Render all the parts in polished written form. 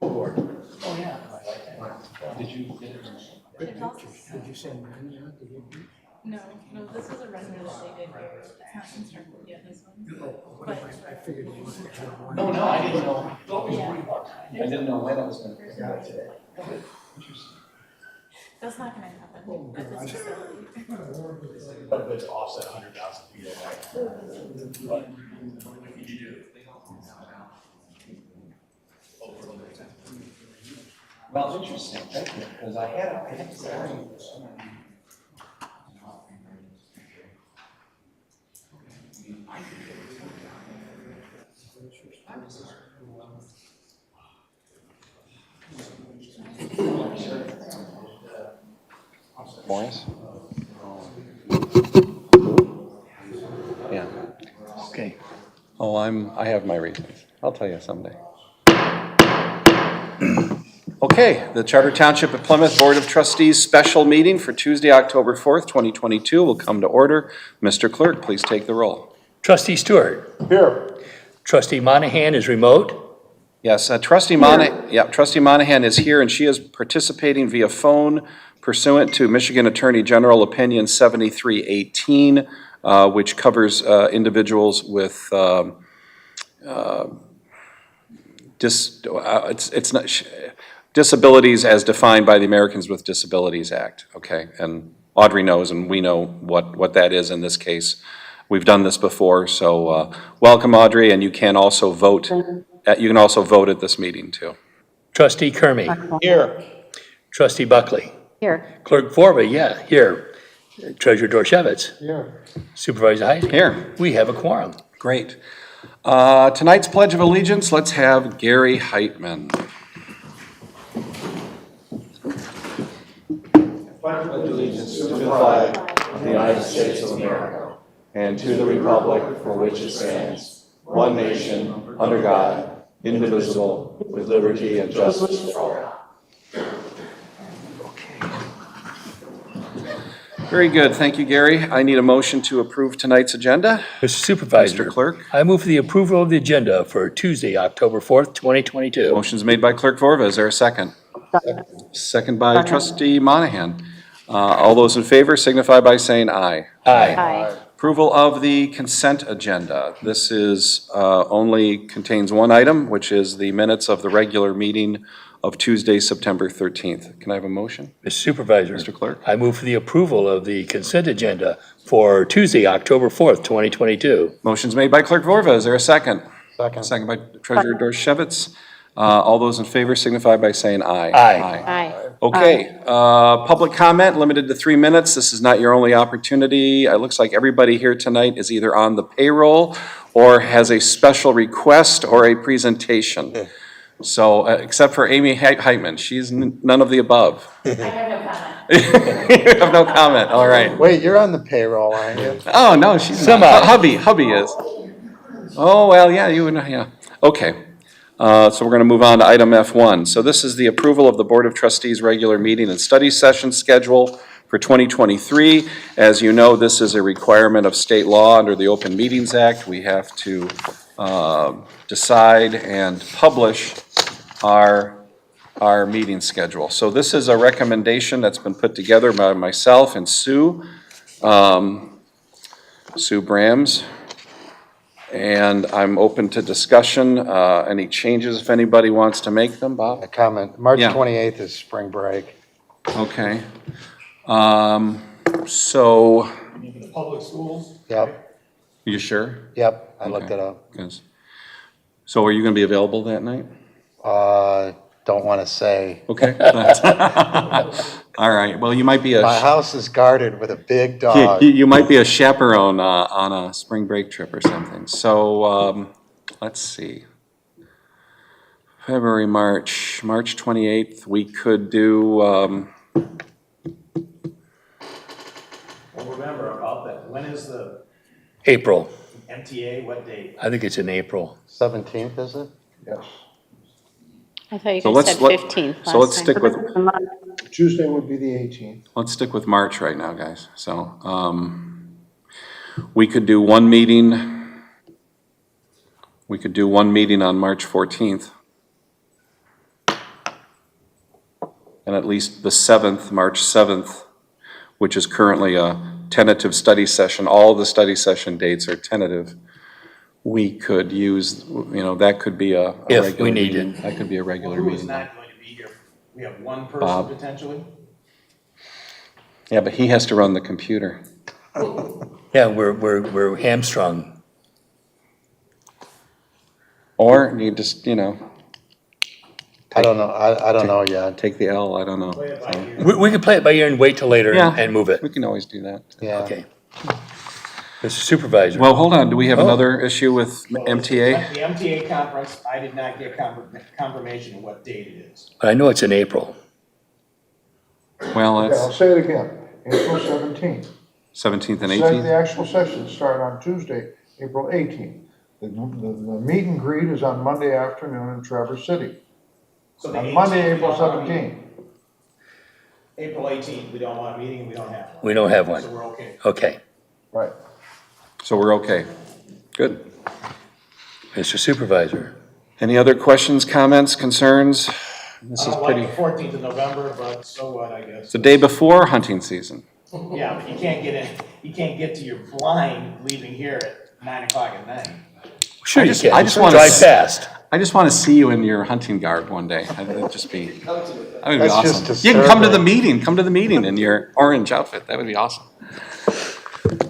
Board. Oh, yeah. I like that. Did you get it? Did you send money out to get it? No, this is a render that they did here. It's not constructed yet, this one. Oh, but I figured you must have one. No, I didn't know. Yeah. I didn't know when it was going to. Got it today. That's not gonna happen Oh, at this God. facility. But it's offset 100,000 feet away. Well, interesting, thank you, because I had to say. Morris? Yeah. Okay. Oh, I have my reasons. I'll tell you someday. Okay, the Charter Township of Plymouth Board of Trustees special meeting for Tuesday, October 4th, 2022 will come to order. Mr. Clerk, please take the roll. Trustee Stewart. Here. Trustee Monahan is remote. Yes, Trustee Monahan is here, and she is participating via phone pursuant to Michigan Attorney General Opinion 7318, which covers individuals with disabilities as defined by the Americans with Disabilities Act. Okay, and Audrey knows, and we know what that is in this case. We've done this before, so welcome, Audrey, and you can also vote. You can also vote at this meeting too. Trustee Kermy. Here. Trustee Buckley. Here. Clerk Forba, yeah, here. Treasurer Dorshevitz. Here. Supervisor Heisey. Here. We have a quorum. Great. Tonight's Pledge of Allegiance, let's have Gary Heitman. Pledge allegiance to the flag of the United States of America and to the republic for which it stands, one nation, under God, indivisible, with liberty and justice for all. Very good, thank you, Gary. I need a motion to approve tonight's agenda. Mr. Supervisor. Mr. Clerk. I move for the approval of the agenda for Tuesday, October 4th, 2022. Motion's made by Clerk Vorva. Is there a second? Second by Trustee Monahan. All those in favor signify by saying aye. Aye. Aye. Approval of the consent agenda. This is only contains one item, which is the minutes of the regular meeting of Tuesday, September 13th. Can I have a motion? Mr. Supervisor. Mr. Clerk. I move for the approval of the consent agenda for Tuesday, October 4th, 2022. Motion's made by Clerk Vorva. Is there a second? Second. Second by Treasurer Dorshevitz. All those in favor signify by saying aye. Aye. Aye. Okay, public comment limited to 3 minutes. This is not your only opportunity. It looks like everybody here tonight is either on the payroll or has a special request or a presentation. So, except for Amy Heitman, she's none of the above. I have no comment. You have no comment, all right. Wait, you're on the payroll, aren't you? Oh, no, she's not. Hubby is. Oh, well, yeah, yeah. Okay. So we're going to move on to item F1. So this is the approval of the Board of Trustees regular meeting and study session schedule for 2023. As you know, this is a requirement of state law under the Open Meetings Act. We have to decide and publish our meeting schedule. So this is a recommendation that's been put together by myself and Sue Brams. And I'm open to discussion. Any changes, if anybody wants to make them, Bob? A comment. March Yeah. 28th is spring break. Okay. So, The public schools? Yep, you sure? yep, I looked Okay. it up. Yes. So are you going to be available that night? Don't want to say. Okay. All right. Well, you might be My house is guarded with a big dog. you might be a chaperone on a spring break trip or something. So let's see. February, March 28th. We could do. Well, remember about that, when is the April. MTA, what date? I think it's in April. 17th, is it? Yes. I thought you So guys said let's 15th so let's last stick time. with Tuesday would be the 18th. let's stick with March right now, guys. So we could do one meeting. We could do one meeting on March 14th. and at least the 7th, March 7th, which is currently a tentative study session, all of the study session dates are tentative. We could use, that could be a If we regular need it. meeting. That could be a regular Who is meeting. not going to be here? We have one person Bob. potentially? Yeah, but he has to run the computer. Yeah, we're hamstrung. Or you just, I don't know, I don't know yet. take the L, I don't know. Play it by So, ear. We can play it by ear and wait till later Yeah. and move it. we can always do that. Yeah. Okay. Mr. Supervisor. Well, hold on, do we have Oh. another issue with MTA? The MTA conference, I did not get confirmation of what date it is. But I know it's in April. Well, Okay, I'll that's say it again, April 17th. 17th and Said 18th? the actual sessions start on Tuesday, April 18th. The meet and greet is on Monday afternoon in Traverse City. So the On Monday, 18th, we April don't want a meeting. 17th. April 18th, we don't want a meeting, and we don't have one. We don't have So one. we're okay. Okay. Right. So we're okay. Good. Mr. Supervisor. Any other questions, comments, concerns? This I is don't like pretty, the 14th of November, but so what, I guess. it's the day before hunting season. Yeah, but you can't get in, you can't get to your blind leaving here at 9 o'clock at night. Sure you can. I just wanna Drive s- fast. I just want to see you in your hunting garb one day. That'd just be, that would be That's just awesome. You can come to the disturbing. come to the meeting in your orange outfit. That would be awesome.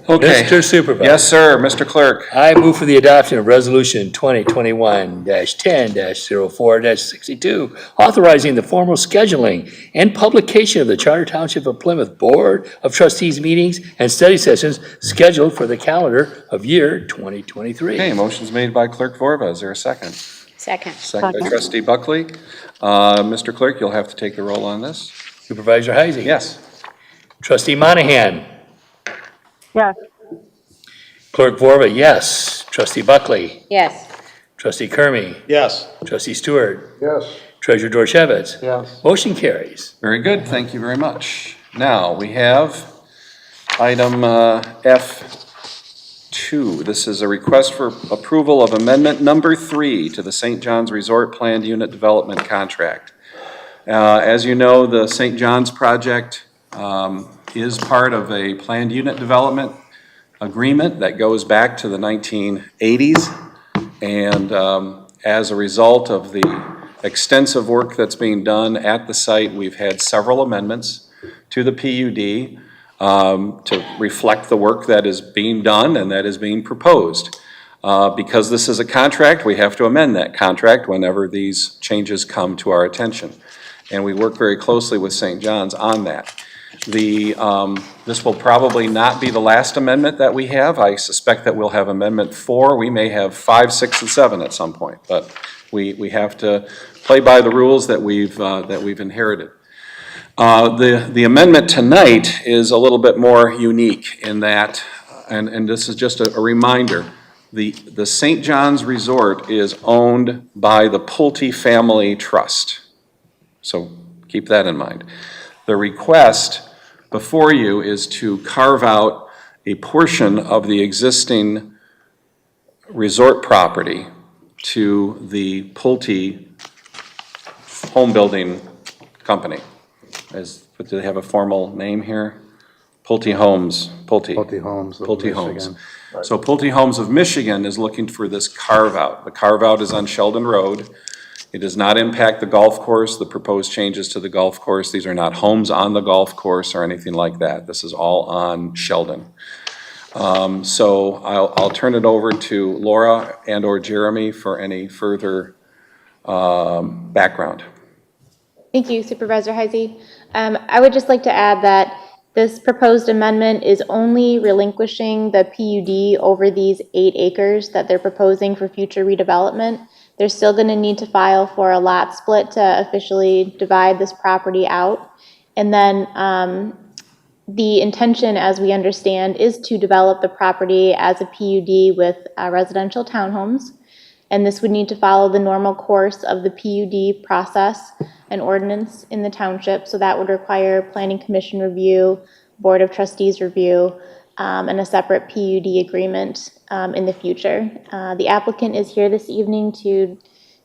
Okay. Mr. Supervisor. Yes, sir, Mr. Clerk. I move for the adoption of Resolution 2021-10-04-62, authorizing the formal scheduling and publication of the Charter Township of Plymouth Board of Trustees meetings and study sessions scheduled for the calendar of year 2023. Okay, motion's made by Clerk Vorba. Is there a second? Second. Second by Trustee Buckley. Mr. Clerk, you'll have to take the roll on this. Supervisor Heisey. Yes. Trustee Monahan. Yes. Clerk Vorba, yes. Trustee Buckley. Yes. Trustee Kermy. Yes. Trustee Stewart. Yes. Treasurer Dorchevitz. Yes. Motion carries. Very good, thank you very much. Now, we have item F2. This is a request for approval of amendment number 3 to the St. John's Resort Planned Unit Development Contract. As you know, the St. John's project is part of a planned unit development agreement that goes back to the 1980s. And as a result of the extensive work that's being done at the site, we've had several amendments to the PUD to reflect the work that is being done and that is being proposed. Because this is a contract, we have to amend that contract whenever these changes come to our attention. And we work very closely with St. John's on that. This will probably not be the last amendment that we have. I suspect that we'll have amendment 4. We may have 5, 6, and 7 at some point, but we have to play by the rules that we've inherited. The amendment tonight is a little bit more unique in that, and this is just a reminder, the St. John's Resort is owned by the Pulte Family Trust. So keep that in mind. The request before you is to carve out a portion of the existing resort property to the Pulte Home Building Company. Do they have a formal name here? Pulte Homes, Pulte. Pulte Homes of Pulte Homes. Michigan. So Pulte Homes of Michigan is looking for this carve-out. The carve-out is on Sheldon Road. It does not impact the golf course, the proposed changes to the golf course. These are not homes on the golf course or anything like that. This is all on Sheldon. So I'll turn it over to Laura and/or Jeremy for any further background. Thank you, Supervisor Heisey. I would just like to add that this proposed amendment is only relinquishing the PUD over these 8 acres that they're proposing for future redevelopment. They're still going to need to file for a lot split to officially divide this property out. And then the intention, as we understand, is to develop the property as a PUD with residential townhomes. And this would need to follow the normal course of the PUD process and ordinance in the township. So that would require Planning Commission review, Board of Trustees review, and a separate PUD agreement in the future. The applicant is here this evening to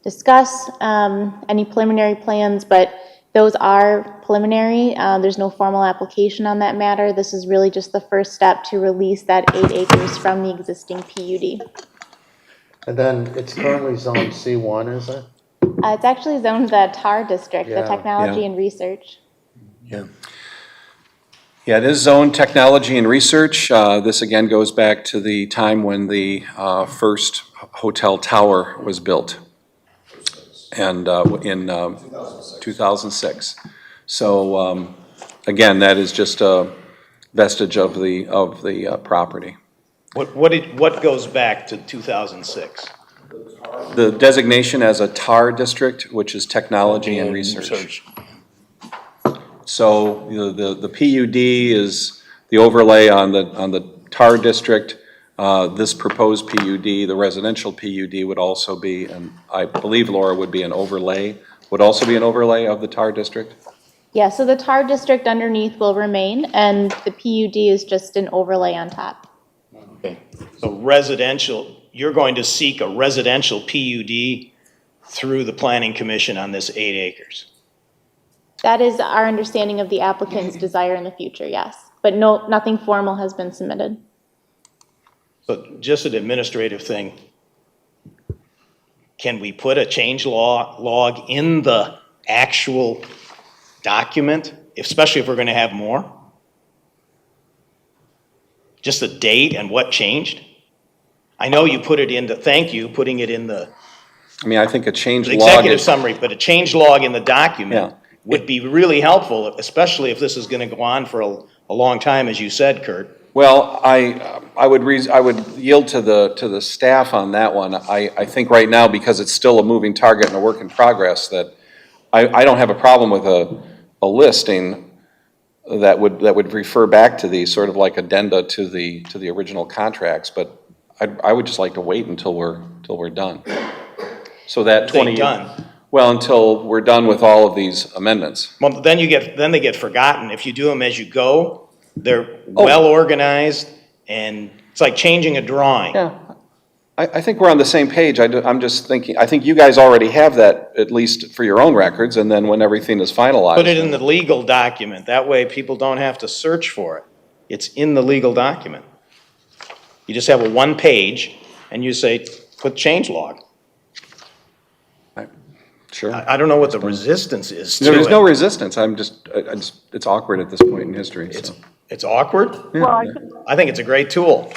discuss any preliminary plans, but Those are preliminary. There's no formal application on that matter. This is really just the first step to release that 8 acres from the existing PUD. And then it's currently zoned C1, is it? It's actually zoned the TAR district, the Yeah. Technology Yeah. and Research. Yeah. Yeah, it is zone technology and research. This again goes back to the time when the first hotel tower was built. And in 2006. So again, that is just a vestige of the property. What goes back to 2006? The designation as a TAR district, which is technology and research. So the PUD is the overlay on the TAR district. This proposed PUD, the residential PUD, would also be, and I believe Laura would be an overlay, would also be an overlay of the TAR district? Yeah, so the TAR district underneath will remain, and the PUD is just an overlay on top. Okay. So residential, you're going to seek a residential PUD through the planning commission on this 8 acres. That is our understanding of the applicant's desire in the future, yes. But no, nothing formal has been submitted. So just an administrative thing. Can we put a change log in the actual document, especially if we're going to have more? Just the date and what changed? I know you put it in the, thank you, putting it in the I mean, I think a change log executive is, summary, but a change log in the document Yeah. would be really helpful, especially if this is going to go on for a long time, as you said, Kurt. well, I would yield to the staff on that one. I think right now, because it's still a moving target and a work in progress, that I don't have a problem with a listing that would refer back to these sort of like addenda to the original contracts, but I would just like to wait until we're done. So that 20. Done. Well, until we're done with all of these amendments. Well, then they get forgotten. If you do them as you go, they're well organized, and it's like changing a drawing. Yeah, I think we're on the same page. I'm just thinking, I think you guys already have that, at least for your own records, and then when everything is finalized. Put it in the legal document. That way people don't have to search for it. It's in the legal document. You just have a 1 page, and you say, put change log. Sure. I don't know what the resistance is to it. There's no resistance. I just, it's awkward at this point in history, so. It's awkward. Well, I think it's a great tool.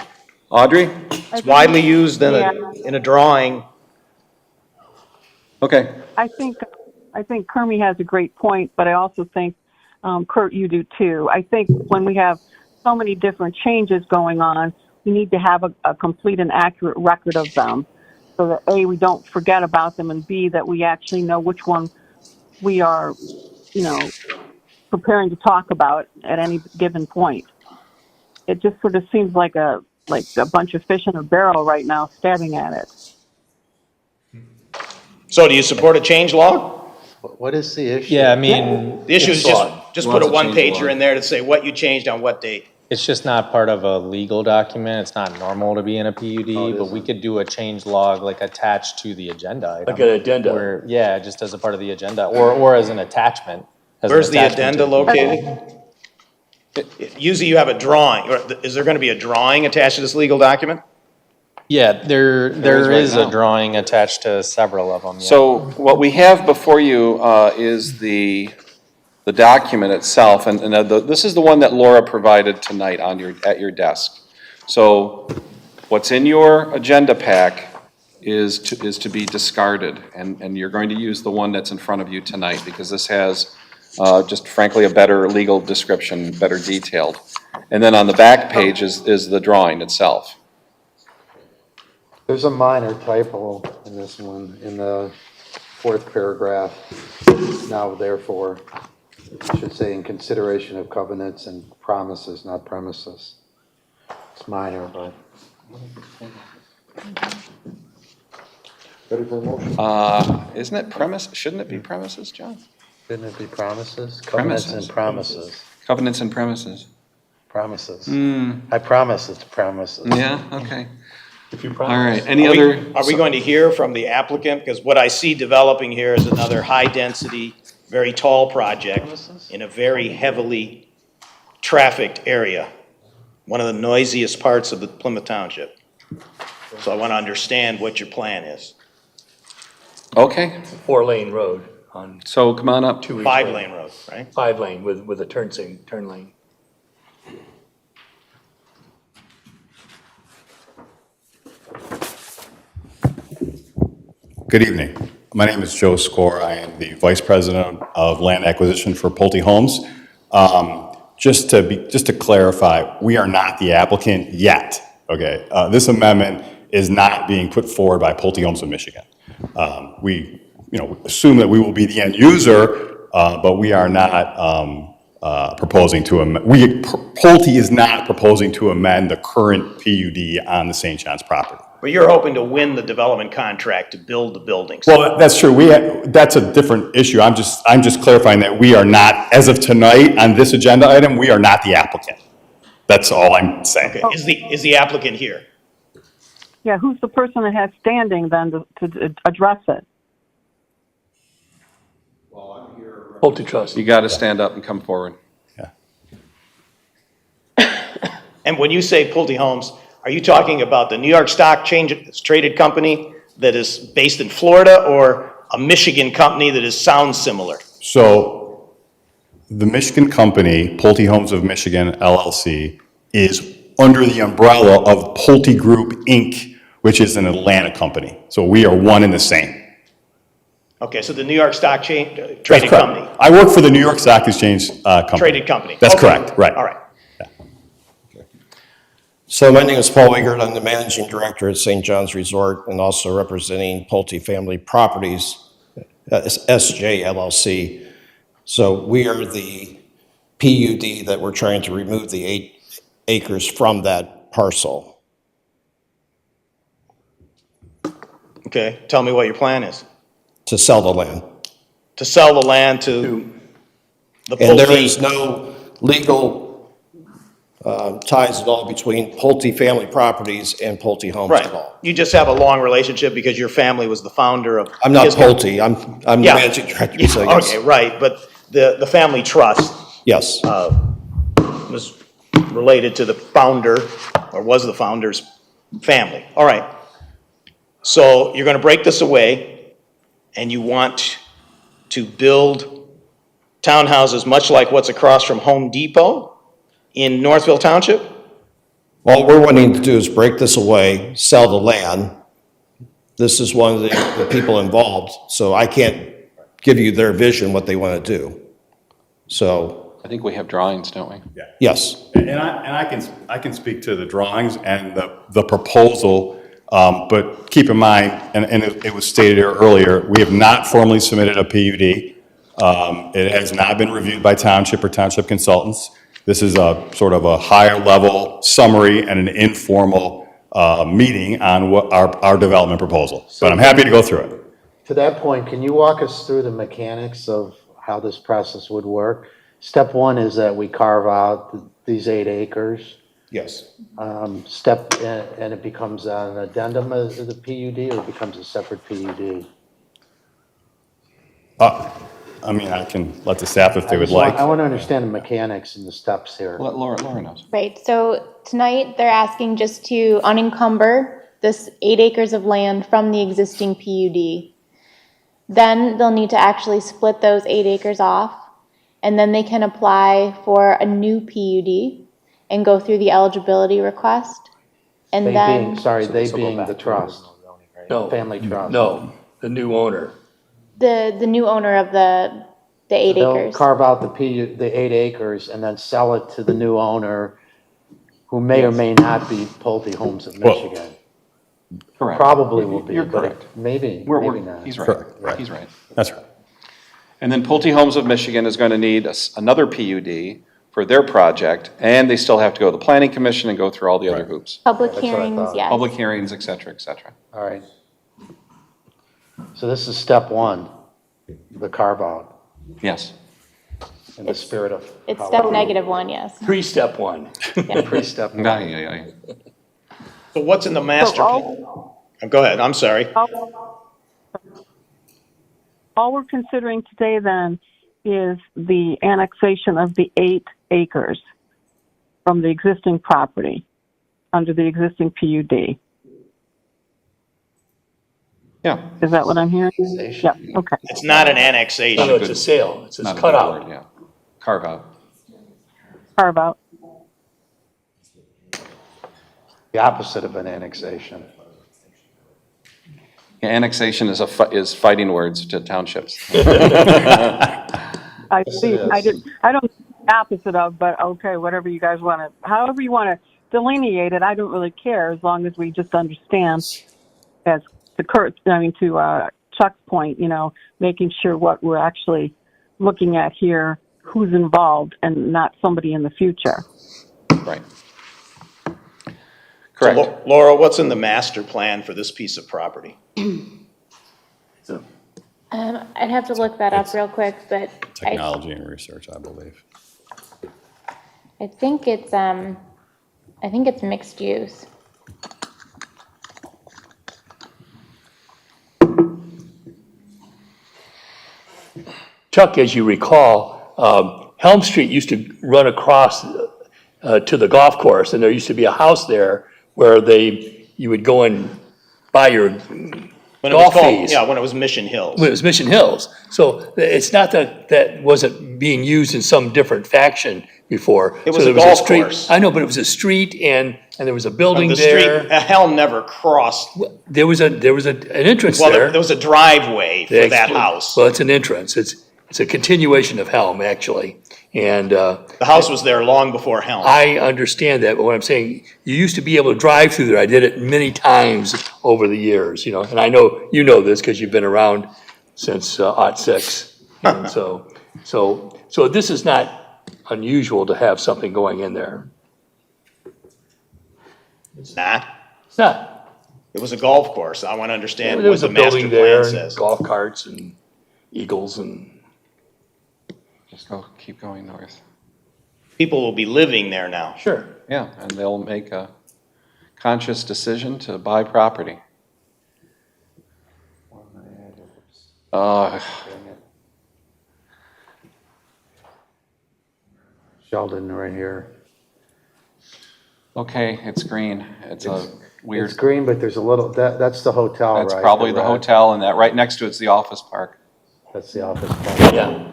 Audrey? It's widely used in a drawing. Okay. I think Kermie has a great point, but I also think, Kurt, you do too. I think when we have so many different changes going on, we need to have a complete and accurate record of them, so that A, we don't forget about them, and B, that we actually know which one we are, preparing to talk about at any given point. It just sort of seems like a bunch of fish in a barrel right now staring at it. So do you support a change log? What is the issue? Yeah, I mean, The issue is just put a Lots of change one-pager log. in there to say what you changed on what date. it's just not part of a legal document. It's not normal to be in a PUD, but we could do a change log like attached to the agenda item. Like an addenda. Where, yeah, just as a part of the agenda, or as an attachment. as an Where's the attachment addenda to- located? Usually you have a drawing, or is there going to be a drawing attached to this legal document? Yeah, there right is now. a drawing attached to several of them, yeah. So what we have before you is the document itself, and this is the one that Laura provided tonight at your desk. So what's in your agenda pack is to be discarded, and you're going to use the one that's in front of you tonight, because this has just frankly a better legal description, better detailed. And then on the back page is the drawing itself. There's a minor typo in this one, in the 4th paragraph. Now therefore, it should say in consideration of covenants and promises, not premises. It's minor, but. Ready for a motion? Isn't it premise, shouldn't it be premises, John? Shouldn't it be promises? Covenants and promises. Covenants and premises. Promises. I promise it's premises. Yeah, okay. All right, any other? Are we going to hear from the applicant? Because what I see developing here is another high-density, very tall project in a very heavily trafficked area, one of the noisiest parts of the Plymouth Township. So I want to understand what your plan is. Okay, 4-lane road on so come on up. 2 each 5-lane road, right? 5-lane with a turn lane. Good evening. My name is Joe Score. I am the Vice President of Land Acquisition for Pulte Homes. Just to clarify, we are not the applicant yet, okay? This amendment is not being put forward by Pulte Homes of Michigan. We assume that we will be the end user, but we are not proposing to amend. Pulte is not proposing to amend the current PUD on the St. John's property. But you're hoping to win the development contract to build the buildings. Well, that's true. That's a different issue. I'm just clarifying that we are not, as of tonight, on this agenda item, we are not the applicant. That's all I'm saying. Okay, is the applicant here? Yeah, who's the person that has standing then to address it? Pulte Trust. You got to stand up and come forward. And when you say Pulte Homes, are you talking about the New York Stock Exchange traded company that is based in Florida, or a Michigan company that sounds similar? So the Michigan company, Pulte Homes of Michigan LLC, is under the umbrella of Pulte Group Inc., which is an Atlanta company. So we are one and the same. Okay, so the New York Stock Exchange That's traded correct. company. I work for the New York Stock Exchange company. Traded company. That's Okay. correct, right. All right. So my name is Paul Wigert. I'm the managing director at St. John's Resort and also representing Pulte Family Properties, SJ LLC. So we are the PUD that we're trying to remove the 8 acres from that parcel. Okay, tell me what your plan is. To sell the land. To sell the land to the And there Pulte. is no legal ties at all between Pulte Family Properties and Pulte Homes Right. at all. You just have a long relationship because your family was the founder of. I'm not his- Pulte, I'm the Yeah. managing director, Yeah, so yes. okay, right, but the family trust Yes, was related to the founder, or was the founder's family. All right. So you're gonna break this away, and you want to build townhouses much like what's across from Home Depot in Northville Township? all we're wanting to do is break this away, sell the land. This is one of the people involved, so I can't give you their vision, what they want to do. So, I think we have drawings, don't we? yes. And I can speak to the drawings and the proposal, but keep in mind, and it was stated here earlier, we have not formally submitted a PUD. It has not been reviewed by township or township consultants. This is a sort of a higher level summary and an informal meeting on what our development proposal. But I'm happy to go through it. To that point, can you walk us through the mechanics of how this process would work? Step one is that we carve out these 8 acres. Yes. And it becomes an addendum of the PUD, or it becomes a separate PUD? I mean, I can let the staff if they would like. I want to understand the mechanics and the steps here. Let Laura knows. Right, so tonight they're asking just to unencumber this 8 acres of land from the existing PUD. Then they'll need to actually split those 8 acres off, and then they can apply for a new PUD and go through the eligibility request. And then, They being the trust, No, family trust. no, the new owner. the new owner of the 8 They'll acres. carve out the 8 acres and then sell it to the new owner, who may or may not be Pulte Homes of Well, Michigan. Correct. Probably will be, You're but correct. maybe not. He's right. Correct, right. He's right. That's right. And then Pulte Homes of Michigan is going to need another PUD for their project, and they still have to go to the planning commission and go through all the other hoops. Public That's what I hearings, thought. yes. Public hearings, et cetera, et cetera. All right. So this is step one, the carve out, Yes. in the spirit of. It's how step we- -1, yes. Pre-step 1. Pre-step. Yeah, yeah, yeah. So what's in the master plan? Go ahead, I'm sorry. All we're considering today then is the annexation of the 8 acres from the existing property under the existing PUD. Yeah. Is that what I'm hearing? Yeah, okay. It's not an annexation. No, it's a sale, it's a Not a good cutout. word, yeah. Carve out. Carve out. The opposite of an annexation. Yeah, annexation is is fighting words to townships. I see. I don't know the opposite of, but okay, whatever you guys want to, however you want to delineate it, I don't really care as long as we just understand, as to Chuck's point, making sure what we're actually looking at here, who's involved, and not somebody in the future. Right. Correct. So, Laura, what's in the master plan for this piece of property? I'd have to look that up real quick, but Technology and research, I believe. I think it's mixed use. Chuck, as you recall, Helm Street used to run across to the golf course, and there used to be a house there where you would go and buy your When it was golf called, fees. yeah, when it was Mission Hills. When it was Mission Hills. So it's not that wasn't being used in some different faction before. It was So a there golf street- course. I know, but it was a street and there was a building The street, there. Helm never crossed. There was an entrance Well, there. there was a driveway for that house. Well, it's an entrance. It's a continuation of Helm, actually. And The house was there long before Helm. I understand that, but what I'm saying, you used to be able to drive through there. I did it many times over the years, and I know you know this because you've been around since '06. And so this is not unusual to have something going in there. It's not. It's not. It was a golf course. I want to understand There what was the a master building there, plan and says. golf carts and eagles and. Just keep going north. People will be living there now. Sure. Yeah, and they'll make a conscious decision to buy property. Sheldon right here. Okay, it's green. It's a weird. It's green, but there's a little, that's the hotel, right? That's probably the red. hotel, and that right next to it's the office park. That's the office park. Yeah,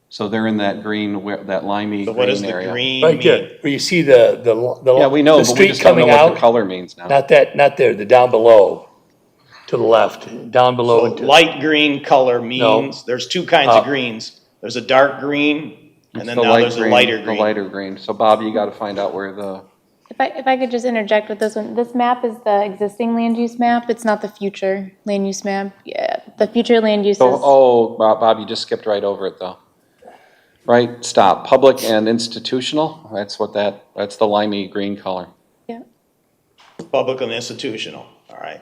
So they're in that green, that limey So what does green the area. green right mean? there, where you see the Yeah, we know, the but we street just don't know coming what the out. color means now. Not there, the down below, to the left, down below. So into- light green color means, there's two kinds of greens. There's a dark green, and It's then the now light there's a green, lighter The green. lighter green. So Bob, you gotta find out where the, If I could just interject with this one, this map is the existing land use map. It's not the future land use map. Yeah, the future land use is. Bob, you just skipped right over it though. Right, stop. Public and institutional, that's the limey green color. Yeah. Public and institutional, all right.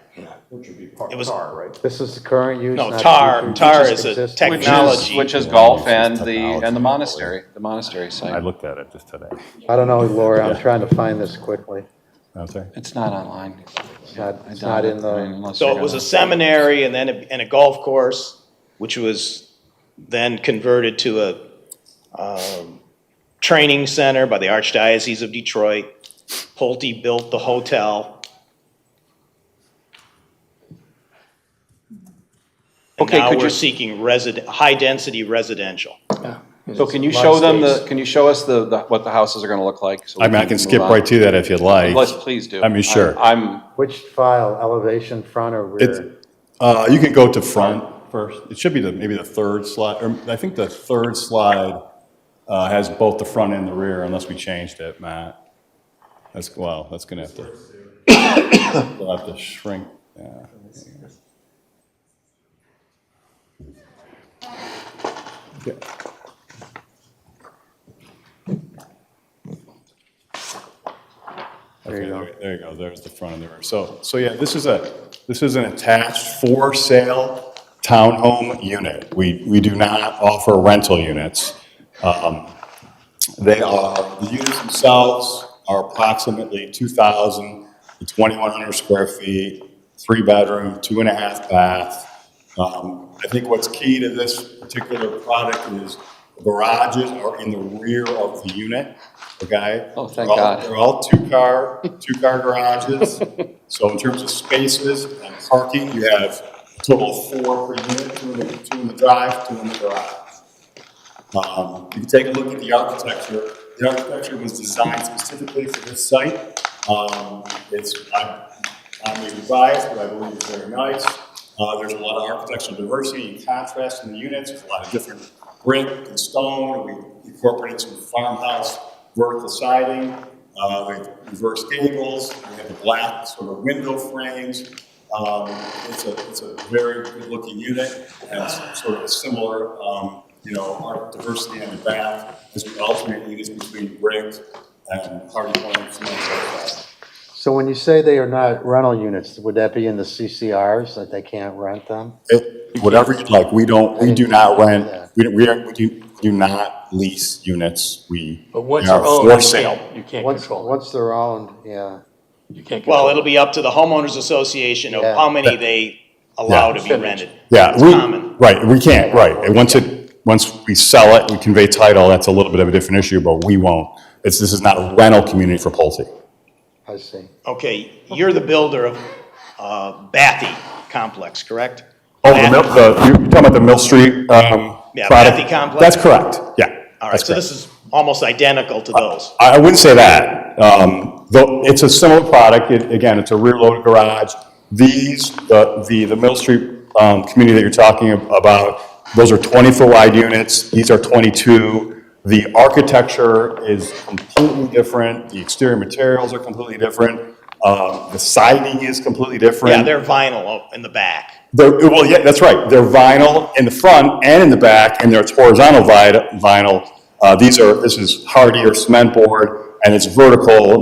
Which would be It was- tar, right? This is the current use? No, not tar future, is a existing? technology. Which is golf and Technology. the monastery I site. looked at it just today. I don't know, Laura, I'm trying to find this quickly. Out there. It's not online. It's not in the, So it was a seminary and then a golf course, which was then converted to a training center by the Archdiocese of Detroit. Pulte built the hotel. And Okay, now could we're you- seeking high-density residential. So can you Lot show of them space. can you show us what the houses are gonna look like? So we I mean, I can move skip on? right to that if you'd like. Let's, please do. I mean, sure. I'm, which file, elevation, front or It's, rear? you can go to front first. It should be maybe the third slide, or I think the third slide has both the front and the rear, unless we changed it, Matt. That's gonna have to, we'll have to shrink. Yeah. Okay. There you go. Okay, there you go, there's the front and the rear. So yeah, this is an attached for sale townhome unit. We do not offer rental units. The units themselves are approximately 2,000 to 2,100 square feet, 3-bedroom, 2.5 bath. I think what's key to this particular product is Garages are in the rear of the unit, okay? Oh, thank They're all- God. They're all two-car garages. So in terms of spaces and parking, you have a total of 4 per unit, 2 in the drive, 2 in the garage. If you take a look at the architecture was designed specifically for this site. I'm revised, but I believe it's very nice. There's a lot of architectural diversity and contrast in the units. There's a lot of different brick and stone. We incorporated some farmhouse vertical siding. We have reverse gables. We have the black sort of window frames. It's a very good-looking unit, and it's sort of a similar, art diversity on the back as we alternate units between brick and hardy planks and that sort of stuff. So when you say they are not rental units, would that be in the CCRs, that they can't rent them? Whatever you'd like. We do not rent. We do not lease units. But once they are they're owned, for you sale. you can't control it. Once they're owned, yeah. You can't control Well, it. it'll be up to the homeowners association of Yeah. how many they allow to be rented. Yeah, It's common. we can't, right. And once we sell it, we convey title, that's a little bit of a different issue, but we won't. This is not a rental community for Pulte. I see. Okay, you're the builder of Bathy Complex, correct? Oh, you're talking about the Mill Street, Yeah, product? Bathy Complex? That's correct, yeah. All right, that's so correct. this is almost identical to those. I wouldn't say that. Though it's a similar product. Again, it's a rear-loaded garage. These, the Mill Street community that you're talking about, those are 20-foot wide units. These are 22. The architecture is completely different. The exterior materials are completely different. The siding is completely different. Yeah, they're vinyl in the back. Well, yeah, that's right. They're vinyl in the front and in the back, and it's horizontal vinyl. This is hardy or cement board, and it's vertical, a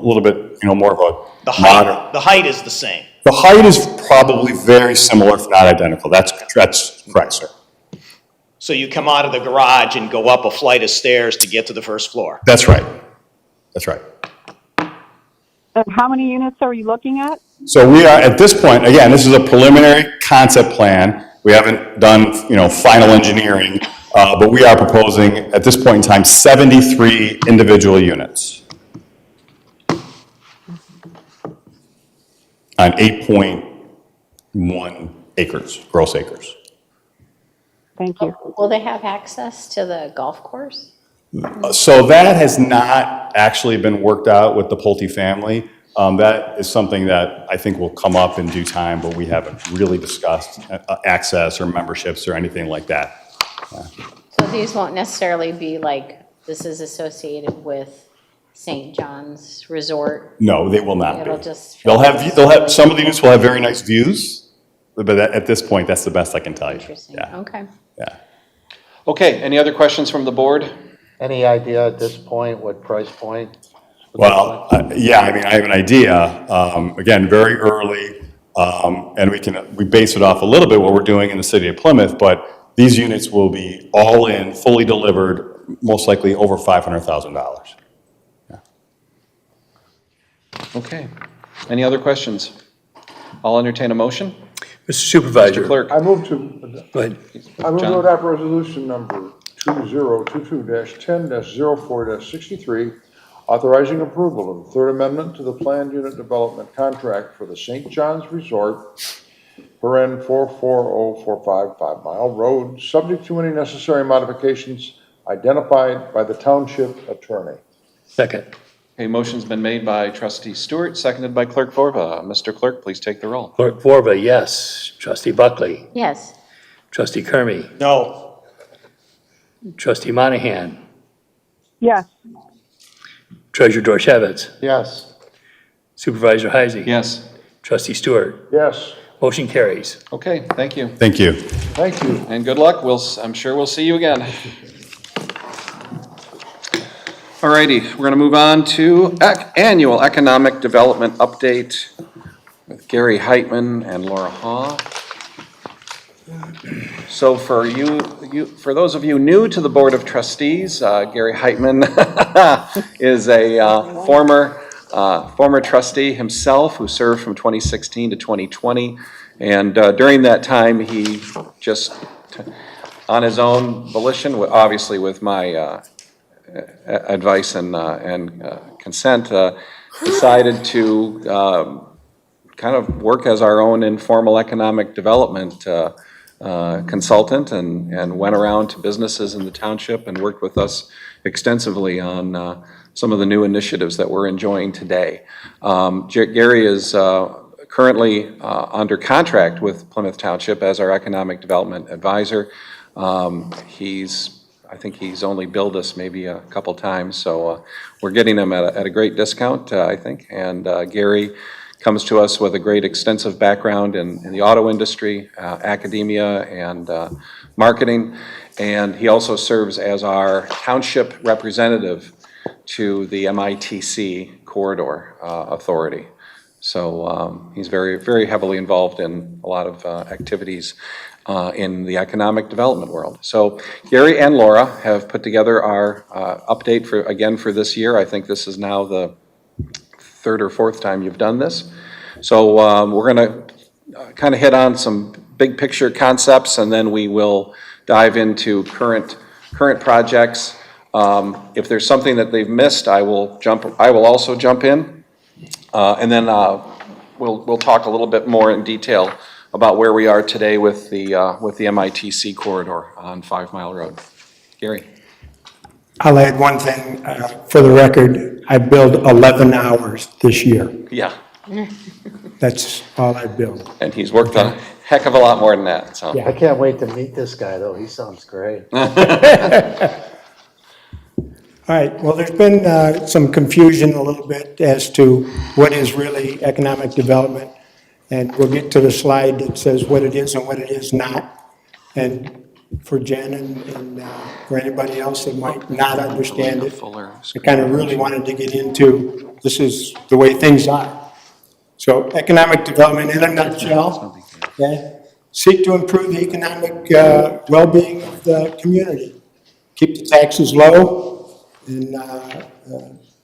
little bit, more of a modern. The height is the same. The height is probably very similar, if not identical. That's correct, sir. So you come out of the garage and go up a flight of stairs to get to the first floor. That's right. That's right. And how many units are you looking at? So we are, at this point, again, this is a preliminary concept plan. We haven't done, final engineering, but we are proposing, at this point in time, 73 individual units on 8.1 acres, gross acres. Thank you. Will they have access to the golf course? So that has not actually been worked out with the Pulte family. That is something that I think will come up in due time, but we haven't really discussed access or memberships or anything like that. So these won't necessarily be like, this is associated with St. John's Resort? No, they will not be. It'll just. They'll have, some of the units will have very nice views, but at this point, that's the best I can tell you. Interesting, Yeah. okay. Yeah. Okay, any other questions from the board? Any idea at this point, what price point? Well, yeah, I mean, I have an idea. Again, very early, and we base it off a little bit what we're doing in the city of Plymouth, but these units will be all in, fully delivered, most likely over $500,000. Okay, any other questions? I'll entertain a motion. Mr. Supervisor. Mr. Clerk. I move to Go ahead. to adopt resolution number 2022-10-04-63, authorizing approval of the Third Amendment to the Planned Unit Development Contract for the St. John's Resort, paren 44045 5 Mile Road, subject to any necessary modifications identified by the township attorney. Second. A motion's been made by trustee Stewart, seconded by clerk Vorba. Mr. Clerk, please take the roll. Clerk Vorba, yes. Trustee Buckley. Yes. Trustee Kermy. No. Trustee Monahan. Yes. Treasurer Dorchevitz. Yes. Supervisor Heisey. Yes. Trustee Stewart. Yes, Motion carries. Okay, thank you. Thank you. thank you. And good luck. I'm sure we'll see you again. All righty, we're going to move on to annual economic development update with Gary Heitman and Laura Haw. So for for those of you new to the Board of Trustees, Gary Heitman is a former trustee himself who served from 2016 to 2020. And during that time, he just on his own volition, obviously with my advice and consent, decided to kind of work as our own informal economic development consultant and went around to businesses in the township and worked with us extensively on some of the new initiatives that we're enjoying today. Gary is currently under contract with Plymouth Township as our economic development advisor. I think he's only billed us maybe a couple times, so we're getting him at a great discount, I think. And Gary comes to us with a great extensive background in the auto industry, academia, and marketing. And he also serves as our township representative to the MITC Corridor Authority. So he's very, very heavily involved in a lot of activities in the economic development world. So Gary and Laura have put together our update for this year. I think this is now the third or fourth time you've done this. So we're going to kind of hit on some big picture concepts, and then we will dive into current projects. If there's something that they've missed, I will also jump in, and then we'll talk a little bit more in detail about where we are today with the MITC corridor on 5 Mile Road. Gary. I'll add one thing for the record. I billed 11 hours this year. Yeah. That's all I billed. And he's worked a heck of a lot more than that. So. Yeah. I can't wait to meet this guy, though. He sounds great. All right, well, there's been some confusion a little bit as to what is really economic development. And we'll get to the slide that says what it is and what it is not. And for Jen and for anybody else that might not understand it, I kind of really wanted to get into this is the way things are. So economic development in a nutshell, okay? Seek to improve the economic well-being of the community. Keep the taxes low and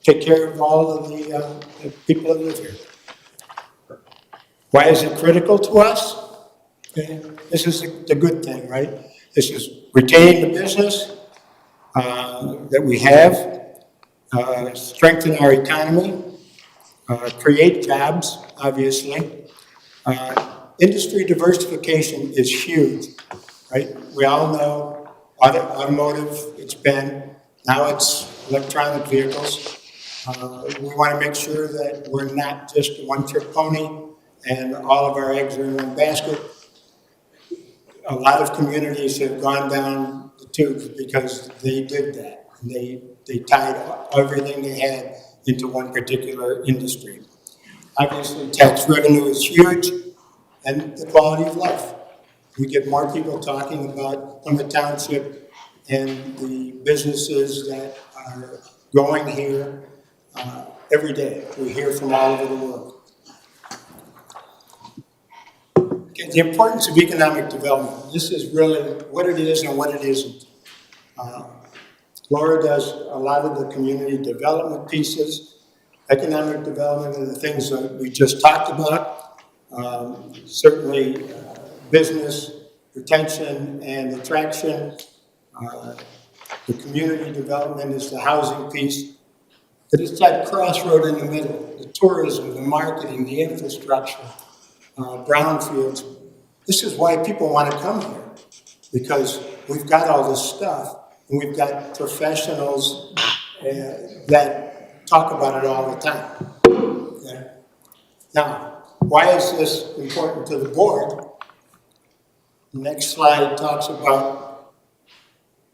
take care of all of the people that live here. Why is it critical to us? Okay. This is the good thing, right? This is retain the business that we have, strengthen our economy, create jobs, obviously. Industry diversification is huge, right? We all know automotive, it's been, now it's electronic vehicles. We want to make sure that we're not just a one-trick pony and all of our eggs are in one basket. A lot of communities have gone down the tubes because they did that. They tied everything they had into one particular industry. Obviously, tax revenue is huge, and the quality of life. We get more people talking about Plymouth Township and the businesses that are going here every day. We hear from all over the world. The importance of economic development. This is really what it is and what it isn't. Laura does a lot of the community development pieces. Economic development are the things that we just talked about. Certainly business, retention, and attraction. The community development is the housing piece. But it's that crossroad in the middle, the tourism, the marketing, the infrastructure. Brownfields. This is why people want to come here, because we've got all this stuff, and we've got professionals that talk about it all the time. Okay? Now, why is this important to the board? The next slide talks about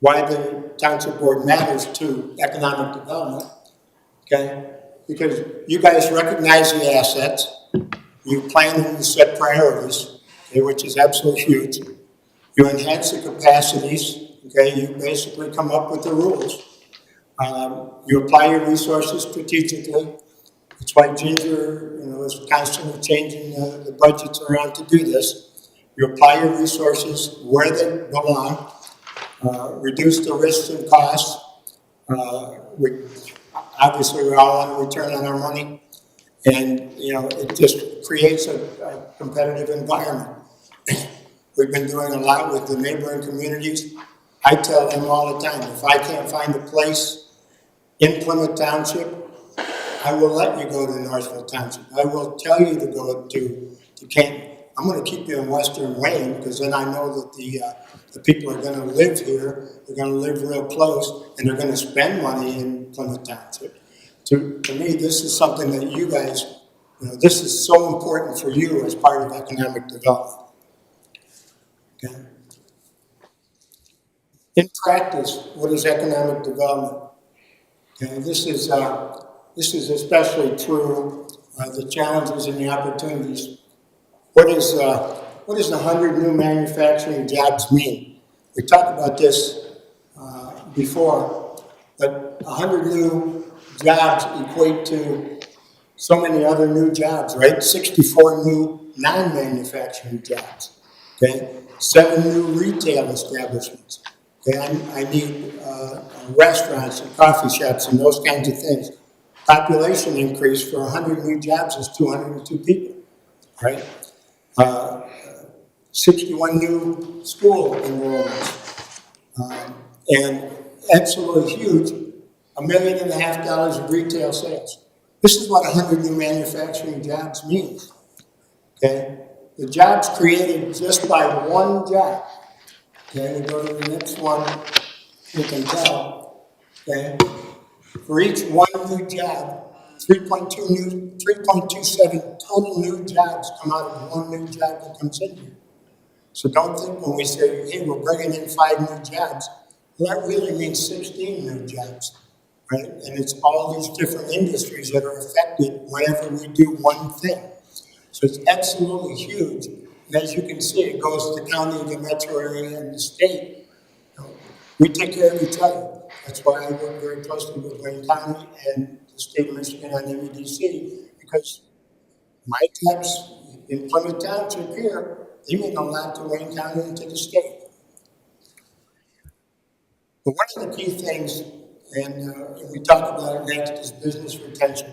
why the township board matters to economic development. Okay? Because you guys recognize the assets. You plan and you set priorities, okay, which is absolutely huge. You enhance the capacities, okay, you basically come up with the rules. You apply your resources strategically. It's why Ginger, is constantly changing the budgets around to do this. You apply your resources where they belong, reduce the risks and costs. Obviously, we all want a return on our money. And, it just creates a competitive environment. We've been doing a lot with the neighboring communities. I tell them all the time, if I can't find a place in Plymouth Township, I will let you go to Northville Township. I will tell you to go to Canton. I'm going to keep you in Western Wayne because then I know that the people are going to live here. They're going to live real close, and they're going to spend money in Plymouth Township. To me, this is something that you guys, this is so important for you as part of economic development. Okay. In practice, what is economic development? Okay, this is especially true, the challenges and the opportunities. What does 100 new manufacturing jobs mean? We talked about this before, but 100 new jobs equate to so many other new jobs, right? 64 new non-manufacturing jobs, okay? 7 new retail establishments. Okay, I need restaurants and coffee shops and those kinds of things. Population increase for 100 new jobs is 202 people, right? 61 new school enrollments. And absolutely huge, $1.5 million of retail sales. This is what 100 new manufacturing jobs means, okay? The jobs created just by one job. Okay, we go to the next one, you can tell, okay? For each one new job, 3.27 total new jobs come out of one new job that comes in here. So don't think when we say, hey, we're bringing in 5 new jobs, well, that really means 16 new jobs, right? And it's all these different industries that are affected whenever we do one thing. So it's absolutely huge. And as you can see, it goes to the county, the metro area, and the state. We take care of each other. That's why I work very closely with Wayne County and the state of Michigan on MEDC, because my jobs in Plymouth Township here, they mean a lot to Wayne County and to the state. But one of the key things, and we talk about it next, is business retention.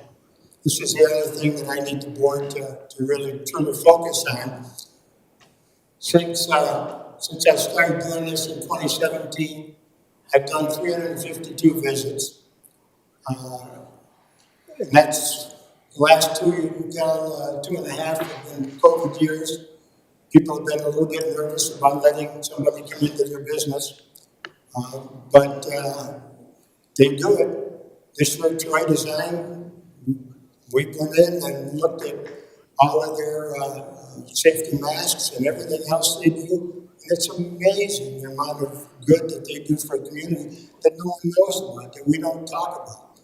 This is the other thing that I need the board to really truly focus on. Since I started doing this in 2017, I've done 352 visits. And that's the last 2 years, 2.5 have been COVID years. People have been a little bit nervous about letting somebody come into their business. But they do it. This looks right design. We went in and looked at all of their safety masks and everything else they do. And it's amazing the amount of good that they do for the community that no one knows about, that we don't talk about.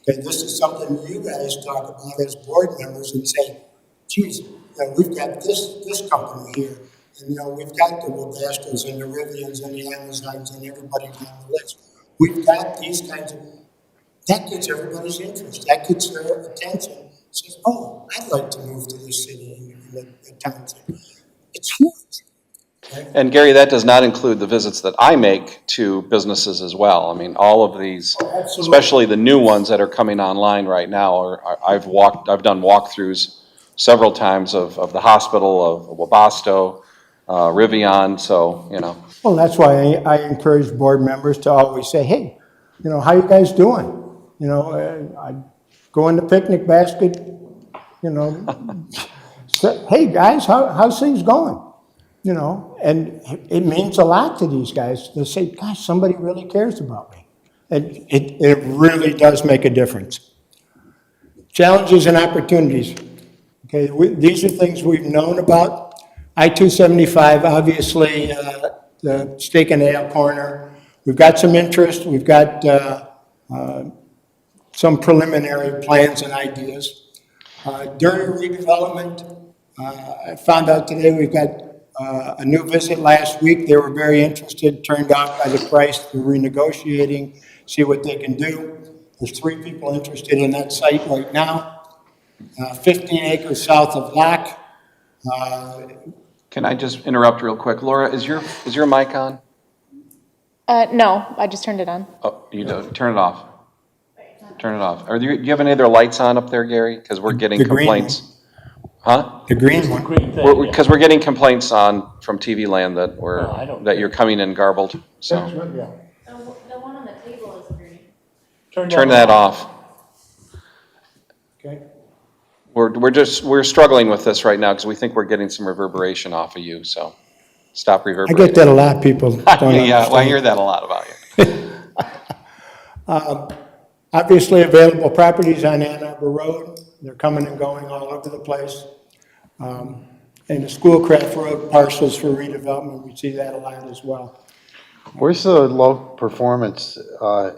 Okay, this is something you guys talk about as board members and say, geez, we've got this company here. And, we've got the Webasters and the Rivians and the Amazons and everybody down the list. We've got these kinds of, that gets everybody's interest. That gets their attention. Says, oh, I'd like to move to this city in the township. It's huge. Okay? And Gary, that does not include the visits that I make to businesses as well. I mean, all of these, especially the new ones that are coming online right now, I've done walkthroughs several times of the hospital, of Webasto, Rivian, so, Well, that's why I encourage board members to always say, hey, how you guys doing? I go in the picnic basket, say, hey guys, how's things going? And it means a lot to these guys. They say, gosh, somebody really cares about me. And it really does make a difference. Challenges and opportunities. Okay, these are things we've known about. I-275, obviously, the Steak and Ale corner. We've got some interest. We've got some preliminary plans and ideas. During redevelopment, I found out today we've got a new visit last week. They were very interested, turned out by the price. They're renegotiating, see what they can do. There's 3 people interested in that site right now. 15 acres south of Locke. Can I just interrupt real quick? Laura, is your mic on? No, I just turned it on. Oh, you do. Turn it off. Turn it off. Do you have any other lights on up there, Gary? Because we're getting complaints. Huh? The green one? Green thing, yeah. Because we're getting complaints from TV Land that Oh, I don't that you're coming in garbled, so Yeah. The one on the table is green. turn that off. Okay. We're struggling with this right now because we think we're getting some reverberation off of you, so stop I reverberating. get that a lot, people don't Yeah, well, I hear understand. that a lot about you. Obviously, available properties on Ann Arbor Road, they're coming and going all over the place. And the Schoolcraft Road parcels for redevelopment, we see that a lot as well. Where's the low performance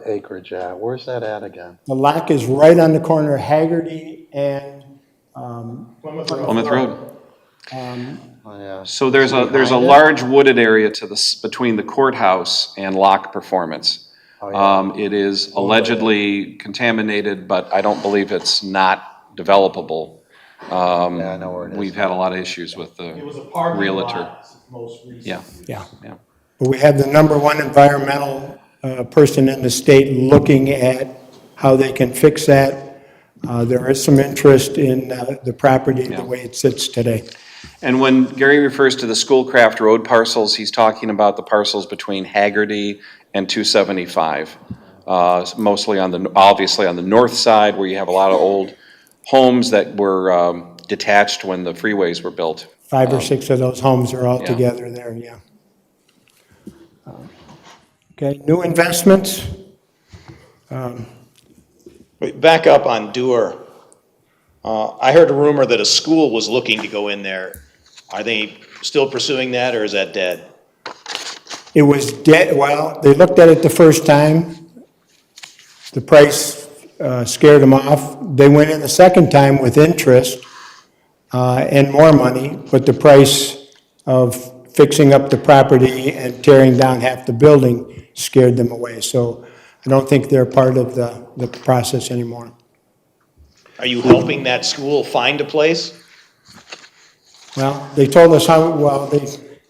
acreage at? Where's that at again? The lock is right on the corner of Haggerty and Plymouth Road. Oh, yeah. So there's a Behind it? large wooded area between the courthouse and Lock Performance. Oh, yeah. It is allegedly contaminated, but I don't believe it's not developable. Yeah, I know where it is. We've had a lot of issues with the realtor. Yeah. Yeah. Yeah. But we have the number one environmental person in the state looking at how they can fix that. There is some interest in the property the way it sits today. And when Gary refers to the Schoolcraft Road parcels, he's talking about the parcels between Haggerty and 275. Mostly obviously on the north side where you have a lot of old homes that were detached when the freeways were built. 5 or 6 of those homes are all yeah. together there, yeah. Okay, new investments. Wait, back up on Dewar. I heard a rumor that a school was looking to go in there. Are they still pursuing that, or is that dead? It was dead, well, they looked at it the first time. The price scared them off. They went in the second time with interest and more money, but the price of fixing up the property and tearing down half the building scared them away. So I don't think they're part of the process anymore. Are you helping that school find a place? Well, they told us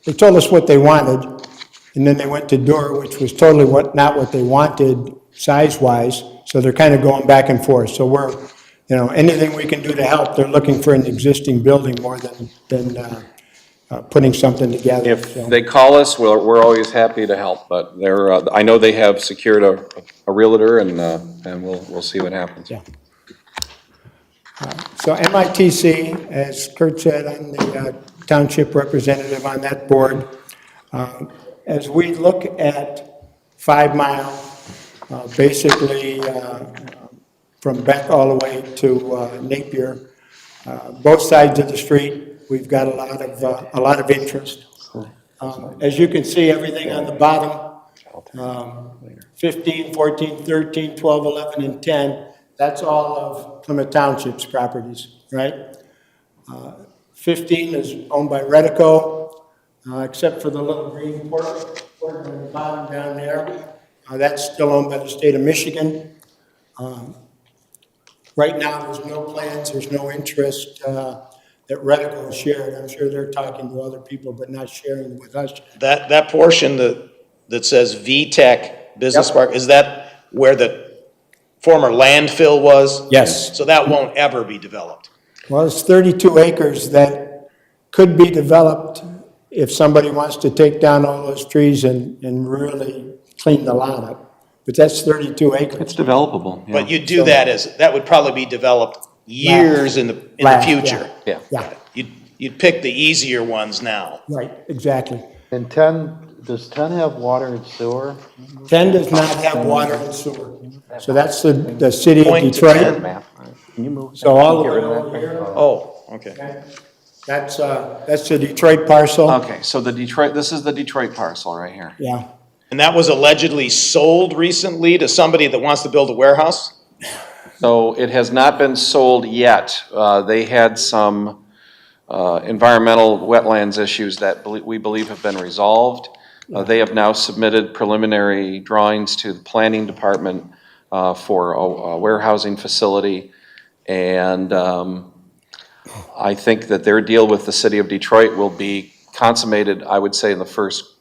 they told us what they wanted, and then they went to Dewar, which was totally not what they wanted size-wise, so they're kind of going back and forth. So we're, anything we can do to help, they're looking for an existing building more than putting something together. If they call us, we're always happy to help, but I know they have secured a realtor and we'll see what happens. Yeah. So MITC, as Kurt said, I'm the township representative on that board. As we look at 5 Mile, basically from Beck all the way to Napier, both sides of the street, we've got a lot of interest. As you can see, everything on the bottom, 15, 14, 13, 12, 11, and 10, that's all of Plymouth Township's properties, right? 15 is owned by Redico, except for the little green port on the bottom down there. That's still owned by the state of Michigan. Right now, there's no plans, there's no interest that Redico has shared. I'm sure they're talking to other people, but not sharing with us. That portion that says VTech Business Park, is that where the former landfill was? Yes. So that won't ever be developed? Well, it's 32 acres that could be developed if somebody wants to take down all those trees and really clean the lot up. But that's 32 acres. It's developable. Yeah. But you do that would probably be developed years in the future. Yeah. Yeah, You'd pick the easier ones now. right, exactly. And does 10 have water and sewer? 10 does not have water and sewer. So that's the city of Point to Detroit. 10. Can you move? So all the way over here, Oh, okay. that's the Detroit parcel. Okay, so this is the Detroit parcel right here. Yeah. And that was allegedly sold recently to somebody that wants to build a warehouse? So it has not been sold yet. They had some environmental wetlands issues that we believe have been resolved. They have now submitted preliminary drawings to the planning department for a warehousing facility. And I think that their deal with the city of Detroit will be consummated, I would say, in the first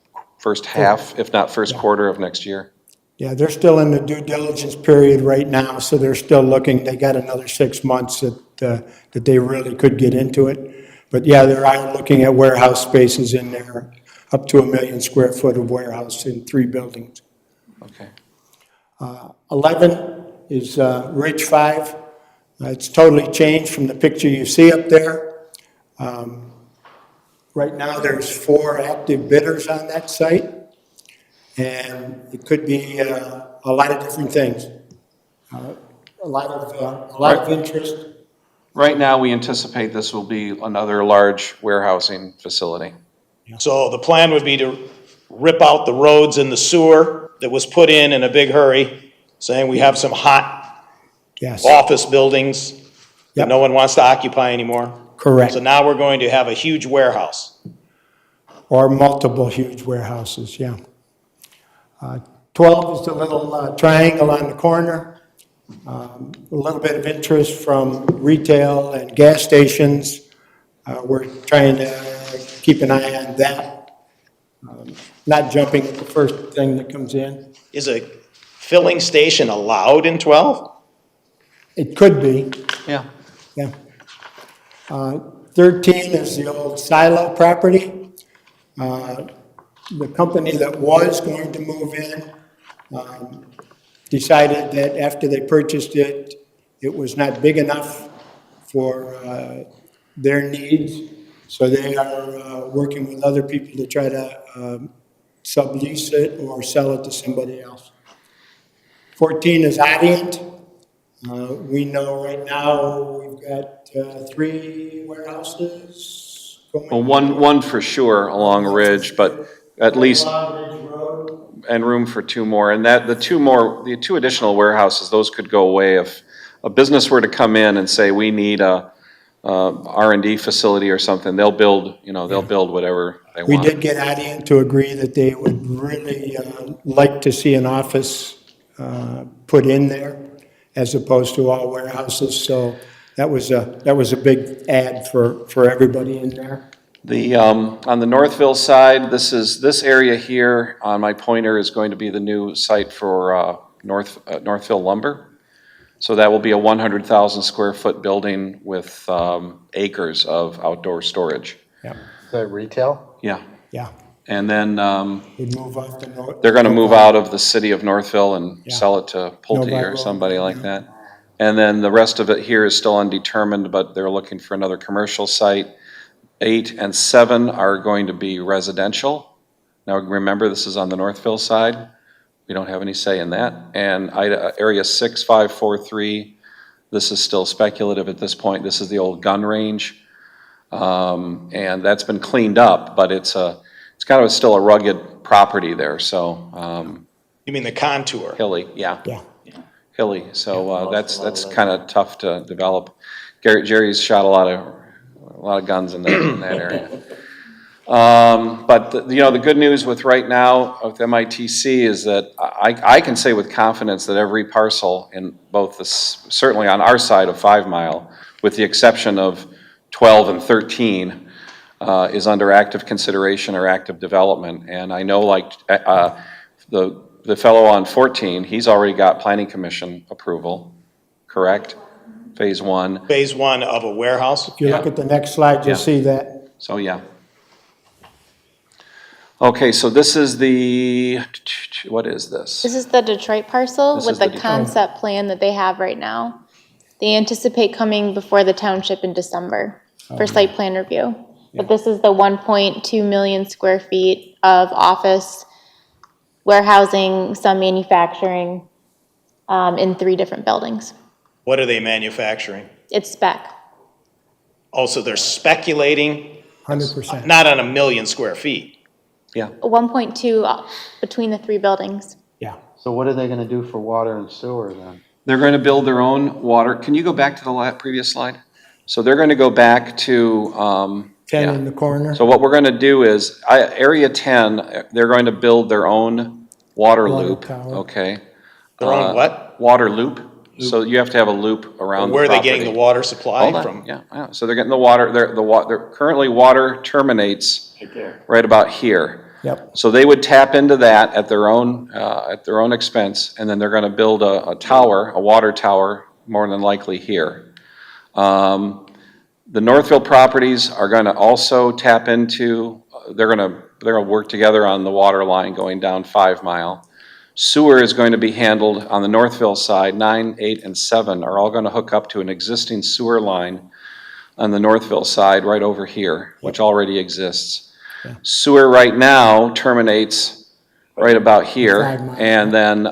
half, if not first quarter of next year. Yeah, they're still in the due diligence period right now, so they're still looking. They got another 6 months that they really could get into it. But yeah, they're out looking at warehouse spaces in there, up to 1 million square foot of warehouse in 3 buildings. Okay. 11 is Ridge 5. It's totally changed from the picture you see up there. Right now, there's 4 active bidders on that site, and it could be a lot of different things. A lot of interest. Right now, we anticipate this will be another large warehousing facility. So the plan would be to rip out the roads and the sewer that was put in a big hurry, saying we have some hot Yes. office buildings that Yep. no one wants to occupy anymore. Correct. So now we're going to have a huge warehouse. Or multiple huge warehouses, yeah. 12 is the little triangle on the corner. A little bit of interest from retail and gas stations. We're trying to keep an eye on that. Not jumping at the first thing that comes in. Is a filling station allowed in 12? It could be, Yeah. yeah. 13 is the old silo property. The company that was going to move in decided that after they purchased it, it was not big enough for their needs. So they are working with other people to try to sublease it or sell it to somebody else. 14 is Adient. We know right now we've got 3 warehouses going. Well, one for sure along Ridge, but at least, Along Ridge Road. and room for 2 more. And that, the 2 additional warehouses, those could go away if a business were to come in and say, we need a R&D facility or something, they'll build, they'll build whatever they We want. did get Adient to agree that they would really like to see an office put in there as opposed to all warehouses. So that was a big add for everybody in there. The, on the Northville side, this area here on my pointer is going to be the new site for Northville Lumber. So that will be a 100,000 square foot building with acres of outdoor storage. Yeah. Is that retail? Yeah. Yeah. And then We'd move off the north. they're going to move out of the city of Northville and Yeah. sell it to Pulte Novi or Road, somebody like yeah. that. And then the rest of it here is still undetermined, but they're looking for another commercial site. 8 and 7 are going to be residential. Now, remember, this is on the Northville side. We don't have any say in that. And area 6, 5, 4, 3, this is still speculative at this point. This is the old gun range. And that's been cleaned up, but it's kind of still a rugged property there, so, You mean the contour? hilly, yeah. Yeah. Hilly, so, that's kind of tough to develop. Jerry's shot a lot of guns in that area. But the good news with right now with MITC is that I can say with confidence that every parcel in both certainly on our side of 5 Mile, with the exception of 12 and 13, is under active consideration or active development. And I know the fellow on 14, he's already got planning commission approval, correct? Phase 1. Phase 1 of a warehouse? If you look at the next slide, you'll Yeah. see that. So, yeah. Okay, so this is what is this? This is the Detroit parcel This with is the the Detroit. concept plan that they have right now. They anticipate coming before the township in December for site plan review. But this is the 1.2 million square feet of office, warehousing, some manufacturing, in 3 different buildings. What are they manufacturing? It's spec. Oh, so they're speculating, 100%. not on 1 million square feet. 1.2 between the 3 buildings. Yeah. So what are they gonna do for water and sewer then? They're going to build their own water. Can you go back to the previous slide? So they're going to go back to, 10 yeah. in the corner. So what we're going to do is, area 10, they're going to build their own water Water loop, tower. okay? Their own what? Water loop. So you have to have a loop around the Where are they property. getting the water supply Hold on, from? yeah. So they're getting the water, they're currently water terminates right about here. Yep. So they would tap into that at their own expense, and then they're gonna build a tower, a water tower, more than likely here. The Northville properties are going to also tap into, they're going to work together on the water line going down 5 Mile. Sewer is going to be handled on the Northville side. 9, 8, and 7 are all going to hook up to an existing sewer line on the Northville side right over here, which already exists. Sewer right now terminates right about here. And then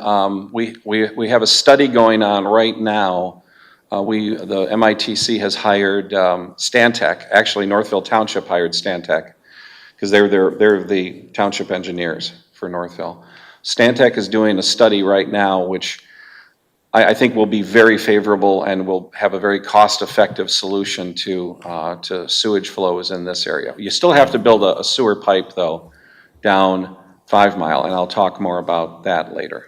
we have a study going on right now. The MITC has hired Stantec. Actually, Northville Township hired Stantec because they're the township engineers for Northville. Stantec is doing a study right now, which I think will be very favorable and will have a very cost-effective solution to sewage flows in this area. You still have to build a sewer pipe, though, down 5 Mile, and I'll talk more about that later.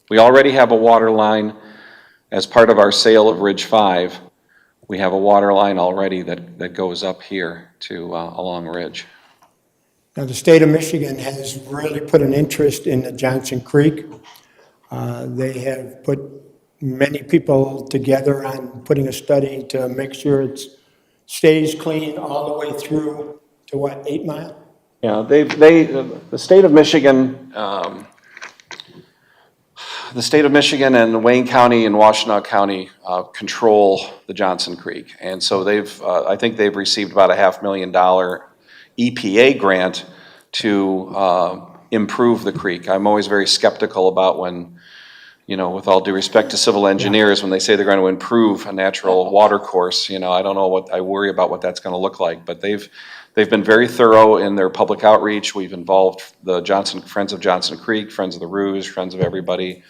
We already have a water line. As part of our sale of Ridge 5, we have a water line already that goes up here to along Ridge. Now, the state of Michigan has really put an interest in the Johnson Creek. They have put many people together on putting a study to make sure it stays clean all the way through to what, 8 Mile? Yeah, the state of Michigan, and Wayne County and Washtenaw County control the Johnson Creek. And so I think they've received about a $500,000 EPA grant to improve the creek. I'm always very skeptical about when, with all due respect to civil engineers, when they say they're going to improve a natural water course, I don't know I worry about what that's going to look like. But they've been very thorough in their public outreach. We've involved the Friends of Johnson Creek, Friends of the Rouge, Friends of everybody.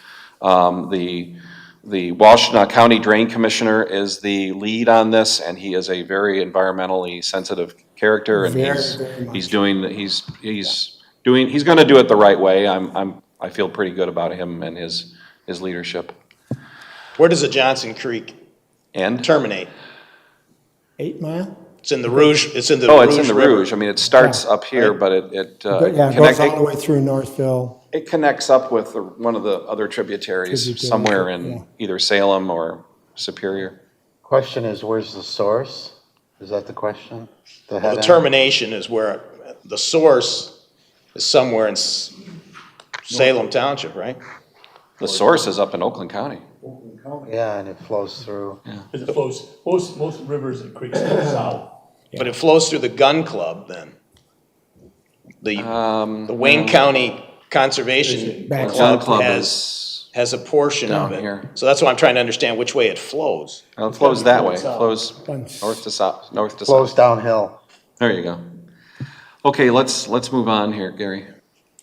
The Washtenaw County Drain Commissioner is the lead on this, and he is a very environmentally sensitive character, and he's going to do it the right way. I feel pretty good about him and his leadership. Where does the Johnson Creek terminate? 8 Mile? It's in the Rouge, it's in the Rouge. I mean, it starts up here, but it goes all the way through Northville. It connects up with one of the other tributaries somewhere in either Salem or Superior. Question is, where's the source? Is that the question? The termination is where, the source is somewhere in Salem Township, right? The source is up in Oakland County. Yeah, and it flows through. Because it flows, most rivers and creeks go south. But it flows through the gun club then. The Wayne County Conservation Club has a portion of it. Here. So that's why I'm trying to understand which way it flows. Well, it flows that way. It flows north to south. Flows downhill. There you go. Okay, let's move on here, Gary.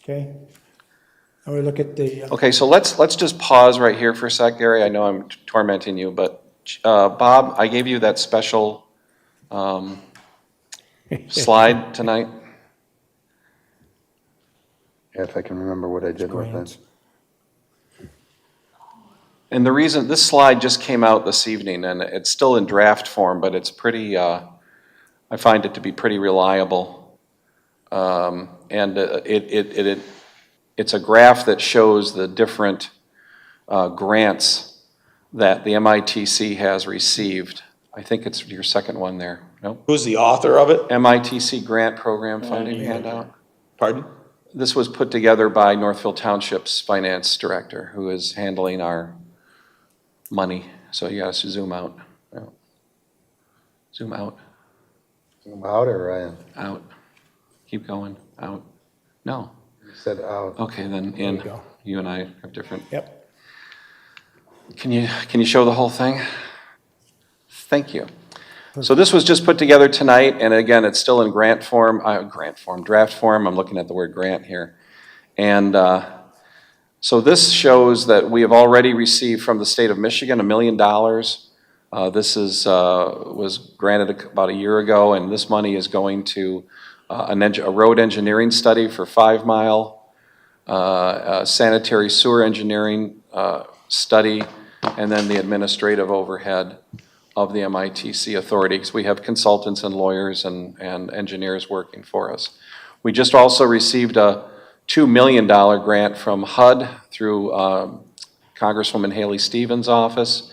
Okay. Now we look at the. Okay, so let's just pause right here for a sec, Gary. I know I'm tormenting you, but Bob, I gave you that special slide tonight. Yeah, if I can remember what I did with it. And the reason, this slide just came out this evening, and it's still in draft form, but it's pretty, I find it to be pretty reliable. And it's a graph that shows the different grants that the MITC has received. I think it's your second one there. Nope. Who's the author of it? MITC Grant Program Funding handout. Pardon? This was put together by Northville Township's finance director, who is handling our money. So you gotta zoom out. Zoom out. Zoom out or out? Keep going. Out. No. You said out. Okay, then in. You and I have different. Yep. Can you show the whole thing? Thank you. So this was just put together tonight, and again, it's still in draft form. I'm looking at the word grant here. And so this shows that we have already received from the state of Michigan $1 million. This was granted about a year ago, and this money is going to a road engineering study for 5 Mile, sanitary sewer engineering study, and then the administrative overhead of the MITC authority, because we have consultants and lawyers and engineers working for us. We just also received a $2 million grant from HUD through Congresswoman Haley Stevens' office,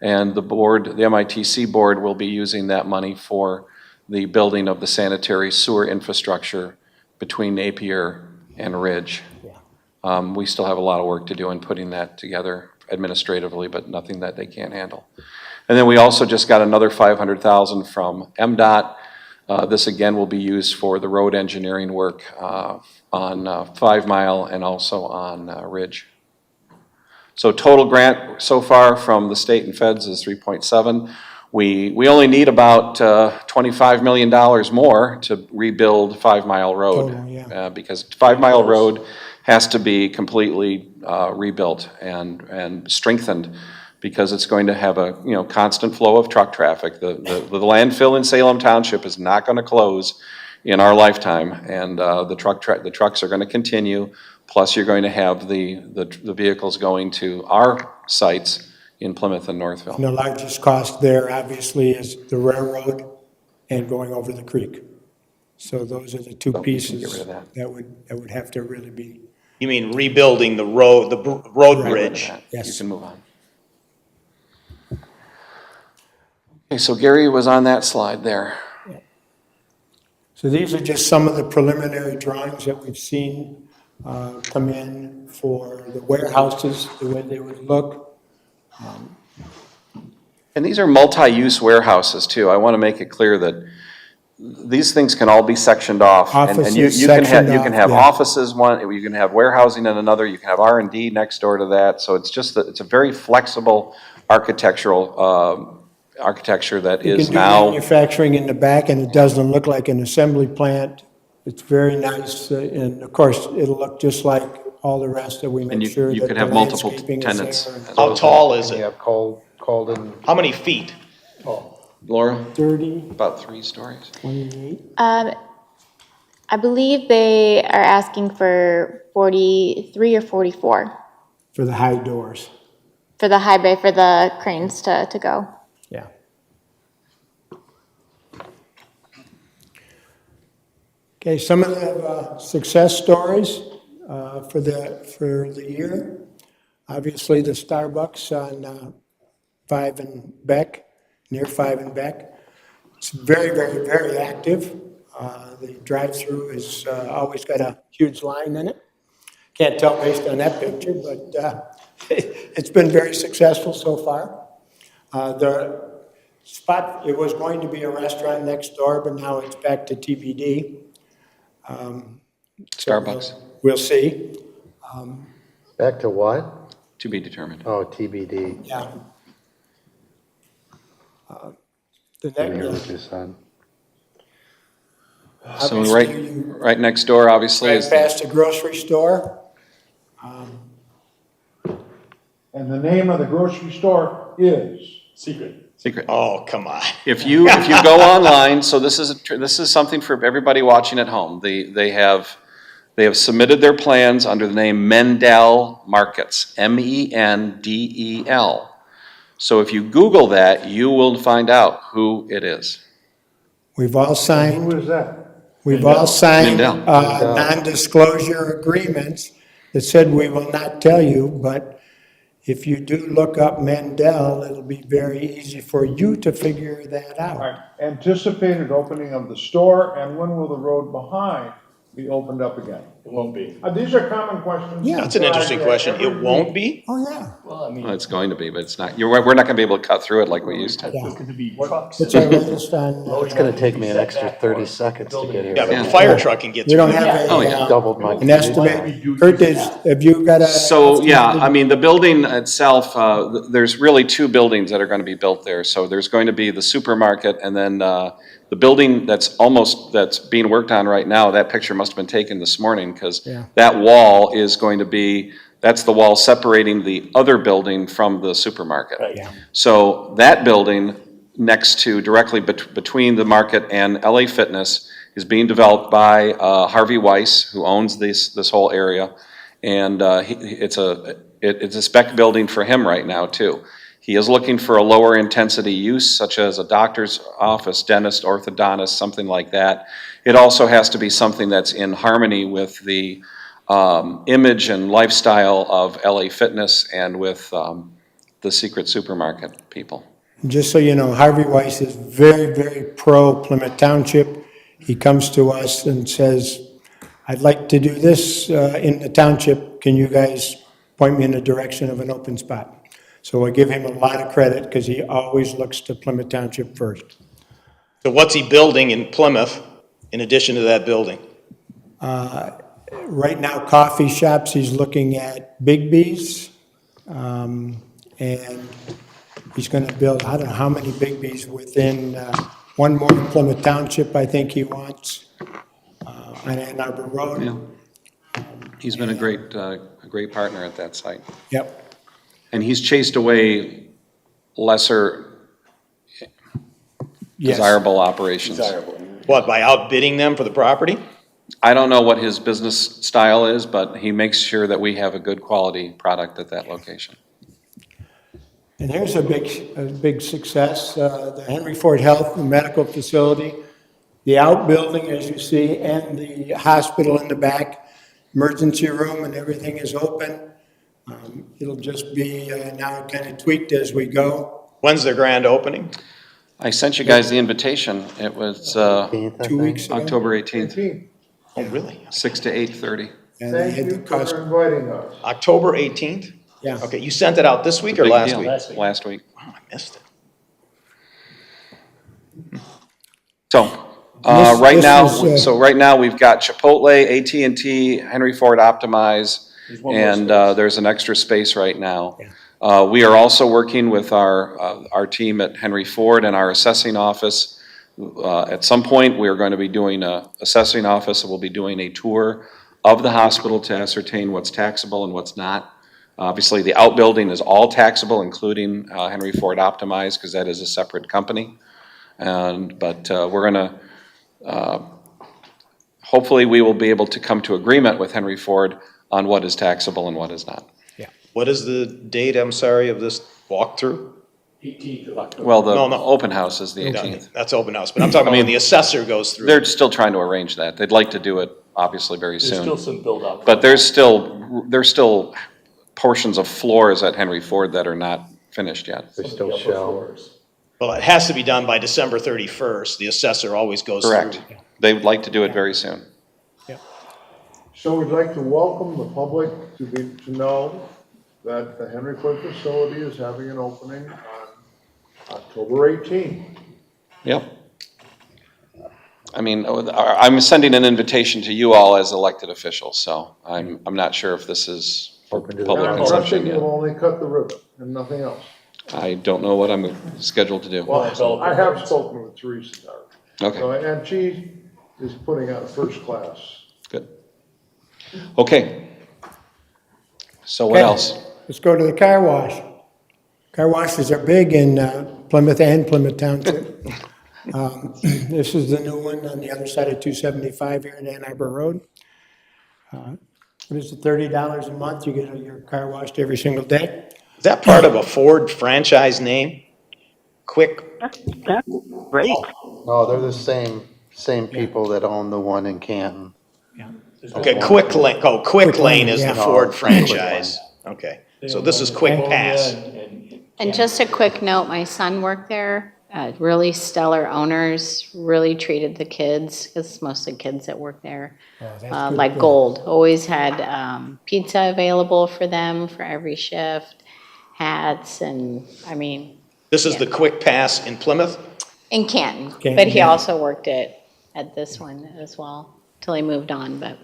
And the board, the MITC board, will be using that money for the building of the sanitary sewer infrastructure between Napier and Ridge. We still have a lot of work to do in putting that together administratively, but nothing that they can't handle. And then we also just got another $500,000 from MDOT. This again will be used for the road engineering work on 5 Mile and also on Ridge. So total grant so far from the state and feds is 3.7. We only need about $25 million more to rebuild 5 Mile Road. Total, yeah. Because 5 Mile Road has to be completely rebuilt and strengthened, because it's going to have a constant flow of truck traffic. The landfill in Salem Township is not going to close in our lifetime, and the trucks are going to continue. Plus, you're going to have the vehicles going to our sites in Plymouth and Northville. And the largest cost there, obviously, is the railroad and going over the creek. So those are the two pieces that would have to really be. You mean rebuilding the road, road bridge? Yes. You can move on. Okay, so Gary was on that slide there. So these are just some of the preliminary drawings that we've seen come in for the warehouses, the way they would look. And these are multi-use warehouses too. I want to make it clear that these things can all be sectioned off. And you can have offices one, you can have warehousing in another, you can have R&D next door to that. So it's just that it's a very flexible architectural architecture that You is can do now. manufacturing in the back, and it doesn't look like an assembly plant. It's very nice, and of course, it'll look just like all the rest that we And make sure that you could the have multiple landscaping is tenants. there. How tall is You it? have Colden. How many feet? Laura? 30, About 3 stories. 28. I believe they are asking for 43 or 44 For the high doors, for the high bay, for the cranes to go. yeah. Okay, some of the success stories for the year. Obviously, the Starbucks on 5 and Beck, near 5 and Beck. It's very, very, very active. The drive-through has always got a huge line in it. Can't tell based on that picture, but it's been very successful so far. The spot, it was going to be a restaurant next door, but now it's back to TBD. Starbucks. We'll see. Back to what? To be determined. Oh, TBD. Yeah. The Didn't hear what next, you said. So obviously, right next door, obviously, right is past the grocery store. And the name of the grocery store is? Secret. Secret. Oh, come on. If you go online, so this is something for everybody watching at home. They have submitted their plans under the name Mendel Markets, MENDEL. So if you Google that, you will find out who it is. We've all Who signed, is that? we've all signed Mindell. non-disclosure agreements that said we will not tell you, but if you do look up Mendel, it'll be very easy for you to figure that All out. right, anticipated opening of the store, and when will the road behind be opened up again? It won't be. These are common questions. Yeah. That's an interesting question. It won't be? Oh, yeah. Well, I mean, Well, it's going to be, but it's not. We're not going to be able to cut through it like we used to. there's going to be trucks. What's our latest on? It's gonna take me an extra 30 seconds to get here. Yeah, but the fire truck can get We don't through. have Oh, yeah. Doubled my. an estimate. Kurt, have you got a? So, yeah, I mean, the building itself, there's really 2 buildings that are going to be built there. So there's going to be the supermarket, and then the building that's being worked on right now, that picture must have been taken this morning, because Yeah. that wall is going to be, that's the wall separating the other building from the supermarket. Yeah. So that building next to, directly between the market and LA Fitness is being developed by Harvey Weiss, who owns this whole area. And it's a spec building for him right now too. He is looking for a lower intensity use, such as a doctor's office, dentist, orthodontist, something like that. It also has to be something that's in harmony with the image and lifestyle of LA Fitness and with the secret supermarket people. Just so you know, Harvey Weiss is very, very pro Plymouth Township. He comes to us and says, I'd like to do this in the township. Can you guys point me in the direction of an open spot? So I give him a lot of credit because he always looks to Plymouth Township first. So what's he building in Plymouth in addition to that building? Right now, coffee shops, he's looking at Big B's. And he's going to build, I don't know how many Big B's within one more in Plymouth Township, I think he wants, on Ann Arbor Road. Yeah. He's been a great partner at that site. Yep. And he's chased away lesser Yes. desirable operations. What, by outbidding them for the property? I don't know what his business style is, but he makes sure that we have a good quality product at that location. And here's a big success, the Henry Ford Health and Medical Facility, the outbuilding, as you see, and the hospital in the back, emergency room and everything is open. It'll just be now kind of tweaked as we go. When's their grand opening? I sent you guys the invitation. It was 2 weeks ago. October 18th, Oh, really? 6 to 8:30. And they Thank had the you cost, for inviting us. October 18th? yeah. Okay, you sent it out this week or Big last deal. week? Last week. Wow, I missed it. So, This- right this now, is, right now, we've got Chipotle, AT&T, Henry Ford Optimize, and there's an extra space right now. We are also working with our team at Henry Ford and our assessing office. At some point, we are going to be doing a assessing office, and we'll be doing a tour of the hospital to ascertain what's taxable and what's not. Obviously, the outbuilding is all taxable, including Henry Ford Optimize, because that is a separate company. But we're going to, hopefully, we will be able to come to agreement with Henry Ford on what is taxable and what is not. What is the date, I'm sorry, of this walkthrough? 18th of October. Well, the No. open house is the 18th. That's open house, but I'm talking about when the assessor goes through. They're still trying to arrange that. They'd like to do it, obviously, very There's soon. still some build-up. But there's still portions of floors at Henry Ford that are not finished yet. They still show. Well, it has to be done by December 31st. The assessor always goes through. Correct. They would like to do it very soon. So we'd like to welcome the public to know that the Henry Ford facility is having an opening on October 18th. Yep. I mean, I'm sending an invitation to you all as elected officials, so I'm not sure if this is for Open to the public public. consumption We'll yet. only cut the ribbon and nothing else. I don't know what I'm scheduled to do. Well, I have spoken with Teresa Dart. Okay. So, and she is putting on first class. Good. Okay. So what Okay. else? Let's go to the car wash. Car washes are big in Plymouth and Plymouth Township. This is the new one on the other side of 275 here in Ann Arbor Road. What is it, $30 a month? You get your car washed every single day? Is that part of a Ford franchise name? Quick, That's great. No, they're the same people that own the one in Canton. okay, Quick Lane, Quick Lane is the yeah. Ford No, franchise. Okay, so this is Quick Pass. And just a quick note, my son worked there, really stellar owners, really treated the kids, because it's mostly kids that work there, good. like gold. Always had pizza available for them for every shift, hats, and, I mean, This is the Quick Pass in Plymouth? in Canton. Canton, But he yeah. also worked at this one as well, till he moved on, but.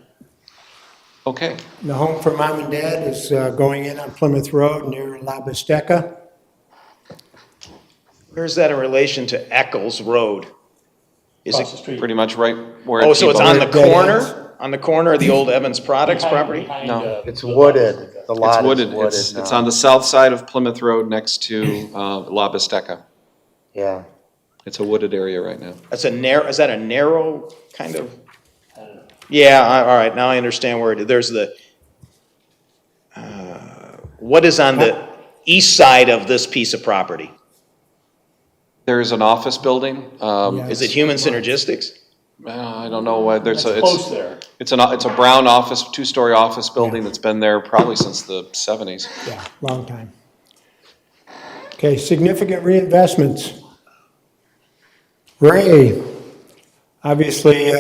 Okay. The home for mom and dad is going in on Plymouth Road near La Bisteca. Where's that in relation to Eccles Road? Is Across the it, street. Pretty much right where. oh, so it's on the Dead ends. corner? On the corner of the old Evans Products property? No. It's wooded. The lot It's is wooded. wooded It's now. on the south side of Plymouth Road next to La Bisteca. Yeah. It's a wooded area right now. That's a narrow, is that a narrow kind of? Yeah, all right, now I understand where it is. There's the, what is on the east side of this piece of property? There's an office building. Is it Human Synergistics? I don't know why there's a, Close there. it's a brown office, two-story office building that's been there probably since the 70s. Yeah, long time. Okay, significant reinvestments. Ray, obviously,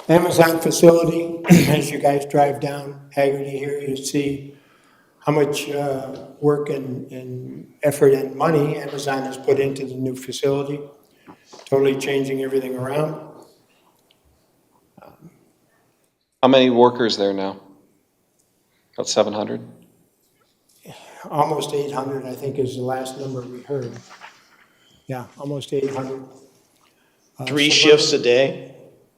Amazon facility, as you guys drive down Haggerty here, you see how much work and effort and money Amazon has put into the new facility, totally changing everything around. How many workers there now? About 700? Almost 800, I think, is the last number we heard. Yeah, almost 800. 3 shifts a day?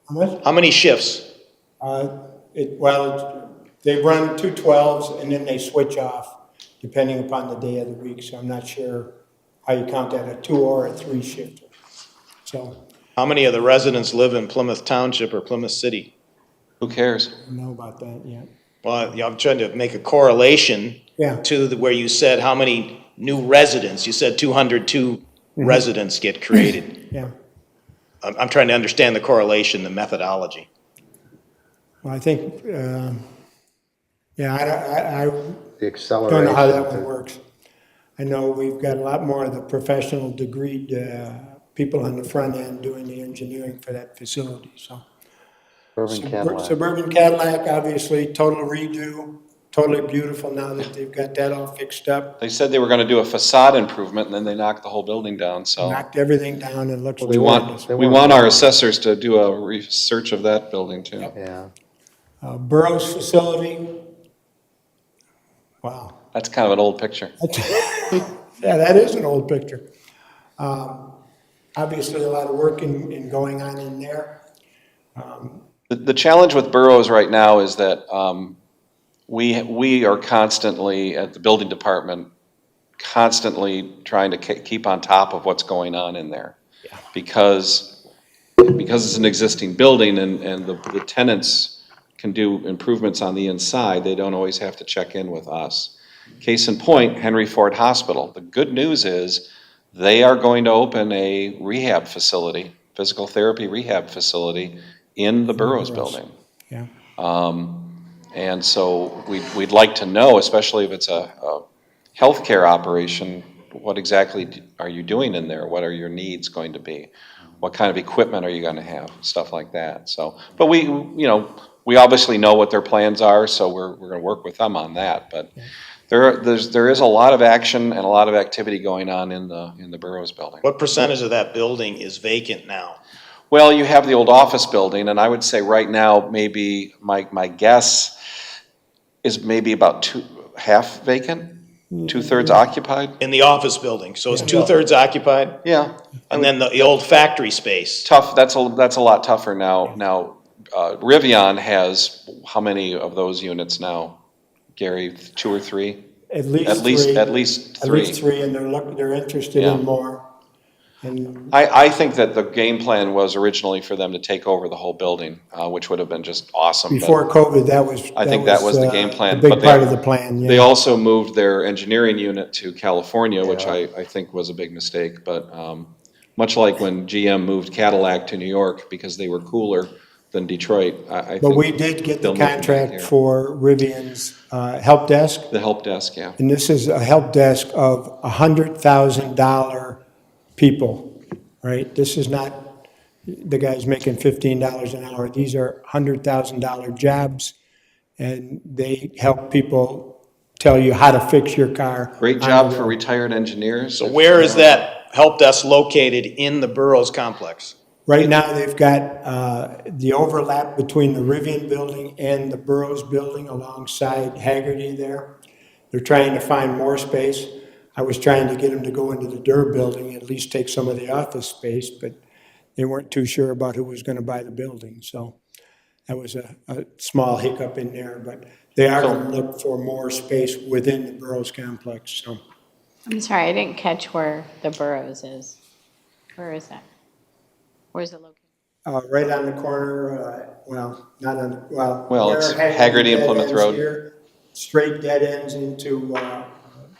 How much? How many shifts? They run 2 12s and then they switch off depending upon the day of the week. So I'm not sure how you count that, a 2 or a 3 shift. So How many of the residents live in Plymouth Township or Plymouth City? Who cares? I don't know about that yet. Well, I'm trying to make a correlation Yeah. to where you said how many new residents. You said 202 residents get created. Yeah. I'm trying to understand the correlation, the methodology. Well, I think, I The acceleration. don't know how that one works. I know we've got a lot more of the professional degreed people on the front end doing the engineering for that facility, so. Suburban Cadillac. Suburban Cadillac, obviously, total redo, totally beautiful now that they've got that all fixed up. They said they were gonna do a facade improvement, and then they knocked the whole building down, so. Knocked everything down and looks We tremendous. want our assessors to do a research of that building too. Yeah. Burroughs facility, wow. That's kind of an old picture. Yeah, that is an old picture. Obviously, a lot of work in going on in there. The challenge with Burroughs right now is that we are constantly, at the building department, constantly trying to keep on top of what's going on in there. Because it's an existing building and the tenants can do improvements on the inside, they don't always have to check in with us. Case in point, Henry Ford Hospital. The good news is they are going to open a rehab facility, physical therapy rehab facility in the Burroughs building. Yeah. And so we'd like to know, especially if it's a healthcare operation, what exactly are you doing in there? What are your needs going to be? What kind of equipment are you going to have? Stuff like that. So, but we obviously know what their plans are, so we're going to work with them on that. But there is a lot of action and a lot of activity going on in the Burroughs building. What percentage of that building is vacant now? Well, you have the old office building, and I would say right now, maybe my guess is maybe about half vacant, 2/3 occupied. In the office building, so it's 2/3 occupied? Yeah. And then the old factory space? Tough, that's a lot tougher now. Now, Rivian has how many of those units now, Gary? 2 or 3? At least At 3. least 3. At least 3, and they're interested in more. And I think that the game plan was originally for them to take over the whole building, which would have been just awesome. before COVID, that was. I think that was the game plan. A big but part of the plan, yeah. They also moved their engineering unit to California, which I think was a big mistake. But much like when GM moved Cadillac to New York because they were cooler than Detroit, I But think we did get the they'll move back contract here. for Rivian's help desk, The help desk, yeah. and this is a help desk of $100,000 people, right? This is not the guys making $15 an hour. These are $100,000 jobs, and they help people tell you how to fix your car. Great job for retired engineers. So where is that help desk located in the Burroughs complex? Right now, they've got the overlap between the Rivian building and the Burroughs building alongside Haggerty there. They're trying to find more space. I was trying to get them to go into the Durr building, at least take some of the office space, but they weren't too sure about who was going to buy the building. So that was a small hiccup in there, but they are going to look for more space within the Burroughs complex, so. I'm sorry, I didn't catch where the Burroughs is. Where is that? Where's it located? Right on the corner, not on, Well, it's where Haggerty and dead Plymouth ends Road. here, straight dead ends into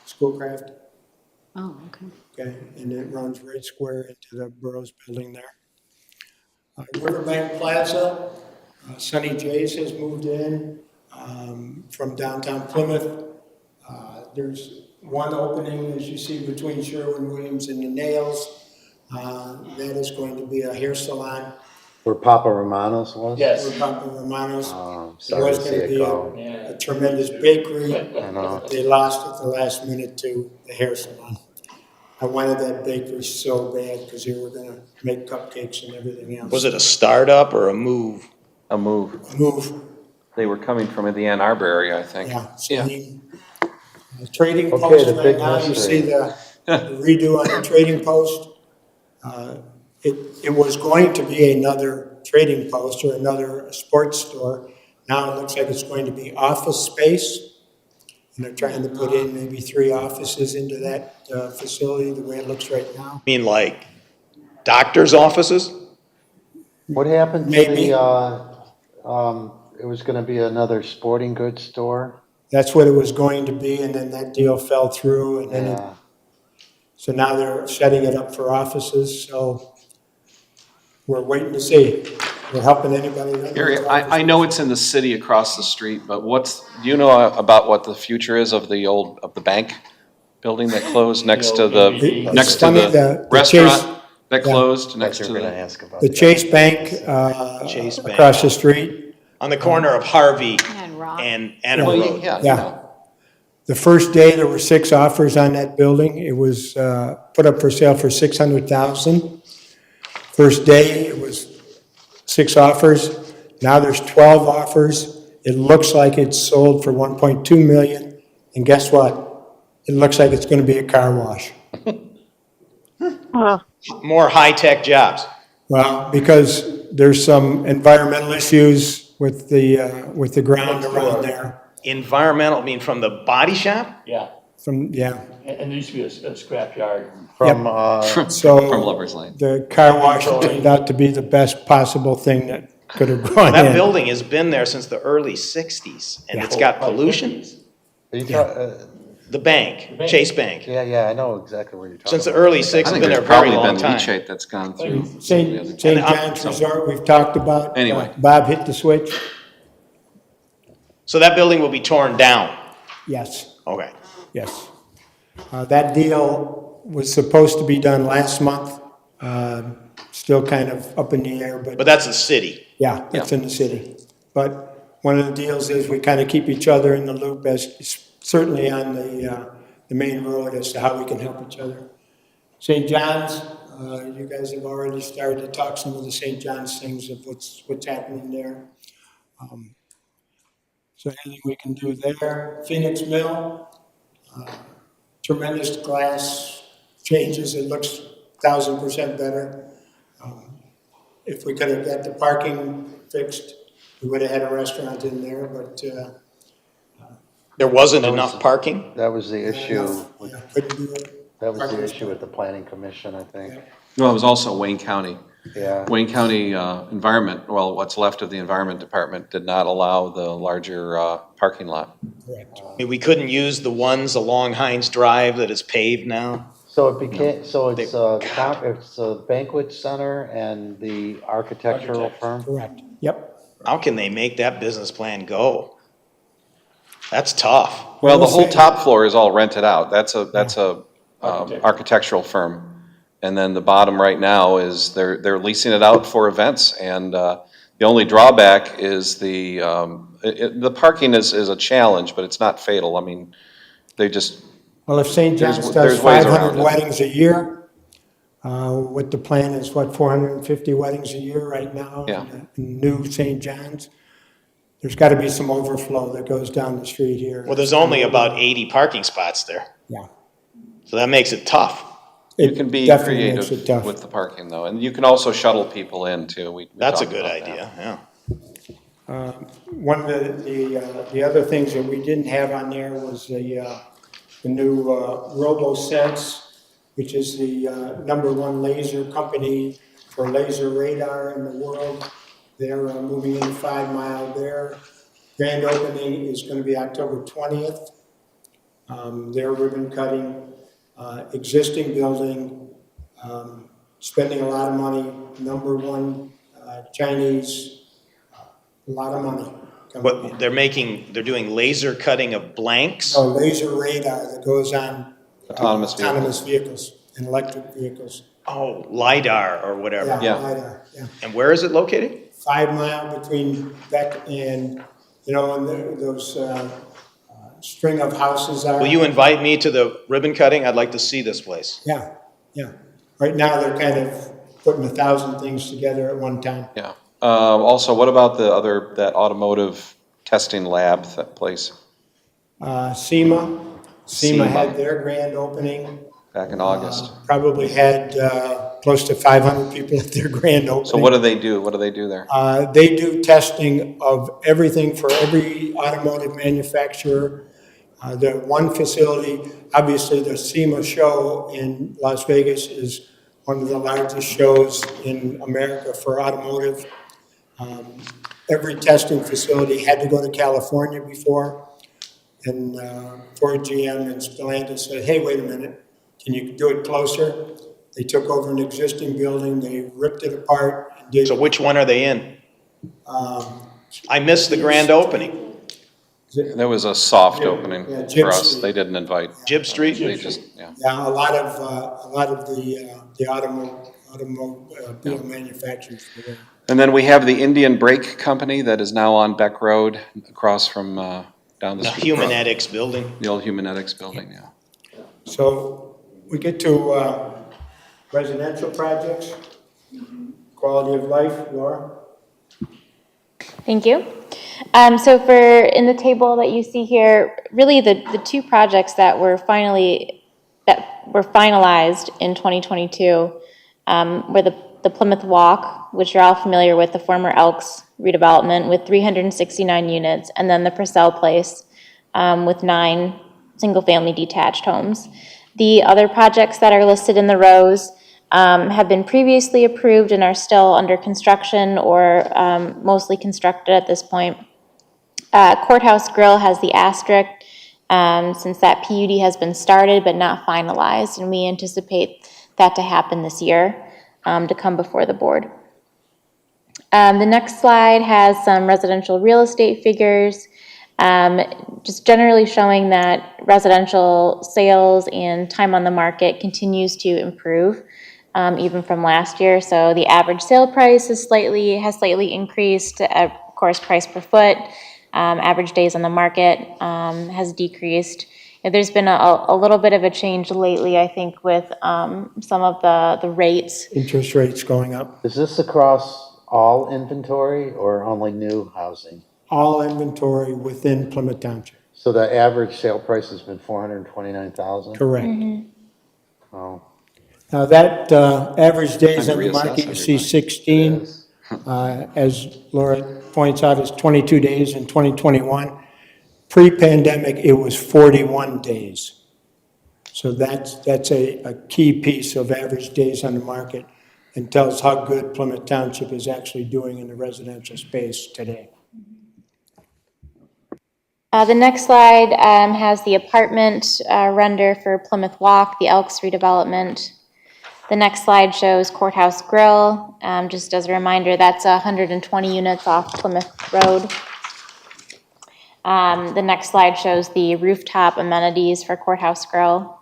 Schoolcraft. Oh, okay. Okay, and it runs right square into the Burroughs building there. Riverbank Plaza, Sunny J's has moved in from downtown Plymouth. There's one opening, as you see, between Sherwin-Williams and the Nails. That is going to be a hair salon. Where Papa Romano's was? Yes. We're Papa Romano's. Oh, It sorry was to see going to it be go. a tremendous bakery. I know. They lost at the last minute to the hair salon. I wanted that bakery so bad because they were going to make cupcakes and everything else. Was it a startup or a move? A move. Move, They were coming from the Ann Arbor area, I think. yeah. Yeah. Steam. Trading Okay, post the right big now, you mystery. see the redo on the trading post. It was going to be another trading post or another sports store. Now it looks like it's going to be office space. And they're trying to put in maybe 3 offices into that facility, the way it looks right now. I mean, like doctor's offices? What happened to Maybe. it was gonna be another sporting goods store? That's what it was going to be, and then that deal fell through, and then Yeah. so now they're setting it up for offices, so we're waiting to see. We're helping anybody. that Gary, knows I offices. know it's in the city across the street, but do you know about what the future is of the bank building that closed next to It's next to funny, the the Chase- restaurant that yeah. closed next What to you were gonna the? ask about. The Chase Bank, Chase Bank. across the street. On the corner of Harvey And Rock. and Anna Yeah. Road. Yeah. Yeah. The first day, there were 6 offers on that building. It was put up for sale for $600,000. First day, it was 6 offers. Now there's 12 offers. It looks like it's sold for $1.2 million. And guess what? It looks like it's going to be a car wash. More high-tech jobs. Well, because there's some environmental issues with the ground around there. Environmental, I mean, from the body shop? Yeah, Yeah. and there used to be a scrap yard. From, So From Lover's Lane. the car wash turned out to be the best possible thing that could have gone That in. building has been there since the early 60s, and it's got pollution. are you The bank, Chase Bank. yeah, I know exactly where you're talking. Since the about. early I 60s, think been there there's a very probably long been time. leachate that's gone through. St. And I'm- John's Resort, we've talked about. Anyway. Bob hit the switch. So that building will be torn down? Yes, Okay. yes. That deal was supposed to be done last month. Still kind of up in the air, But that's the city. yeah, it's in the city. But one of the deals is we kind of keep each other in the loop as, certainly on the main road as to how we can help each other. St. John's, you guys have already started to talk some of the St. John's things of what's happening there. So anything we can do there. Phoenix Mill, tremendous glass changes. It looks 1,000% better. If we could have got the parking fixed, we would have had a restaurant in there, but There wasn't enough parking? That was the issue, with- yeah, couldn't do it. that was the issue with the planning commission, I think. Well, it was also Wayne County. Yeah, Wayne County Environment, well, what's left of the Environment Department did not allow the larger parking lot. Correct. I mean, we couldn't use the ones along Heinz Drive that is paved now? so it became, so it's a banquet center and the architectural firm? Correct. Yep. How can they make that business plan go? That's tough. Well, the whole top floor is all rented out. That's a architectural firm. And then the bottom right now is they're leasing it out for events. And the only drawback is the parking is a challenge, but it's not fatal. I mean, they just, Well, if St. John's There's does ways 500 around it. weddings a year, what the plan is, 450 weddings a year right now? Yeah. in New St. John's. There's got to be some overflow that goes down the street here. Well, there's only about 80 parking spots there. Yeah. So that makes it tough. you It can be definitely makes it creative tough. with the parking though. And you can also shuttle people in too. We That's a talked good about that. idea, yeah. One of the other things that we didn't have on there was the new RoboSense, which is the #1 laser company for laser radar in the world. They're moving into 5 Mile there. Grand opening is going to be October 20th. They're ribbon cutting, existing building, spending a lot of money, #1 Chinese, a lot of money. coming in. They're doing laser cutting of blanks? No, laser radar that goes on Autonomous vehicles. autonomous vehicles and electric vehicles. Oh, LiDAR or whatever. Yeah. LiDAR, yeah. And where is it located? 5 mile between Beck and, and those string of houses are. Will you invite me to the ribbon cutting? I'd like to see this place. Yeah, yeah. Right now, they're kind of putting 1,000 things together at one time. Yeah. Also, what about that automotive testing lab, that place SEMA had their grand opening. back in August? Probably had close to 500 people at their grand opening. So what do they do? What do they do there? They do testing of everything for every automotive manufacturer. The one facility, obviously the SEMA show in Las Vegas is one of the largest shows in America for automotive. Every testing facility had to go to California before. And Ford, GM, and Stellantis said, hey, wait a minute, can you do it closer? They took over an existing building, they ripped it apart. And did, So which one are they in? I missed the grand opening. There was a soft opening yeah, for Jib us. Street. They didn't invite. Jib Street? They just, yeah. Yeah, a lot of the automobile manufacturers. were there. And then we have the Indian Brake Company that is now on Beck Road across from down the The street. Humanetics building. The old Humanetics building, yeah. So we get to residential projects, quality of life, Laura? Thank you. So in the table that you see here, really the two projects that were finalized in 2022 were the Plymouth Walk, which you're all familiar with, the former Elks redevelopment with 369 units, and then the Purcell Place with 9 single-family detached homes. The other projects that are listed in the rows have been previously approved and are still under construction or mostly constructed at this point. Courthouse Grill has the asterisk since that PUD has been started but not finalized, and we anticipate that to happen this year to come before the board. The next slide has some residential real estate figures, just generally showing that residential sales and time on the market continues to improve. Even from last year. So the average sale price has slightly increased. Of course, price per foot, average days on the market has decreased. And there's been a little bit of a change lately, I think, with some of the rates. Interest rates going up. Is this across all inventory or only new housing? All inventory within Plymouth Township. So the average sale price has been 429,000? Correct. Oh. Now that average days Time on to the market, you reassess see 16, as Laura points out, is 22 days in 2021. Pre-pandemic, it was 41 days. So that's a key piece of average days on the market and tells how good Plymouth Township is actually doing in the residential space today. The next slide has the apartment render for Plymouth Walk, the Elks redevelopment. The next slide shows Courthouse Grill. Just as a reminder, that's 120 units off Plymouth Road. The next slide shows the rooftop amenities for Courthouse Grill.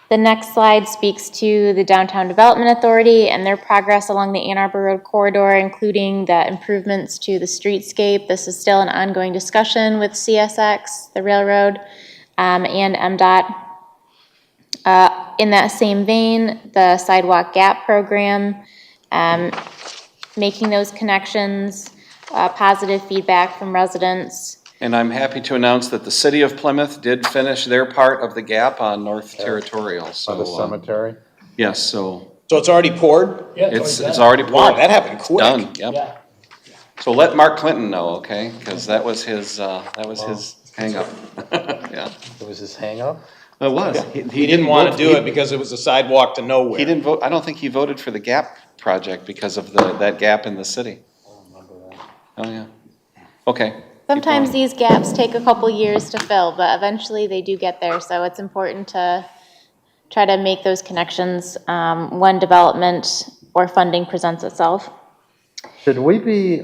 The next slide speaks to the Downtown Development Authority and their progress along the Ann Arbor Road corridor, including the improvements to the streetscape. This is still an ongoing discussion with CSX, the railroad, and MDOT. In that same vein, the Sidewalk Gap program, making those connections, positive feedback from residents. And I'm happy to announce that the city of Plymouth did finish their part of the gap on North Territorial, so. By the cemetery? Yes, so So it's already poured? it's already poured. Wow, that happened quick. Done, yep. So let Mark Clinton know, okay, because that was his hang-up. Yeah, It was his hang-up? it was. He didn't want to do it because it was a sidewalk to nowhere. He didn't vote, I don't think he voted for the gap project because of that gap in the city. Oh, yeah. Okay. keep Sometimes going. these gaps take a couple years to fill, but eventually they do get there, so it's important to try to make those connections when development or funding presents itself. Should we be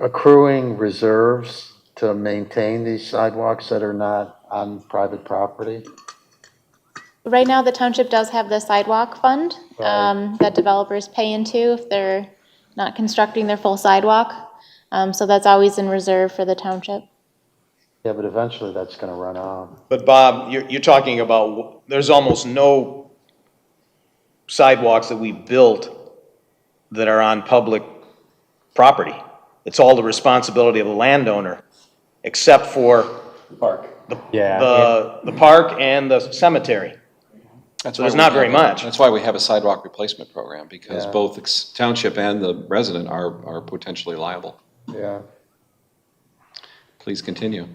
accruing reserves to maintain these sidewalks that are not on private property? Right now, the township does have the sidewalk fund that developers pay into if they're not constructing their full sidewalk. So that's always in reserve for the township. Yeah, but eventually that's gonna run out. But Bob, you're talking about, there's almost no sidewalks that we built that are on public property. It's all the responsibility of the landowner, except for Park. the park and the cemetery. That's So why there's we not have very much. That's why we have a sidewalk replacement program, because Yeah. both the township and the resident are potentially liable. Yeah. Please continue.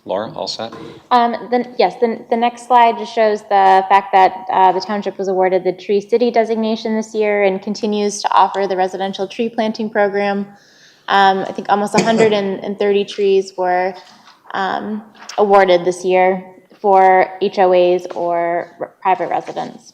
Laura, all set? The next slide just shows the fact that the township was awarded the Tree City designation this year and continues to offer the residential tree planting program. I think almost 130 trees were awarded this year for HOAs or private residents.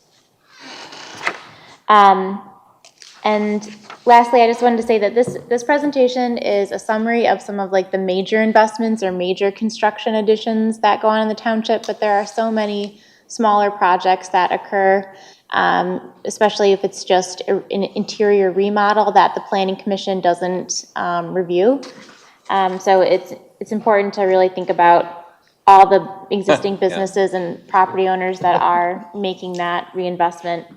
And lastly, I just wanted to say that this presentation is a summary of some of like the major investments or major construction additions that go on in the township, but there are so many smaller projects that occur, especially if it's just an interior remodel that the Planning Commission doesn't review. So it's important to really think about all the existing businesses and property owners that are making that reinvestment